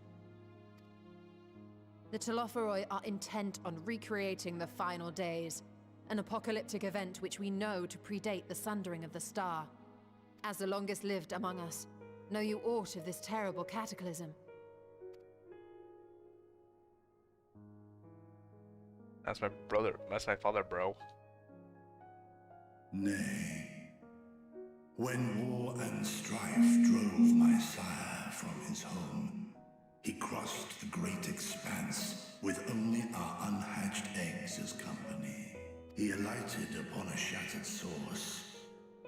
The Telophoroi are intent on recreating the final days, an apocalyptic event which we know to predate the sundering of the star. As the longest lived among us, know you aught of this terrible cataclysm? That's my brother. That's my father, bro. Nay. When war and strife drove my sire from his home, he crossed the great expanse with only our unhatched eggs as company. He alighted upon a shattered source,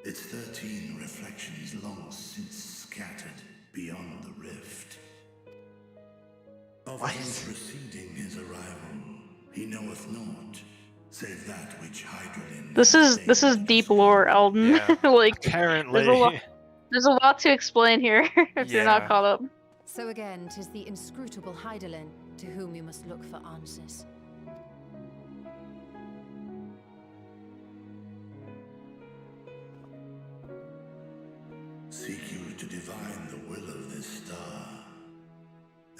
its 13 reflections long since scattered beyond the rift. Of things preceding his arrival, he knoweth naught, save that which Hydralin. This is deep lore, Alden. Yeah. Like, Apparently. there's a lot to explain here if you're not Yeah. caught up. So again, 'tis the inscrutable Hydaelyn to whom you must look for answers. Seek you to divine the will of this star?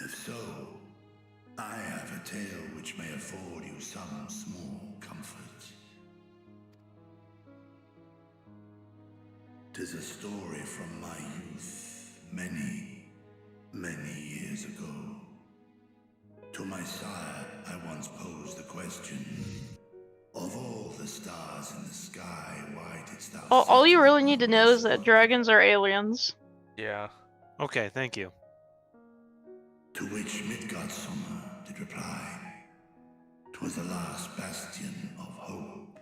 If so, I have a tale which may afford you some small comfort. 'Tis a story from my youth, many, many years ago. To my sire, I once posed the question, of all the stars in the sky, why didst thou All you really need to know is that dragons are aliens. Yeah. Okay, thank you. To which Midgardsormr did reply, 'twas the last bastion of hope.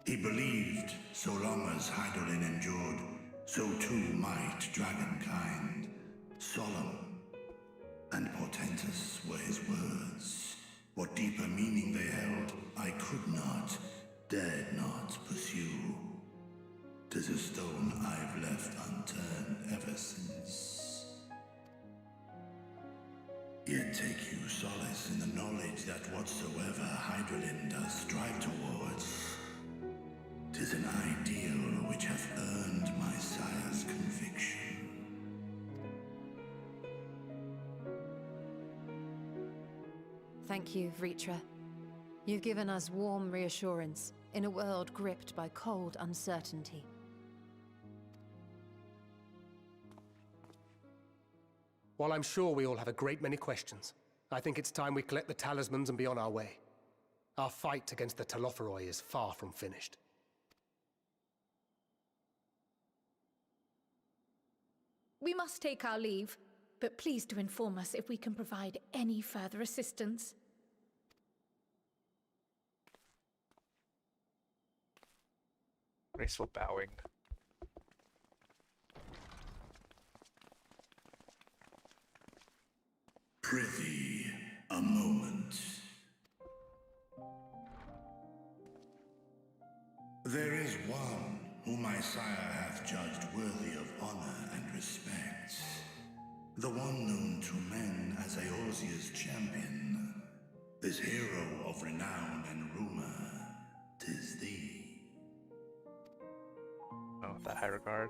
He believed so long as Hydaelyn endured, so too might dragonkind. Solemn and portentous were his words. What deeper meaning they held, I could not, dared not pursue. 'Tis a stone I've left unturned ever since. Yet take you solace in the knowledge that whatsoever Hydralyn does strive towards, 'tis an ideal which hath earned my sire's conviction. Thank you, Vritra. You've given us warm reassurance in a world gripped by cold uncertainty. While I'm sure we all have a great many questions, I think it's time we collect the talismans and be on our way. Our fight against the Telophoroi is far from finished. We must take our leave, but please do inform us if we can provide any further assistance. Graceful bowing. Prithee, a moment. There is one whom my sire hath judged worthy of honor and respect. The one known to men as Eorzea's champion. This hero of renown and rumor, 'tis thee. Oh, that high regard.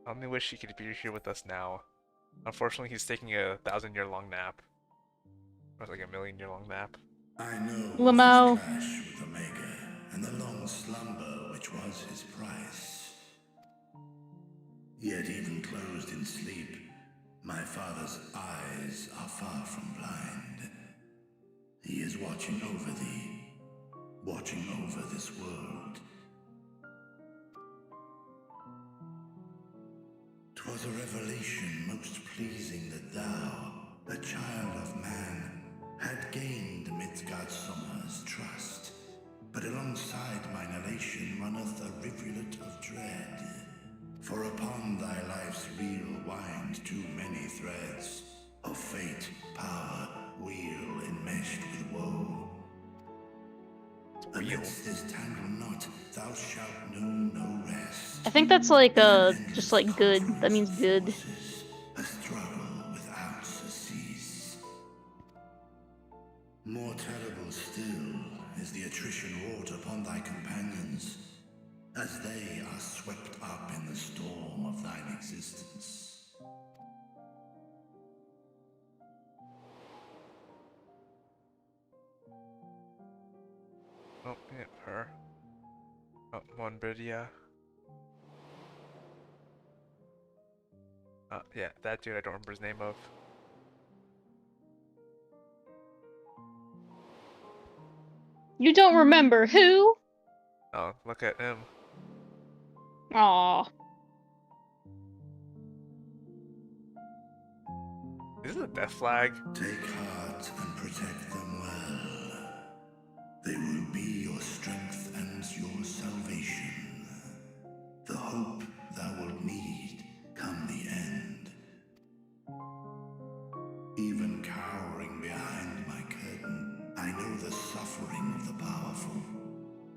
I only wish he could be here with us now. Unfortunately, he's taking a 1,000-year-long nap. Or like a 1,000,000-year-long nap. I know Lamau. his clash with Omega, and the long slumber which was his price. Yet even closed in sleep, my father's eyes are far from blind. He is watching over thee, watching over this world. 'Twas a revelation most pleasing that thou, a child of man, had gained Midgardsormr's trust. But alongside mine elation runneth a rivulet of dread. For upon thy life's reel wind too many threads of fate, power, wheel enmeshed with woe. Amidst this tangled knot thou shalt know no rest. I think that's like just like good. That means good. A struggle without cease. More terrible still is the attrition wrought upon thy companions, as they are swept up in the storm of thine existence. Oh, yeah, her. Oh, Monbedia. Yeah, that dude I don't remember his name of. You don't remember who? Oh, look at him. Aw. Is this a death flag? Take heart and protect them well. They will be your strength and your salvation. The hope thou wilt need come the end. Even cowering behind my curtain, I know the suffering of the powerful.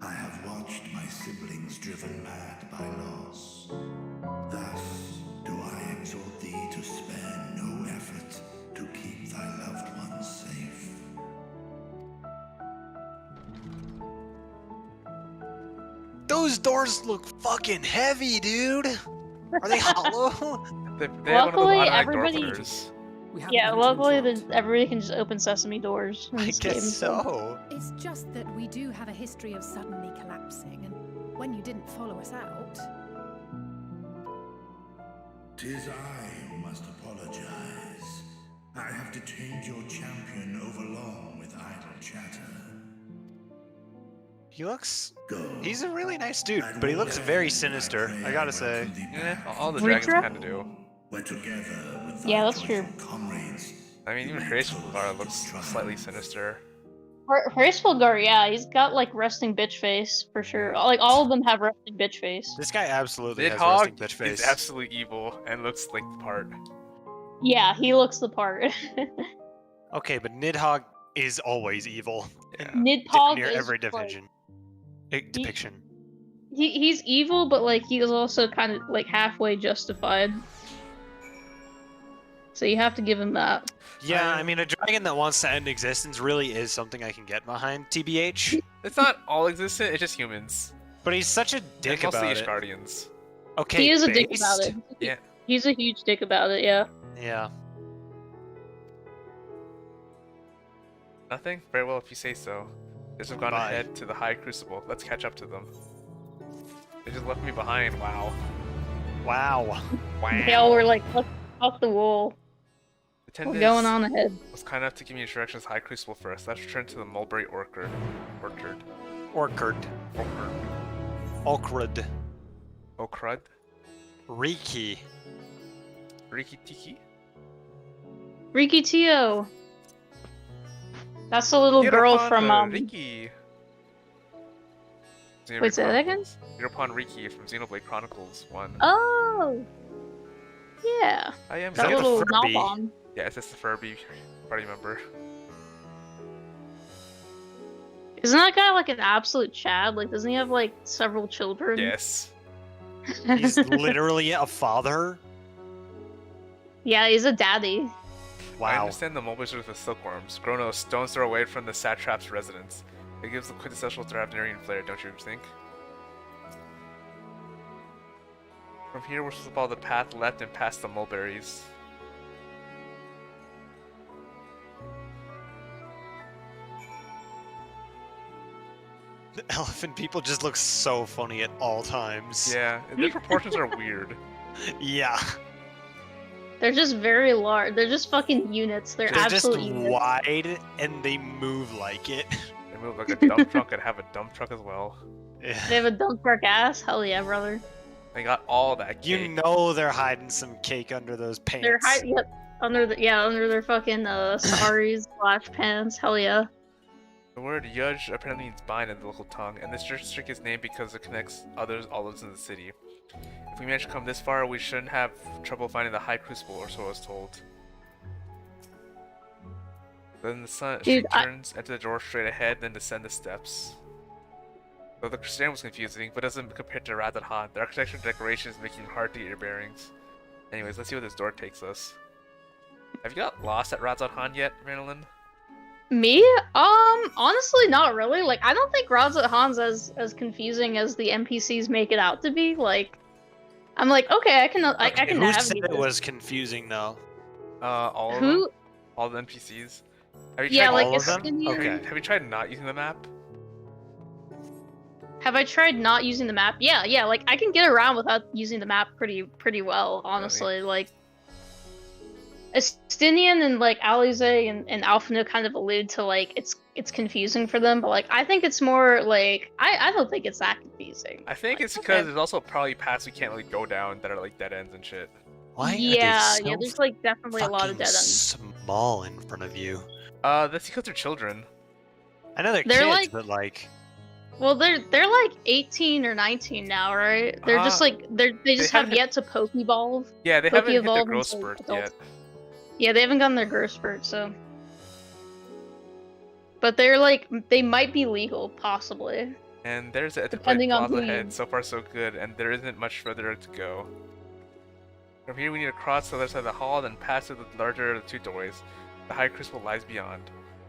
I have watched my siblings driven mad by loss. Thus do I exhort thee to spare no effort to keep thy loved ones safe. Those doors look fucking heavy, dude. Are they hollow? They have one of those Luckily, automatic door everybody. openers. Yeah, luckily everybody can just open sesame doors in I this guess game. so. It's just that we do have a history of suddenly collapsing, and when you didn't follow us out. 'Tis I who must apologize. I have detained your champion overlong with idle chatter. He looks... He's a really nice dude, but he looks very sinister, I gotta say. Yeah, all the dragons Ritra? kind of do. We're together with Yeah, thy that's true. joyful comrades. I mean, even Graceful Guard looks slightly sinister. Graceful Guard, yeah, he's got like resting bitch face for sure. Like all of them have resting bitch face. This guy absolutely has Nidhogg resting bitch face. is absolutely evil and looks like the part. Yeah, he looks the part. Okay, but Nidhogg is always evil. Yeah. Nidhogg Near is every like- division. Depiction. He's evil, but like he is also kind of like halfway justified. So you have to give him that. Yeah, I mean, a dragon that wants to end existence really is something I can get behind, TBH. It's not all existent, it's just humans. But he's such a dick and mostly about it. Ishgardians. Okay, He is a dick based? about it. Yeah. He's a huge dick about it, yeah. Yeah. Nothing? Very well if you say so. They just have gone ahead to the High Crucible. Let's catch up to them. They just left me behind, wow. Wow. Wow. They all were like, off the wall. Attendants We're going on ahead. was kind enough to give me instructions High Crucible first. Let's return to the Mulberry Orchard. Orchard. Orchard. Okrud. Okrad? Riki. Riki Tiki? Riki Tio. That's the little girl from Riki. Wait, say that again? Upon Riki from Xenoblade Chronicles 1. Oh. Yeah. I am that little Nalbon. Yeah, it's just the Furby party member. Isn't that guy like an absolute Chad? Like, doesn't he have like several children? Yes. He's literally a father? Yeah, he's a daddy. I Wow. understand the mulberries are the silkworms. Grown a stone's throw away from the satrap's residence. It gives the quintessential Dravenarian flair, don't you think? From here, we're supposed to follow the path left and past the mulberries. The elephant people just look so funny at all times. Yeah, their proportions are weird. Yeah. They're just very large. They're just fucking units. They're just absolute units. wide and they move like it. They move like a dump truck and have a dump truck as well. Yeah. They have a dump truck ass? Hell yeah, brother. They got all that cake. You know they're hiding some cake under those pants. They're yep, under their fucking saris / pants. Hell yeah. The word Yudge apparently means bind in the local tongue, and this district is named because it connects olives in the city. If we manage to come this far, we shouldn't have trouble finding the High Crucible, or so I was told. Then the sun Dude, turns, enter the door straight ahead, then descend the steps. Though the Christian was confusing, but doesn't compare to Razat Han. The architecture and decorations making it hard to get your bearings. Anyways, let's see where this door takes us. Have you got lost at Razat Han yet, Marilyn? Me? Honestly, not really. Like, I don't think Razat Han's as confusing as the NPCs make it out to be. Like, I'm like, okay, I can Okay, I can who navigate said it this. was confusing though? All of Who? them? All the NPCs? Have you Yeah, tried like all of them? Estinian- Okay. Have you tried not using the map? Have I tried not using the map? Yeah. Like, I can get around without using the map pretty well, honestly. Like, Estinian and like Alize and Alphina kind of allude to like it's confusing for them, but like I think it's more like I don't think it's that confusing. I think Like, it's because okay. there's also probably paths we can't really go down that are like dead ends and shit. Why Yeah, are they so there's like definitely a lot of fucking dead ends. small in front of you? That's because they're children. I know they're They're kids, like- but like, Well, they're like 18 or 19 now, right? They're just like they just have haven't- yet to Pokevolve. Yeah, they haven't hit their Poke-evolve growth into spurt adults. yet. Yeah, they haven't gotten their growth spurt, so. But they're like they might be legal, possibly. And there's the Enterprise Depending on Plaza who you- ahead. So far, so good, and there isn't much further to go. From here, we need to cross to the other side of the hall, then pass through the larger of the two doorways. The high crystal lies beyond.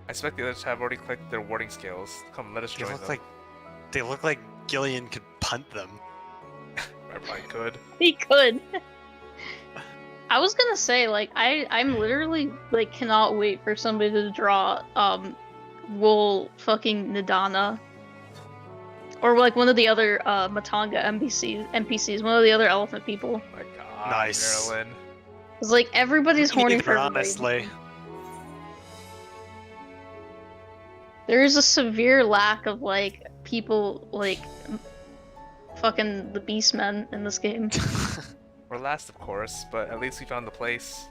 I suspect the others have already collected their warding scales. Come, let us they join look them. like Gillian could punt them. I probably could. He could. I was gonna say, like, I'm literally like cannot wait for somebody to draw wool fucking Nidana. Or like one of the other Matanga NPCs, one of the other elephant people. Oh my god, Nice. Marilyn. It's like everybody's horny Either, for honestly. There is a severe lack of like people like fucking the beastmen in this game. We're last, of course, but at least we found the place.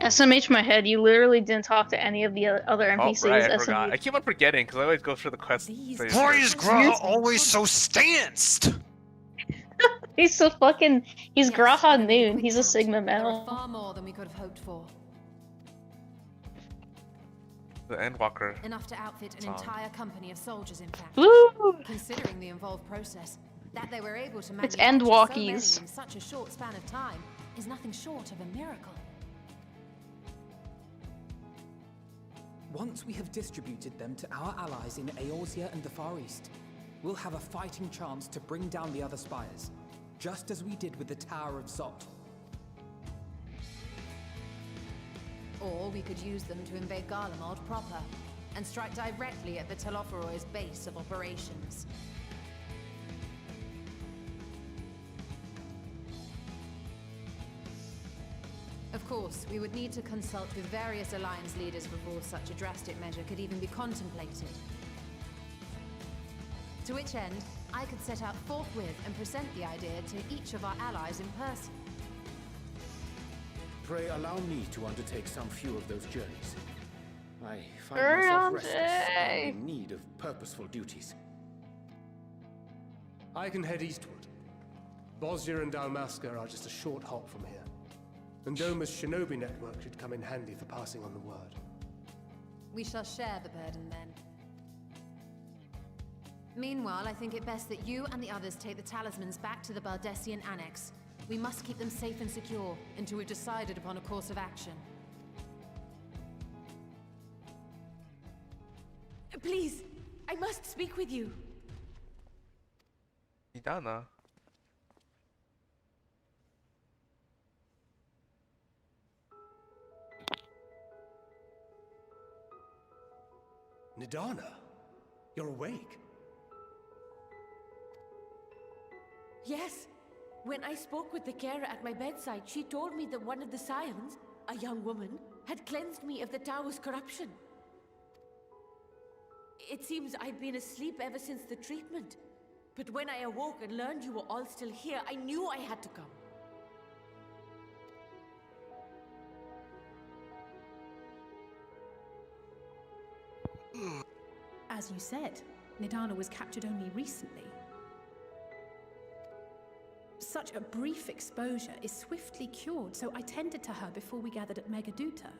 SMH my head, you literally didn't talk to any of the other NPCs. Oh, right, I SMH. forgot. I keep on forgetting because I always go through the quest. Why is Graha always so stanced? He's so fucking. He's Graha Noon. He's a Sigma male. Far more than we could have hoped for. The Endwalker. Enough to outfit an song. entire company of soldiers, in fact. Woo! Considering the involved process, that they were able to It's manufacture so many Endwalkies. in such a short span of time is nothing short of a miracle. Once we have distributed them to our allies in Eorzea and the Far East, we'll have a fighting chance to bring down the other spires, just as we did with the Tower of Zot. Or we could use them to invade Garlemald proper, and strike directly at the Telophoroid's base of operations. Of course, we would need to consult with various Alliance leaders before such a drastic measure could even be contemplated. To which end, I could set out forthwith and present the idea to each of our allies in person. Pray allow me to undertake some few of those journeys. I find myself restless and in need of purposeful duties. I can head eastward. Bosnia and Dalmasca are just a short hop from here. And Doma's shinobi network should come in handy for passing on the word. We shall share the burden then. Meanwhile, I think it best that you and the others take the talismans back to the Baldessian Annex. We must keep them safe and secure until we've decided upon a course of action. Please, I must speak with you. Nidana. Nidana, you're awake. Yes. When I spoke with the carer at my bedside, she told me that one of the scions, a young woman, had cleansed me of the tower's corruption. It seems I'd been asleep ever since the treatment. But when I awoke and learned you were all still here, I knew I had to come. As you said, Nidana was captured only recently. Such a brief exposure is swiftly cured, so I tended to her before we gathered at Megaduta.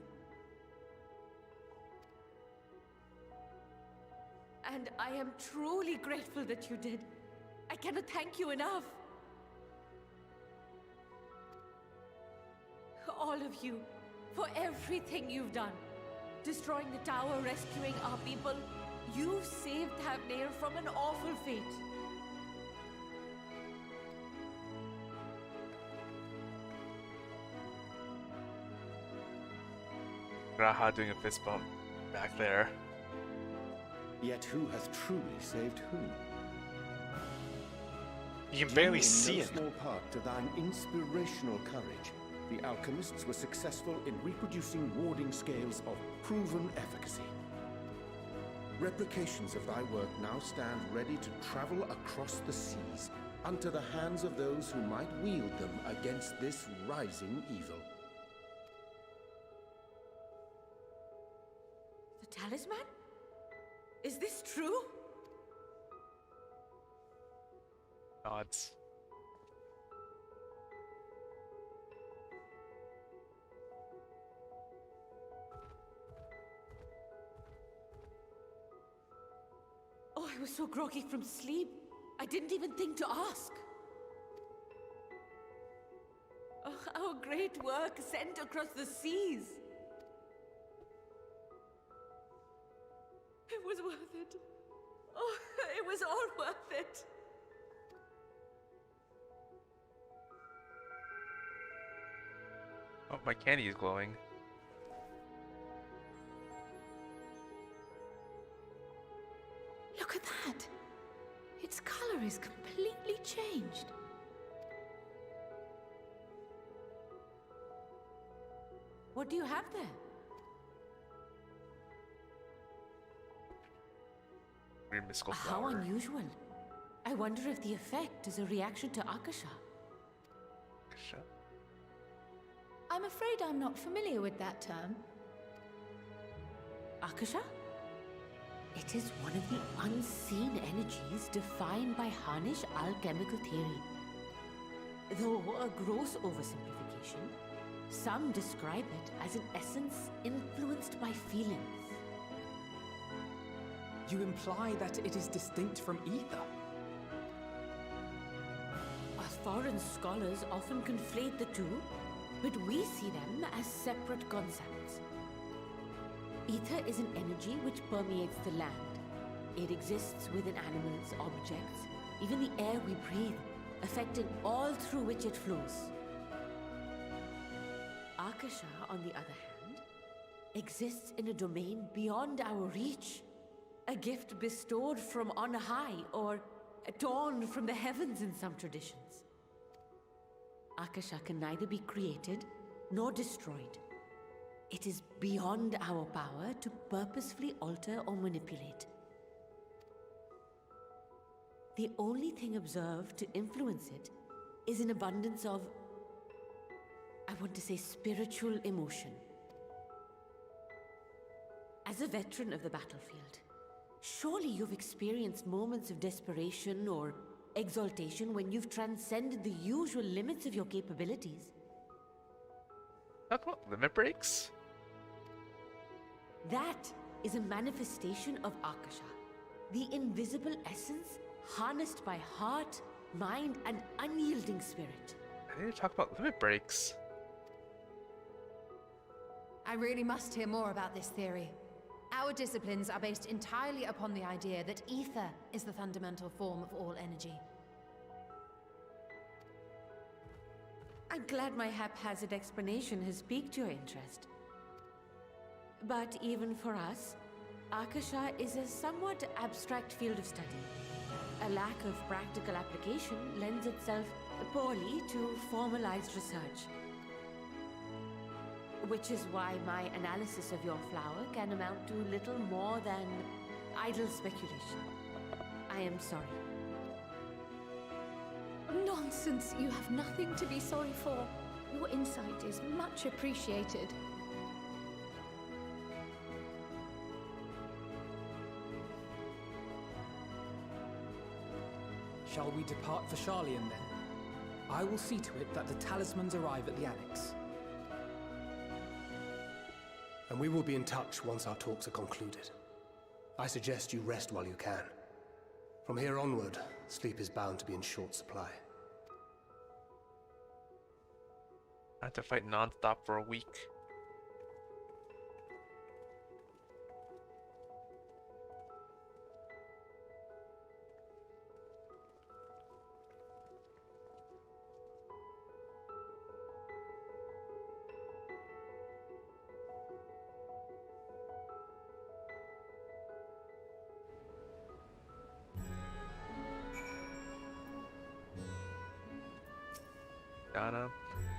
And I I am truly grateful that you did. I cannot thank you enough. All of you, for everything you've done. Destroying the tower, rescuing our people. You've saved Thavnair from an awful fate. Graha doing a fist bump back there. Yet who hath truly saved whom? You can barely Due in see no it. small part to thine inspirational courage, the alchemists were successful in reproducing warding scales of proven efficacy. Replications of thy work now stand ready to travel across the seas, unto the hands of those who might wield them against this rising evil. The talisman? Is this true? Nods. Oh, I was so groggy from sleep. I didn't even think to ask. Oh, our great work sent across the seas. It was worth it. Oh, it was all worth it. Oh, my candy is glowing. Look at that! Its color is completely changed. What do you have there? Green mystical How flower. unusual. I wonder if the effect is a reaction to Akasha. I'm afraid I'm not familiar with that term. Akasha? It is one of the unseen energies defined by Harnish alchemical theory. Though a gross oversimplification, some describe it as an essence influenced by feelings. You imply that it is distinct from ether? Us foreign scholars often conflate the two, but we see them as separate concepts. Ether is an energy which permeates the land. It exists within animals, objects, even the air we breathe, affecting all through which it flows. Akasha, on the other hand, exists in a domain beyond our reach. A gift bestowed from on high, or torn from the heavens in some traditions. Akasha can neither be created nor destroyed. It is beyond our power to purposefully alter or manipulate. The only thing observed to influence it is an abundance of, I want to say, spiritual emotion. As a veteran of the battlefield, surely you've experienced moments of desperation or exaltation when you've transcended the usual limits of your capabilities. Talk about limit breaks? That is a manifestation of Akasha, the invisible essence harnessed by heart, mind, and unyielding spirit. I need to talk about limit breaks. I really must hear more about this theory. Our disciplines are based entirely upon the idea that ether is the fundamental form of all energy. I'm glad my haphazard explanation has piqued your interest. But even for us, Akasha is a somewhat abstract field of study. A lack of practical application lends itself poorly to formalized research. Which is why my analysis of your flower can amount to little more than idle speculation. I am sorry. Nonsense! You have nothing to be sorry for. Your insight is much appreciated. Shall we depart for Charlian then? I will see to it that the talismans arrive at the annex. And we will be in touch once our talks are concluded. I suggest you rest while you can. From here onward, sleep is bound to be in short supply. I have to fight non-stop for a week. Donna,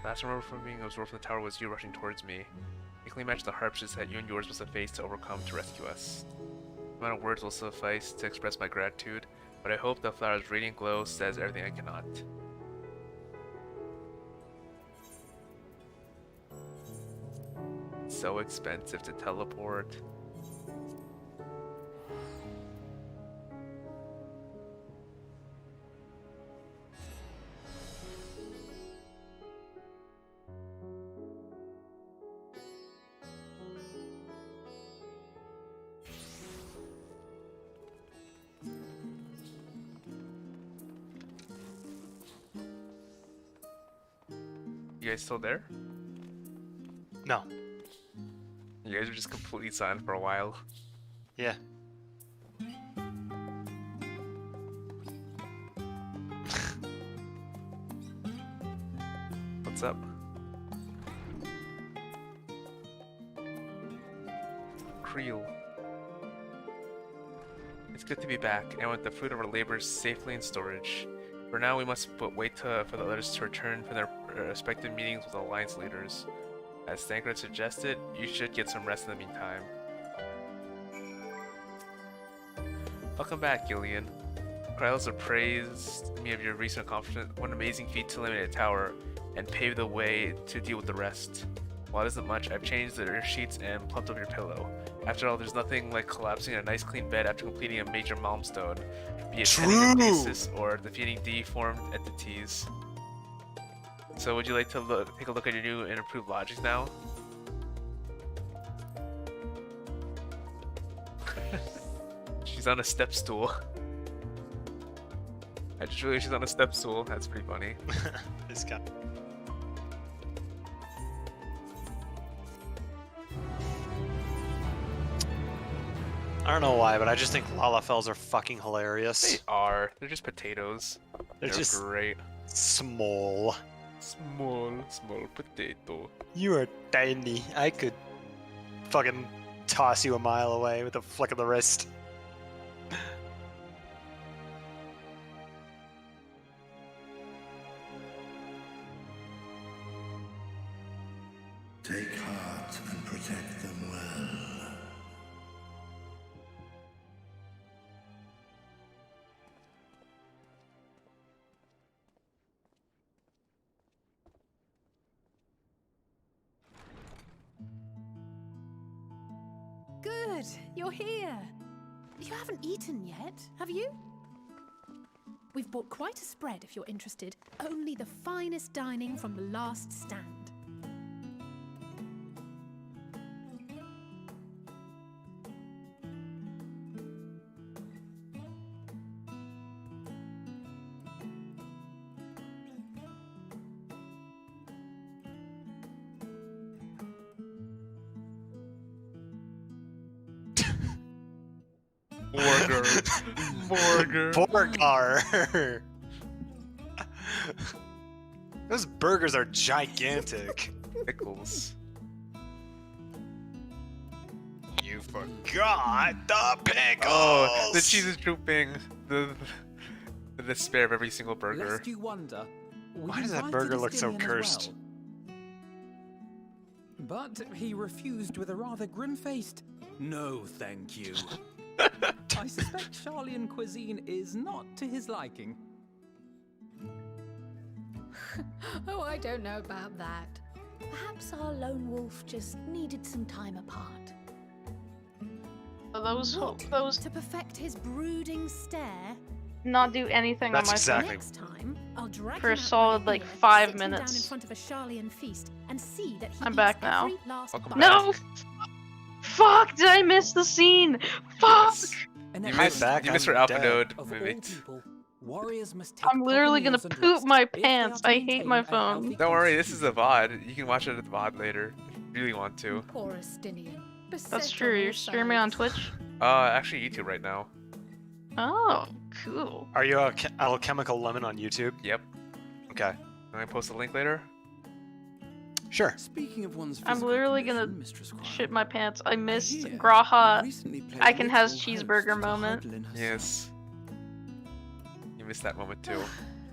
last I remember from being absorbed from the tower was you rushing towards me. Equally matched the hardships that you and yours must have faced to overcome to rescue us. The amount of words will suffice to express my gratitude, but I hope the flower's radiant glow says everything I cannot. It's so expensive to teleport. You guys still there? No. You guys were just completely silent for a while. Yeah. What's up? Creel. It's good to be back, and with the fruit of our labors safely in storage. For now, we must wait for the others to return from their respective meetings with Alliance leaders. As Thancred suggested, you should get some rest in the meantime. Welcome back, Gillian. Krylos appraised me of your recent accomplishment. What an amazing feat to eliminate a tower and pave the way to deal with the rest. While it isn't much, I've changed the sheets and plumped up your pillow. After all, there's nothing like collapsing in a nice clean bed after completing a major milestone, be it tending a basis or defeating deformed entities. So would you like to take a look at your new and improved logics now? She's on a step stool. I just realized she's on a step stool. That's pretty funny. This guy. I don't know why, but I just think Lalafells are fucking hilarious. They are. They're just potatoes. They're just great. Small. Small potato. You are tiny. I could fucking toss you a mile away with a flick of the wrist. Take heart and protect them well. Good, you're here. You haven't eaten yet, have you? We've bought quite a spread if you're interested. Only the finest dining from the last stand. Borgar. Those burgers are gigantic. Pickles. You forgot the pickles. Oh, the cheese is drooping. The despair of every single burger. Lest you wonder, why does that burger look so cursed? But he refused with a rather grim-faced, "No, thank you." I suspect Charlian cuisine is not to his liking. Oh, I don't know about that. Perhaps our lone wolf just needed some time apart. Those To perfect his brooding stare. not do anything That's on my exactly. phone Next time, I'll drag for him a out solid by like the ear, 5 sit him down in minutes. front of a Charlian feast and see that he I'm eats back now. every last Welcome bite. No! Fuck! Did I miss the scene? Fuck! An You excellent missed, you missed her example Alpha of Node all movement. people, warriors must take I'm literally proper gonna meals and poop rest my if they are pants. to I hate maintain my a phone. healthy Don't worry, this is a VOD. You can watch it at the VOD later if you really want to. Poor Estinian. That's Beset true. on all You're streaming on sides. Twitch. Actually YouTube right now. Oh, cool. Are you a Alchemical Lemon on YouTube? Yep. Okay. Can I post a link later? Sure. Speaking of one's I'm physical literally condition, gonna Mistress Quine, shit my pants. I missed hear Graha. recently played I can has literal cheeseburger host to moment. Heidelin herself. Yes. You missed that moment too.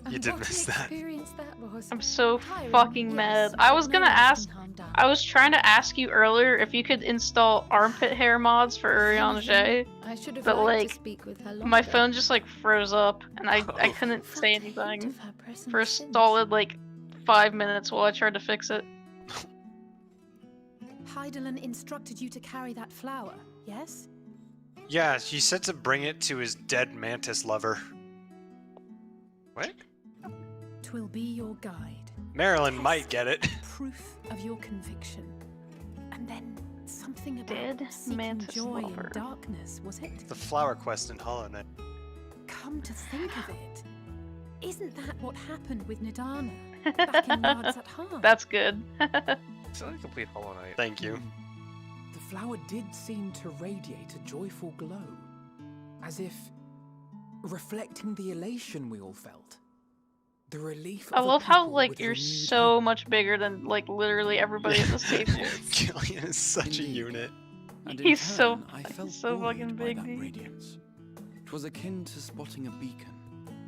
And You did what miss an that. experience that was. I'm so Tiring, fucking yes, mad. I but was no gonna one has ask. been harmed done. I was trying to ask you earlier if you could install armpit hair mods for Urianger, I should have but liked like to speak with her my longer. phone just like froze up and I Oh. couldn't say Felt a hint anything of her presence for a since. solid like 5 minutes while I tried to fix it. Heidelin instructed you to carry that flower, yes? Yeah, he said to bring it to his dead mantis lover. What? Twill be your guide. Marilyn Test might get it. Proof of your conviction. And then something about Dead seeking mantis joy lover. in darkness, was it? The flower quest in Hollow Knight. Come to think of it, isn't that what happened with Nidana back in Yards at Heart? That's good. It's only complete Hollow Knight. Thank you. The flower did seem to radiate a joyful glow, as if reflecting the elation we all felt. The relief I of a love how people like with you're renewed so hope. much bigger than like literally everybody at this table. Gillian is such a unit. And in He's so turn, I felt so buoyed fucking by big, that dude. radiance. 'Twas akin to spotting a beacon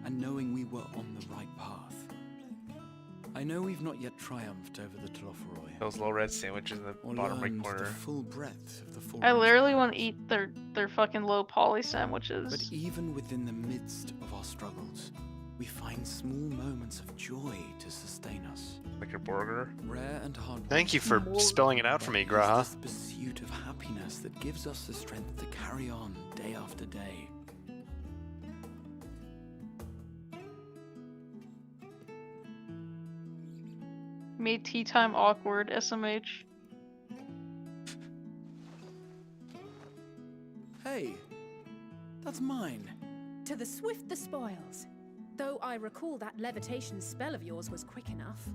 and knowing we were on the right path. I know we've not yet triumphed over the Telophoroi, Those low red sandwiches in the or bottom right learned corner. the full breadth of the four. I literally want to eat their fucking low poly sandwiches. But even within the midst of our struggles, we find small moments of joy to sustain us. Like your burger? Rare and hard. Thank you for spelling it out for me, Graha. This pursuit of happiness that gives us the strength to carry on day after day. Made tea time awkward, SMH. Hey, that's mine. To the swift the spoils. Though I recall that levitation spell of yours was quick enough.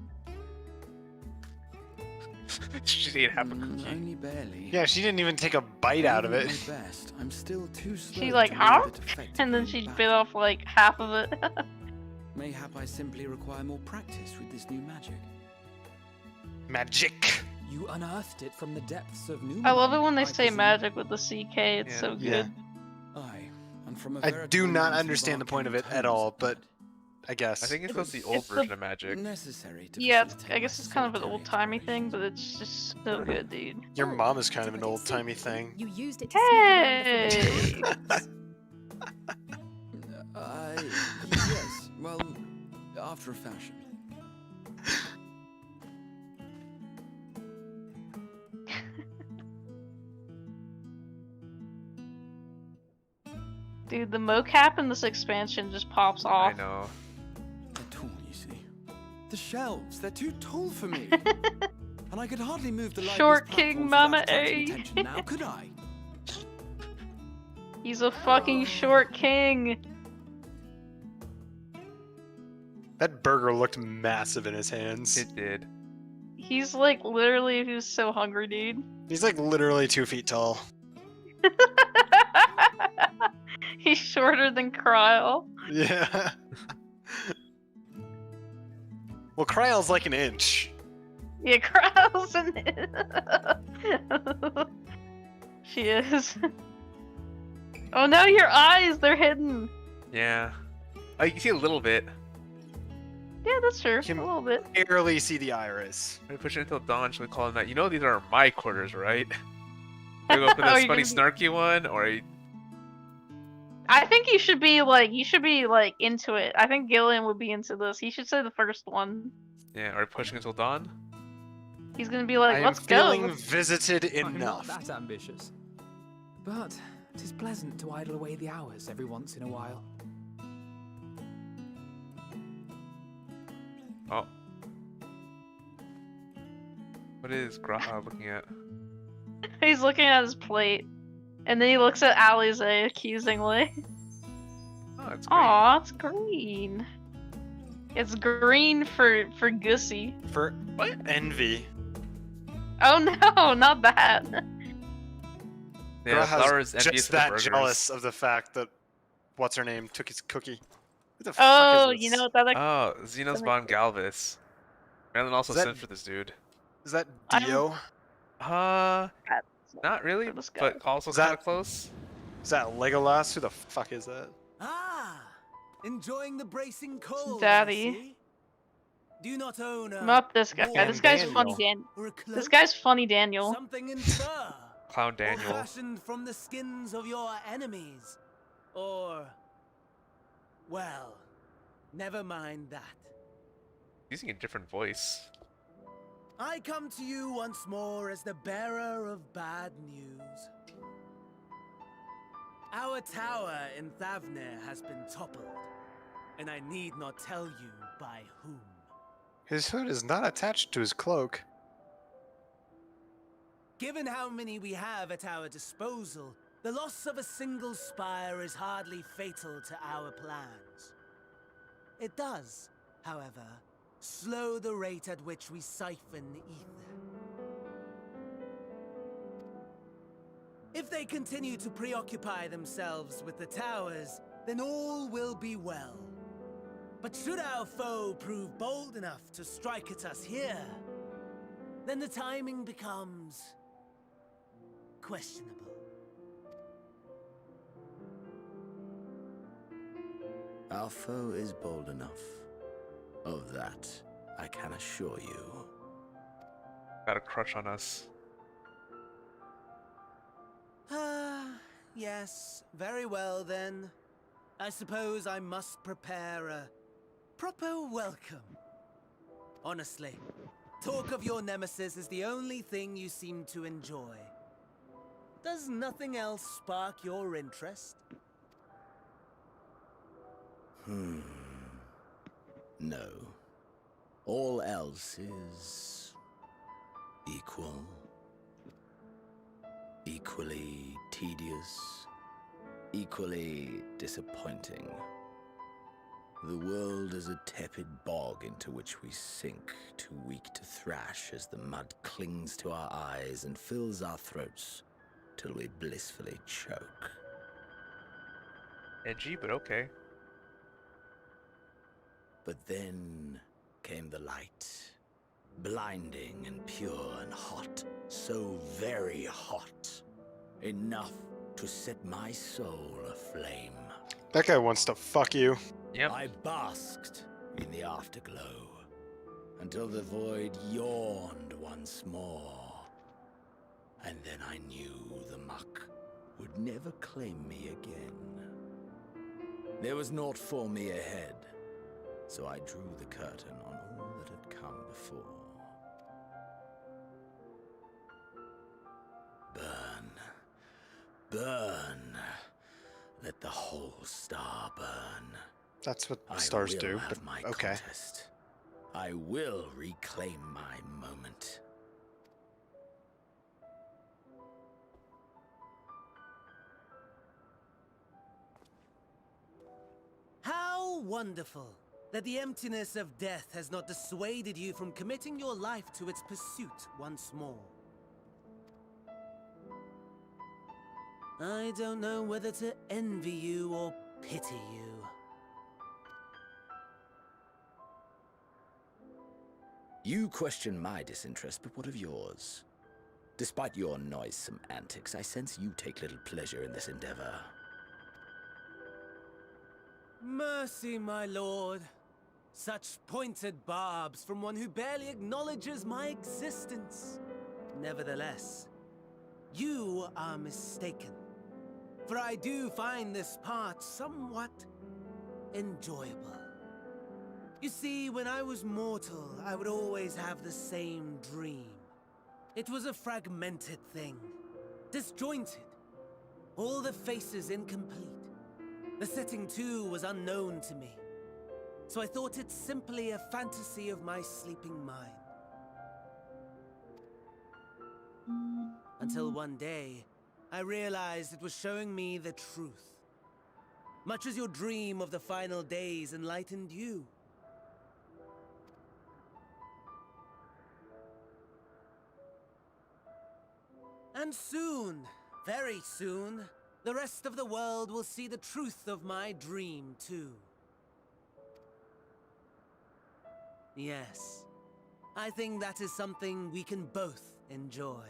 She ate half a cookie. Only barely. Yeah, she didn't even take a bite out of it. Even at my best, I'm still too slow She like, to huh? wield it effectively And then she back. bit off like half of it. Mayhap I simply require more practice with this new magic. Magic. You unearthed it from the depths of Numenor. I love it when they say presume. magic with the CK, it's so good. Aye, and from a I veritable do not mountain of understand the point of it arcane at tomes all, but I guess. I think it's supposed to be the old It's the- version of magic. necessary to Yeah, facilitate I guess my it's kind of an solitary old-timey thing, but it's just so good, dude. Your mom is kind of an old-timey thing. You used it to sneak around the Hey! yes, well, after a fashion. Dude, the mocap in this expansion just pops off. I know. They're tall, you see. The shelves, they're too tall for me. And I could hardly move the lifeless Short King platforms without Mama attracting A. attention now, could I? He's a fucking short king. That burger looked massive in his hands. It did. He's like literally, he's so hungry, dude. He's like literally 2 feet tall. He's shorter than Kryle. Yeah. Well, Kryle's like an inch. Yeah, Kryle's in it. She is. Oh no, your eyes, they're hidden. Yeah. Oh, you can see a little bit. Yeah, that's true. Can A little bit. barely see the iris. We push it until dawn. Should we call him that? You know these are my quarters, right? Should we go for Oh, this you're funny gonna snarky one, or I think you should be like into it. I think Gillian would be into this. He should say the first one. yeah, are we pushing until dawn? He's gonna be like, I am let's feeling go. visited I'm not enough. that ambitious. But it is pleasant to idle away the hours every once in a while. Oh. What is Graha looking at? He's looking at his plate. And then he looks at Alize accusingly. Oh, it's green. Aw, it's green. It's green for Gussie. For what? Envy. Oh no, not that. Yeah, Girl Laura's has envious just of the that burgers. jealous of the fact that what's her name took his cookie. Who the Oh, fuck is this? you know what that like? Oh, Xenos Von Galvis. Marilyn also Is that- sent for this dude. Is that Dio? Not really, this guy. but also Is kind that- of close. Is that Legolas? Who the fuck is that? Ah, enjoying the bracing cold. Daddy. I see. Do you not own a Not this guy. warm This guy's coat funny Dan. or a cloak? This guy's funny Daniel. Something in fur. Clown Or Daniel. fashioned from the skins of your enemies. Or, well, never mind that. Using a different voice. I come to you once more as the bearer of bad news. Our tower in Thavnir has been toppled, and I need not tell you by whom. His hood is not attached to his cloak. Given how many we have at our disposal, the loss of a single spire is hardly fatal to our plans. It does, however, slow the rate at which we siphon ether. If they continue to preoccupy themselves with the towers, then all will be well. But should our foe prove bold enough to strike at us here, then the timing becomes questionable. Our foe is bold enough. Of that, I can assure you. Got a crush on us. Yes, very well then. I suppose I must prepare a proper welcome. Honestly, talk of your nemesis is the only thing you seem to enjoy. Does nothing else spark your interest? No. All else is equal. Equally tedious. Equally disappointing. The world is a tepid bog into which we sink, too weak to thrash as the mud clings to our eyes and fills our throats till we blissfully choke. Edgy, but okay. But then came the light. Blinding and pure and hot. So very hot. Enough to set my soul aflame. That guy wants to fuck you. Yep. I basked in the afterglow until the void yawned once more. And then I knew the muck would never claim me again. There was naught for me ahead, so I drew the curtain on all that had come before. Burn. Burn. Let the whole star burn. That's what stars I will do, have but my okay. contest. I will reclaim my moment. How wonderful that the emptiness of death has not dissuaded you from committing your life to its pursuit once more. I don't know whether to envy you or pity you. You question my disinterest, but what of yours? Despite your noisome antics, I sense you take little pleasure in this endeavor. Mercy, my lord. Such pointed barbs from one who barely acknowledges my existence. Nevertheless, you are mistaken. For I do find this part somewhat enjoyable. You see, when I was mortal, I would always have the same dream. It was a fragmented thing, disjointed, all the faces incomplete. The setting, too, was unknown to me, so I thought it simply a fantasy of my sleeping mind. Until one day, I realized it was showing me the truth. Much as your dream of the final days enlightened you. And soon, very soon, the rest of the world will see the truth of my dream, too. Yes, I think that is something we can both enjoy.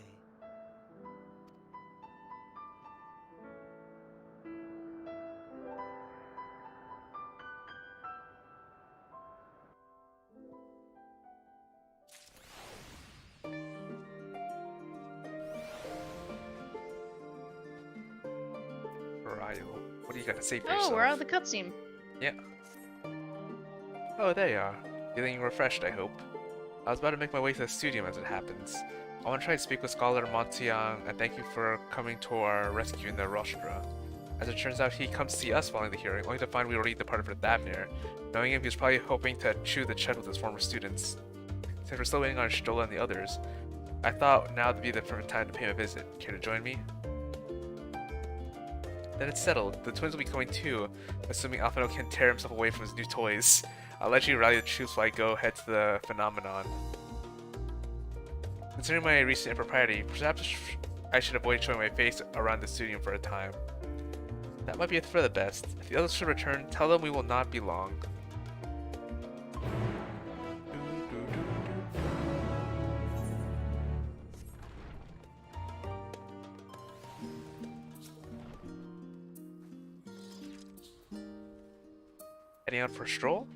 Ryle, what do you got to say for yourself? Oh, we're out of the cutscene. Yeah. Oh, there you are. Feeling refreshed, I hope. I was about to make my way to the studio as it happens. I want to try to speak with Scholar Montiang and thank you for coming to our rescue in the Rostra. As it turns out, he comes to see us following the hearing, only to find we already departed for Thavnir. Knowing him, he was probably hoping to chew the cud with his former students. Since we're still waiting on Stola and the others, I thought now would be the perfect time to pay him a visit. Care to join me? Then it's settled. The twins will be coming too, assuming Alphino can tear himself away from his new toys. I'll let you rally the troops while I go head to the phenomenon. Considering my recent impropriety, perhaps I should avoid showing my face around the studio for a time. That might be for the best. If the others should return, tell them we will not be long. Heading out for a stroll?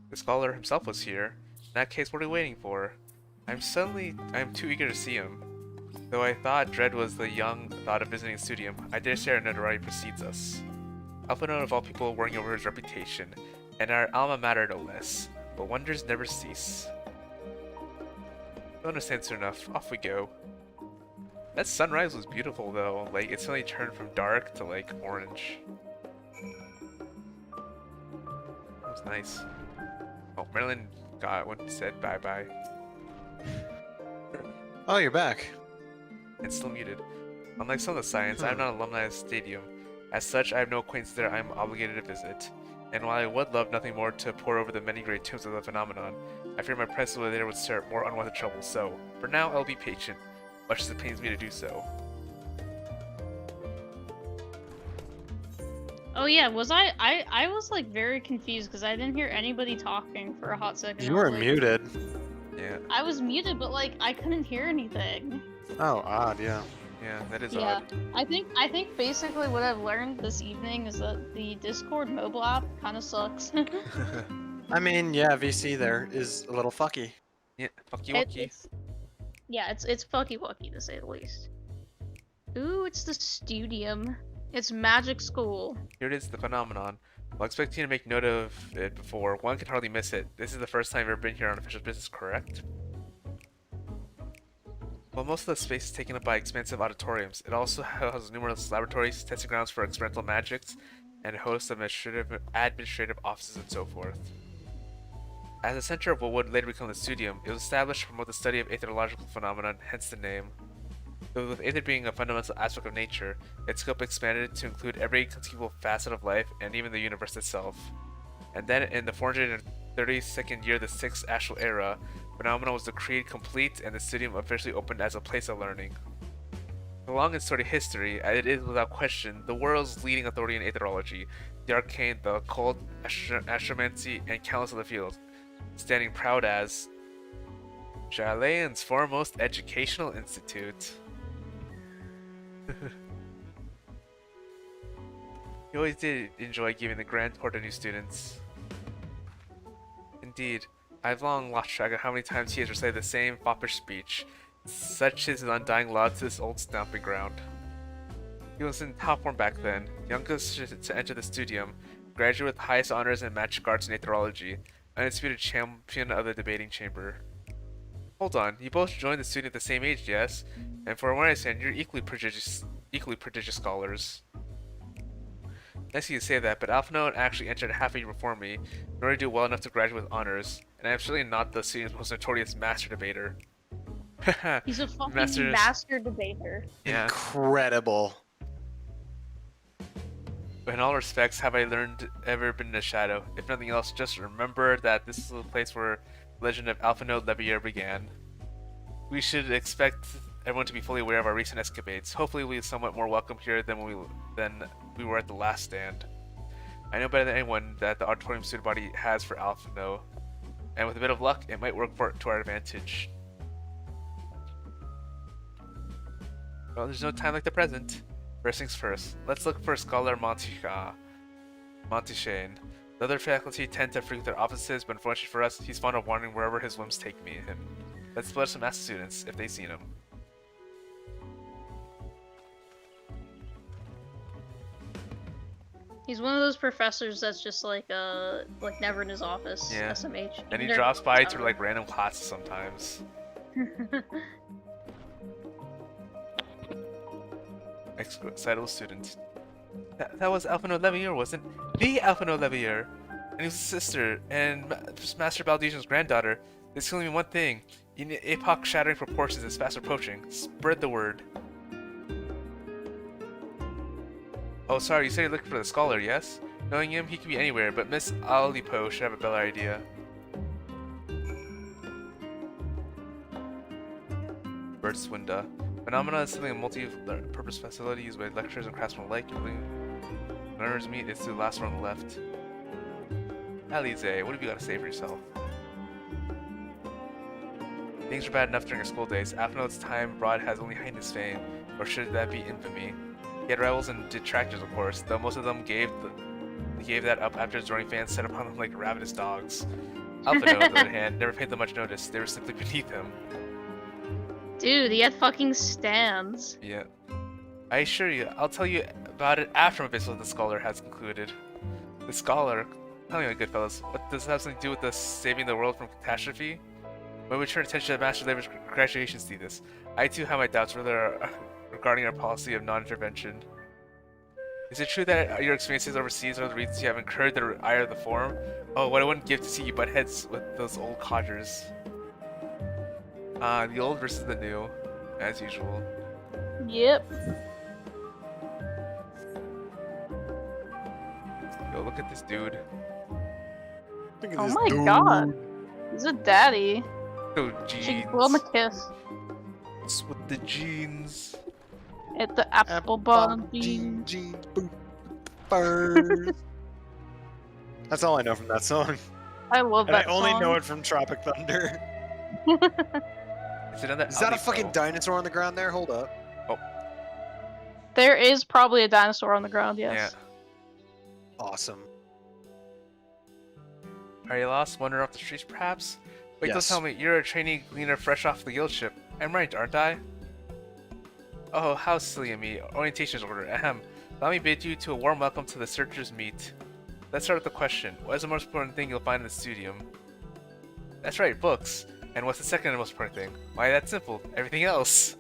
The scholar himself was here. In that case, what are we waiting for? I'm too eager to see him. Though I thought dread was the young thought of visiting a studium, I dare say our notoriety precedes us. Alphino of all people worrying over his reputation, and our alma mater no less. But wonders never cease. Don't understand soon enough. Off we go. That sunrise was beautiful though. Like, it suddenly turned from dark to like orange. That was nice. Oh, Marilyn said bye bye. Oh, you're back. And still muted. Unlike some of the science, I am not an alumni of the stadium. As such, I have no acquaintance there I am obligated to visit. And while I would love nothing more to pore over the many great tombs of the phenomenon, I fear my presence there would start more unwanted trouble, so, for now, I'll be patient, much as it pains me to do so. Oh yeah, was I was like very confused because I didn't hear anybody talking for a hot second. You were like, muted. Yeah. I was muted, but like I couldn't hear anything. Oh, odd, yeah. Yeah, that is Yeah, odd. I think basically what I've learned this evening is that the Discord mobile app kind of sucks. I mean, yeah, VC there is a little fucky. Yeah, fucky wucky. It's fucky wucky to say the least. Ooh, it's the Studium. It's Magic School. Here it is, the phenomenon. While expecting to make note of it before, one can hardly miss it. This is the first time I've ever been here on official business, correct? While most of the space is taken up by expansive auditoriums, it also houses numerous laboratories, testing grounds for experimental magics, and a host of administrative offices and so forth. As the center of what would later become the Studium, it was established to promote the study of aetherological phenomena, hence the name. Though with aether being a fundamental aspect of nature, its scope expanded to include every conceivable facet of life and even the universe itself. And then in the 432nd year of the 6th Astral Era, Phenomena was decreed complete and the Studium officially opened as a place of learning. The long and storied history, it is without question the world's leading authority in aetherology, the arcane, the occult, astromancy, and countless other fields, standing proud as Jalayan's foremost educational institute. He always did enjoy giving the grand tour to new students. Indeed, I've long lost track of how many times he has recited the same foppish speech. Such is his undying love to this old stomping ground. He was in top form back then, youngest to enter the Studium, graduate with highest honors in magic arts and aetherology, undisputed champion of the debating chamber. Hold on, you both joined the Studium at the same age, yes? And for what I understand, you're equally prodigious scholars. Nice of you to say that, but Alphino actually entered half a year before me, nor did do well enough to graduate with honors, and I am certainly not the Studium's most notorious master debater. He's a fucking Masters. master debater. Yeah. Incredible. In all respects, have I learned ever been in a shadow? If nothing else, just remember that this is the place where the legend of Alphino Levier began. We should expect everyone to be fully aware of our recent escapades. Hopefully we'll be somewhat more welcome here than we were at the last stand. I know better than anyone that the auditorium student body has for Alphino, and with a bit of luck, it might work to our advantage. Well, there's no time like the present. First things first, let's look for Scholar Montishane. The other faculty tend to frequent their offices, but unfortunately for us, he's fond of wandering wherever his whims take him. Let's split some master students if they've seen him. He's one of those professors that's just like never in his office. Yeah. SMH. And he drops by to like random classes sometimes. Excitable student. That was Alphino Levier, wasn't the Alphino Levier? And his sister, and Master Baldesian's granddaughter. There's only one thing. Epoch-shattering proportions is fast approaching. Spread the word. Oh, sorry, you said you're looking for the scholar, yes? Knowing him, he could be anywhere, but Miss Alipo should have a better idea. Bird Swinda. Phenomena is something a multi-purpose facility used by lecturers and craftsmen alike. Learners meet, it's the last one on the left. Alize, what have you got to say for yourself? Things were bad enough during our school days. Alphino's time abroad has only heightened his fame, or should that be infamy? He had rivals and detractors, of course, though most of them gave that up after his roaring fans set upon them like ravenous dogs. Alphino, on the other hand, never paid them much notice. They were simply beneath him. Dude, he had fucking stands. Yeah. I assure you, I'll tell you about it after my visit with the scholar has concluded. The scholar? Tell me, my good fellows, what does this have something to do with us saving the world from catastrophe? When we turn attention to Master Labor's graduation thesis, I too have my doubts regarding our policy of non-intervention. Is it true that your experiences overseas are the reasons you have incurred the ire of the Forum? Oh, what I wouldn't give to see you butt heads with those old codgers. The old versus the new, as usual. Yep. Yo, look at this dude. Look at Oh this my dude. god. He's a daddy. Oh, Should jeans. blow him a kiss. What's with the jeans? At the apple bottom jeans. Bird. That's all I know from that song. I love And that I only song. know it from Tropic Thunder. Is it on that Is that a Alipo? fucking dinosaur on the ground there? Hold up. Oh. There is probably a dinosaur on the ground, yes. Yeah. Awesome. Are you lost? Wandering off the streets, perhaps? Wait, don't Yes. tell me, you're a trainee gleaner fresh off the guild ship. I'm right, aren't I? Oh, how silly of me. Orientation order. Ahem. Allow me bid you to a warm welcome to the Searcher's Meet. Let's start with the question. What is the most important thing you'll find in the studium? That's right, books. And what's the second most important thing? Why, that's simple. Everything else.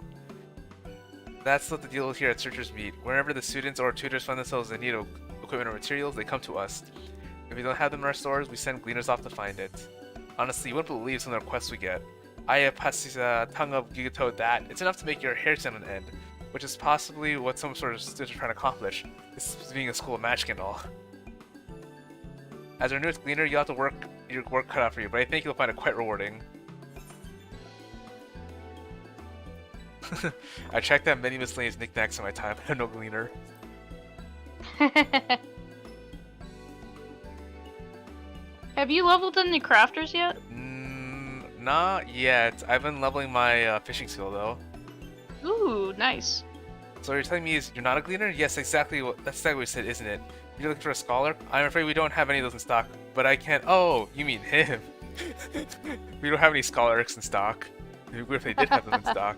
That's what the deal here at Searcher's Meet. Whenever the students or tutors find themselves in need of equipment or materials, they come to us. If we don't have them in our stores, we send gleaners off to find it. Honestly, you wouldn't believe some of the requests we get. I passes a tongue of Gigato that it's enough to make your hair stand on end, which is possibly what some sort of students are trying to accomplish. This is being a school of magic and all. As our newest gleaner, you'll have to work your work cut out for you, but I think you'll find it quite rewarding. I tracked down many miscellaneous knickknacks in my time, I'm no gleaner. Have you leveled any crafters yet? Not yet. I've been leveling my fishing skill though. Ooh, nice. So what you're telling me is you're not a gleaner? Yes, that's exactly what you said, isn't it? You're looking for a scholar? I'm afraid we don't have any of those in stock, but I can't. Oh, you mean him? We don't have any scholars in stock. It'd be weird if they did have them in stock.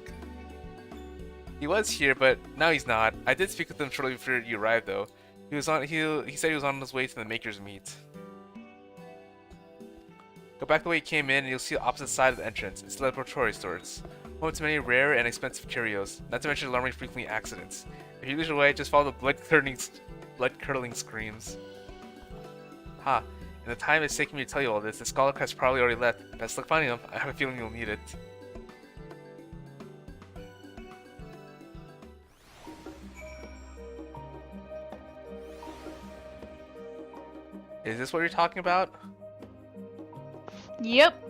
He was here, but now he's not. I did speak with him shortly before you arrived, though. He said he was on his way to the Maker's Meet. Go back the way you came in, and you'll see the opposite side of the entrance. It's the laboratory stores. Home to many rare and expensive curios, not to mention alarming frequently accidents. If you lose your way, just follow the blood-curdling screams. Ha! In the time it's taken me to tell you all this, the scholar has probably already left. Best luck finding him. I have a feeling you'll need it. Is this what you're talking about? Yep.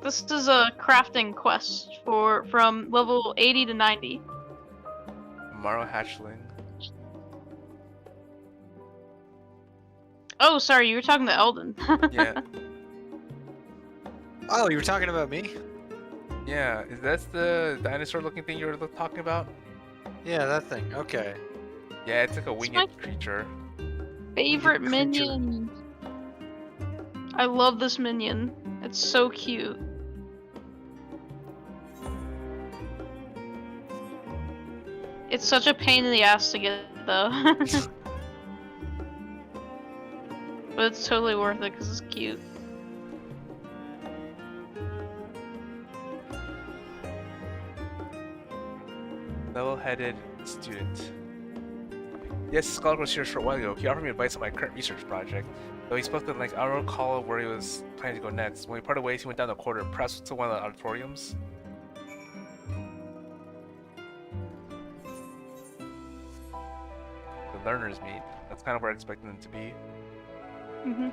This is a crafting quest from level 80 to 90. Morrow hatchling. Oh, sorry, you were talking to Eldon. Yeah. Oh, you were talking about me? Yeah, is that the dinosaur-looking thing you were talking about? Yeah, that thing. Okay. Yeah, it's like a winged my creature. Favorite minion. I love this minion. It's so cute. It's such a pain in the ass to get, though. But it's totally worth it because it's cute. Level-headed student. Yes, Scholar was here a short while ago. He offered me advice on my current research project. Though he spoke to like, I don't recall where he was planning to go next. When we parted ways, he went down the corridor, perhaps to one of the auditoriums. The learners meet. That's kind of where I expected them to be. Mm-hmm.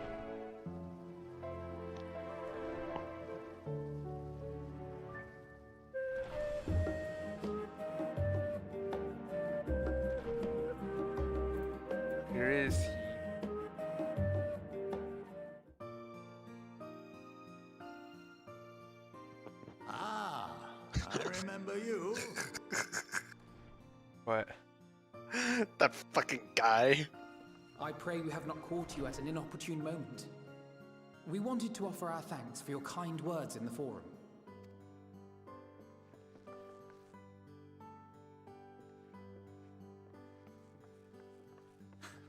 Here is he. Ah, I remember you. What? That fucking guy. I pray we have not caught you at an inopportune moment. We wanted to offer our thanks for your kind words in the forum.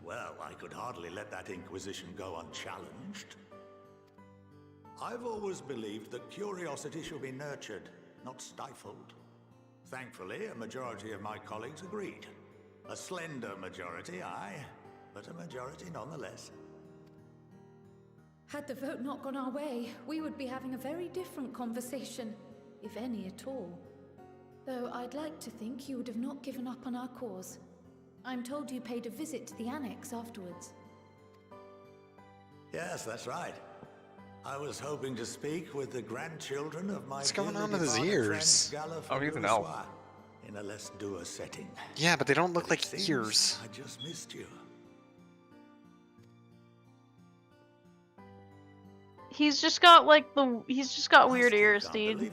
Well, I could hardly let that inquisition go unchallenged. I've always believed that curiosity should be nurtured, not stifled. Thankfully, a majority of my colleagues agreed. A slender majority, aye, but a majority nonetheless. Had the vote not gone our way, we would be having a very different conversation, if any at all. Though I'd like to think you would have not given up on our cause. I'm told you paid a visit to the annex afterwards. Yes, that's right. I was hoping to speak with the grandchildren of my What's going dearly on with his departed friend ears? Galuf Oh, he's an de elf. Roussois, in a less dour setting. Yeah, but they don't look It like seems ears. I just missed you. He's just got weird ears, dude.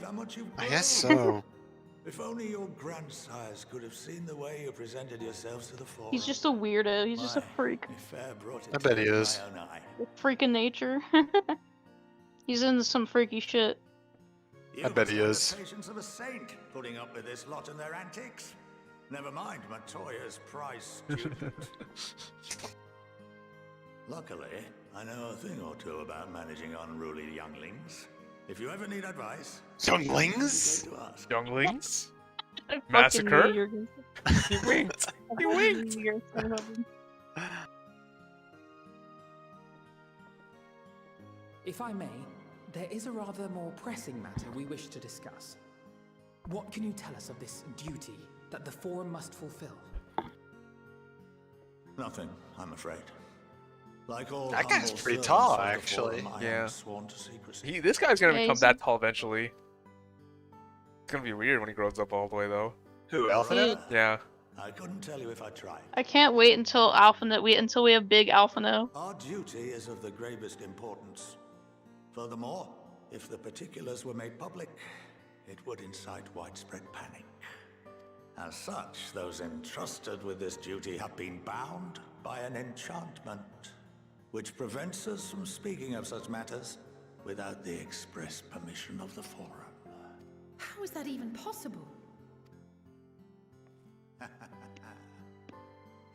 I guess so. If only your grandsires could have seen the way you presented yourselves to the forum. He's just a weirdo. He's just a freak. I bet he is. Freak in nature. He's into some freaky shit. You I bet he must have is. the patience of a saint, putting up with this lot and their antics. Never mind Matoya's prize student. Luckily, I know a thing or two about managing unruly younglings. If you ever need advice, Younglings? don't hesitate to ask. Younglings? I fucking Massacre? knew you were gonna- He winked. He I winked. knew you were gonna say something. If I may, there is a rather more pressing matter we wish to discuss. What can you tell us of this duty that the Forum must fulfill? Nothing, I'm afraid. Like all That guy's humble pretty servants tall, of the actually. Forum, I Yeah. am sworn to secrecy. This guy's gonna Yeah, become he's- that tall eventually. It's gonna be weird when he grows up all the way though. Who, Alpha? Dude, Yeah. I couldn't tell you if I tried. I can't wait until until we have big Alphino. Our duty is of the gravest importance. Furthermore, if the particulars were made public, it would incite widespread panic. As such, those entrusted with this duty have been bound by an enchantment, which prevents us from speaking of such matters without the express permission of the Forum. How is that even possible?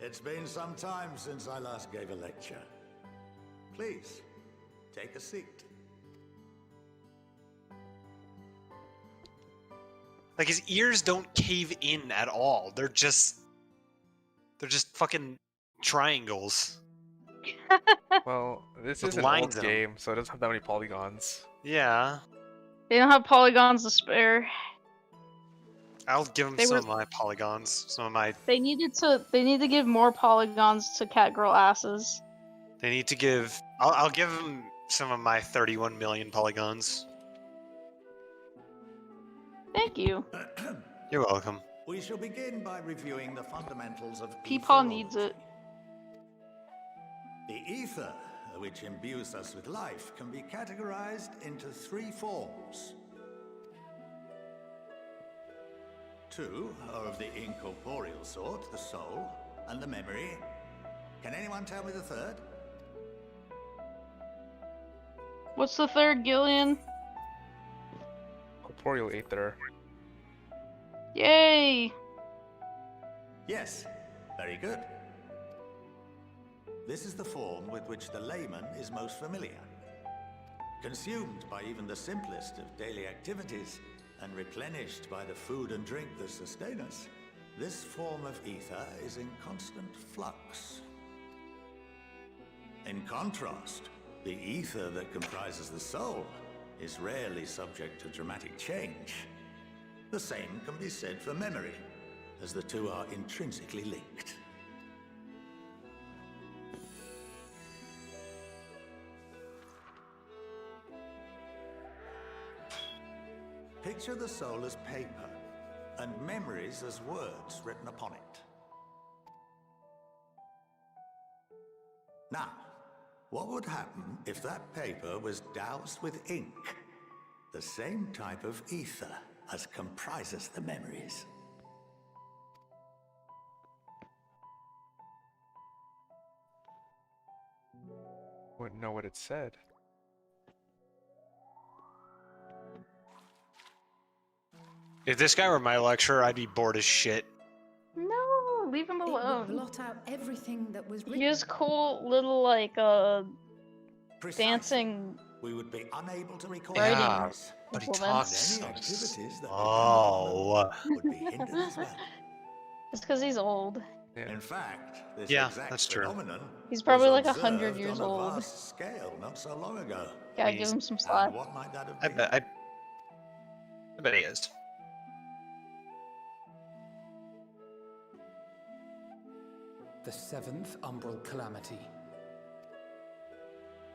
It's been some time since I last gave a lecture. Please, take a seat. Like his ears don't cave in at all. They're just fucking triangles. Well, this With is an lines old in 'em. game, so it doesn't have that many polygons. Yeah. They don't have polygons to spare. I'll give him They some were- of my polygons. Some of my They need to give more polygons to catgirl asses. They need to give... I'll give them some of my 31 million polygons. Thank you. You're welcome. We shall begin by reviewing the fundamentals of Peepaw needs it. The ether, which imbues us with life, can be categorized into 3 forms. 2 are of the incorporeal sort, the soul and the memory. Can anyone tell me the third? What's the third, Gillian? Corporeal Aether. Yay! Yes, very good. This is the form with which the layman is most familiar. Consumed by even the simplest of daily activities, and replenished by the food and drink that sustain us, this form of ether is in constant flux. In contrast, the ether that comprises the soul is rarely subject to dramatic change. The same can be said for memory, as the two are intrinsically linked. Picture the soul as paper, and memories as words written upon it. Now, what would happen if that paper was doused with ink? The same type of ether as comprises the memories. Wouldn't know what it said. If this guy were my lecturer, I'd be bored as shit. No, leave him It would alone. blot out everything that was written. He has cool little like dancing. We would be unable to recall Yeah, memories. but he implements. talks Any activities that Oh. would be hindered as well. It's because he's old. In fact, this Yeah, exact that's true. phenomenon He's probably was like 100 observed years on a old. vast scale not so long ago. Gotta give him some slack. And what might that have I been? bet he is. The 7th Umbral Calamity.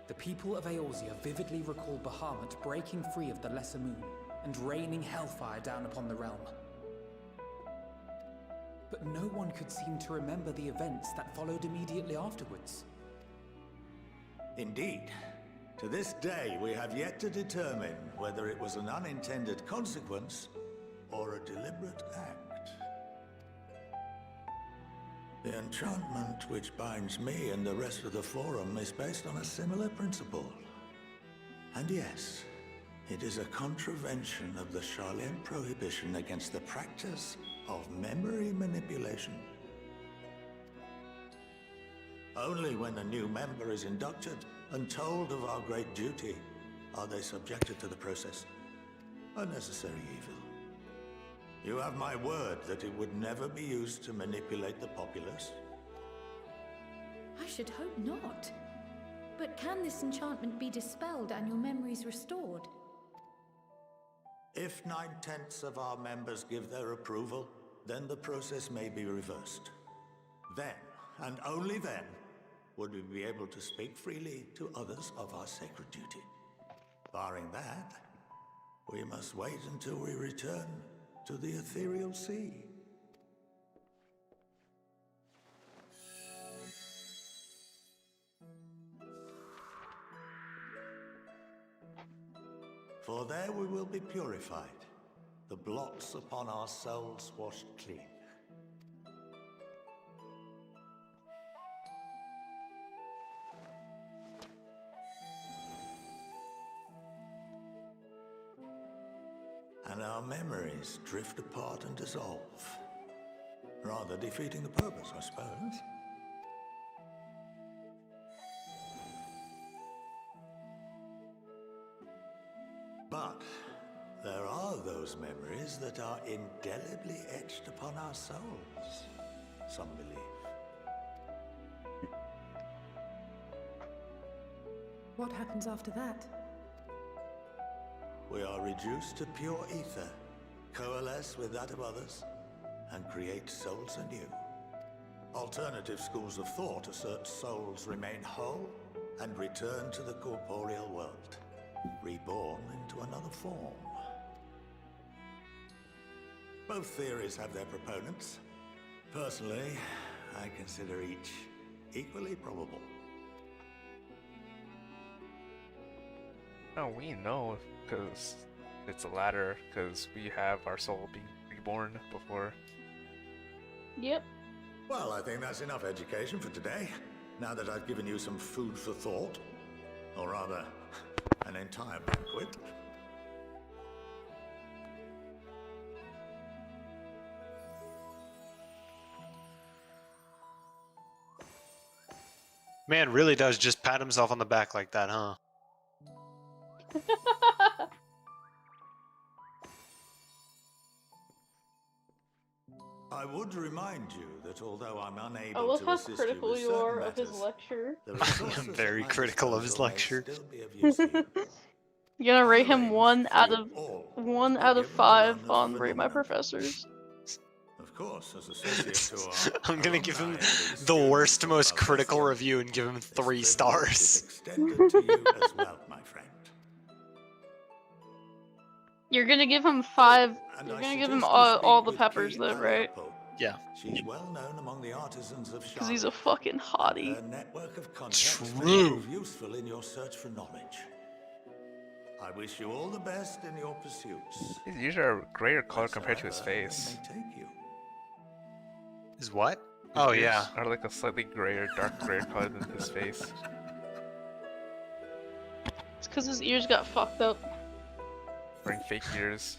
The people of Eorzea vividly recall Bahamut breaking free of the Lesser Moon and raining hellfire down upon the realm. But no one could seem to remember the events that followed immediately afterwards. Indeed. To this day, we have yet to determine whether it was an unintended consequence or a deliberate act. The enchantment which binds me and the rest of the Forum is based on a similar principle. And yes, it is a contravention of the Sharlayan prohibition against the practice of memory manipulation. Only when a new member is inducted and told of our great duty are they subjected to the process. A necessary evil. You have my word that it would never be used to manipulate the populace. I should hope not. But can this enchantment be dispelled and your memories restored? If 9/10 of our members give their approval, then the process may be reversed. Then, and only then, would we be able to speak freely to others of our sacred duty. Barring that, we must wait until we return to the ethereal sea. For there we will be purified, the blots upon our souls washed clean. And our memories drift apart and dissolve, rather defeating the purpose, I suppose. But there are those memories that are indelibly etched upon our souls, some believe. What happens after that? We are reduced to pure ether, coalesce with that of others, and create souls anew. Alternative schools of thought assert souls remain whole and return to the corporeal world, reborn into another form. Both theories have their proponents. Personally, I consider each equally probable. No, we know because it's a ladder, because we have our soul being reborn before. Yep. Well, I think that's enough education for today. Now that I've given you some food for thought, or rather, an entire banquet. Man really does just pat himself on the back like that, huh? I would remind you that although I'm I unable love to how assist critical you you with certain are of his matters, lecture. the I'm resources at very my critical of his disposal may lecture. still be of use to you. You're gonna rate him arranged one for out you of all 1 to be out of given a 5 run of on Rate My phenomena. Professors. Of course, as associate to our I'm gonna give him alumni and the students worst, of most critical Valdesia, review and give him this 3 privilege is stars. extended to you as well, my friend. You're gonna give him 5. And You're I gonna give him suggest you all speak the with peppers, Key though, right? Aliapo. Yeah. She's well known among the artisans of Because he's a Charlotte. fucking hottie. Her network of contacts may True. prove useful in your search for knowledge. I wish you all the best in your pursuits. His ears are grayer color compared to his Wheresoever face. they may take you. Is what? His Oh, ears yeah. are like a slightly grayer, dark grayer color than his face. It's because his ears got fucked up. Wearing fake ears.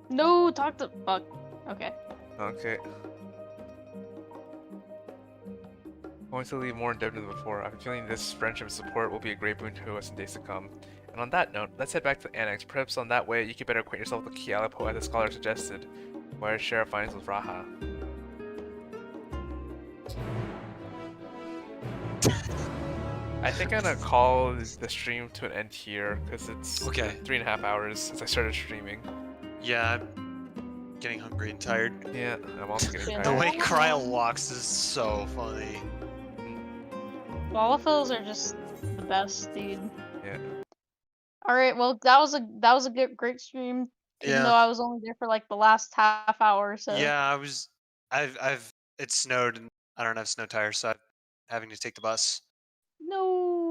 No, talk to fuck. Okay. Okay. Going to leave more indebted than before. I'm feeling this friendship and support will be a great boon to us in days to come. And on that note, let's head back to the annex. Perhaps on that way, you can better acquaint yourself with the key Alipo as the scholar suggested, where Sheriff finds with Raha. I think I'm gonna call the stream to an end here, because it's Okay. 3.5 hours since I started streaming. Yeah, I'm getting hungry and tired. Yeah, I'm also getting Yeah, tired. The way Cryle walks is so funny. Waffles are just the best, dude. Yeah. All right, well, that was a great stream. Even Yeah. though I was only there for like the last half hour or so. Yeah, it snowed and I don't have snow tires, so I'm having to take the bus. No.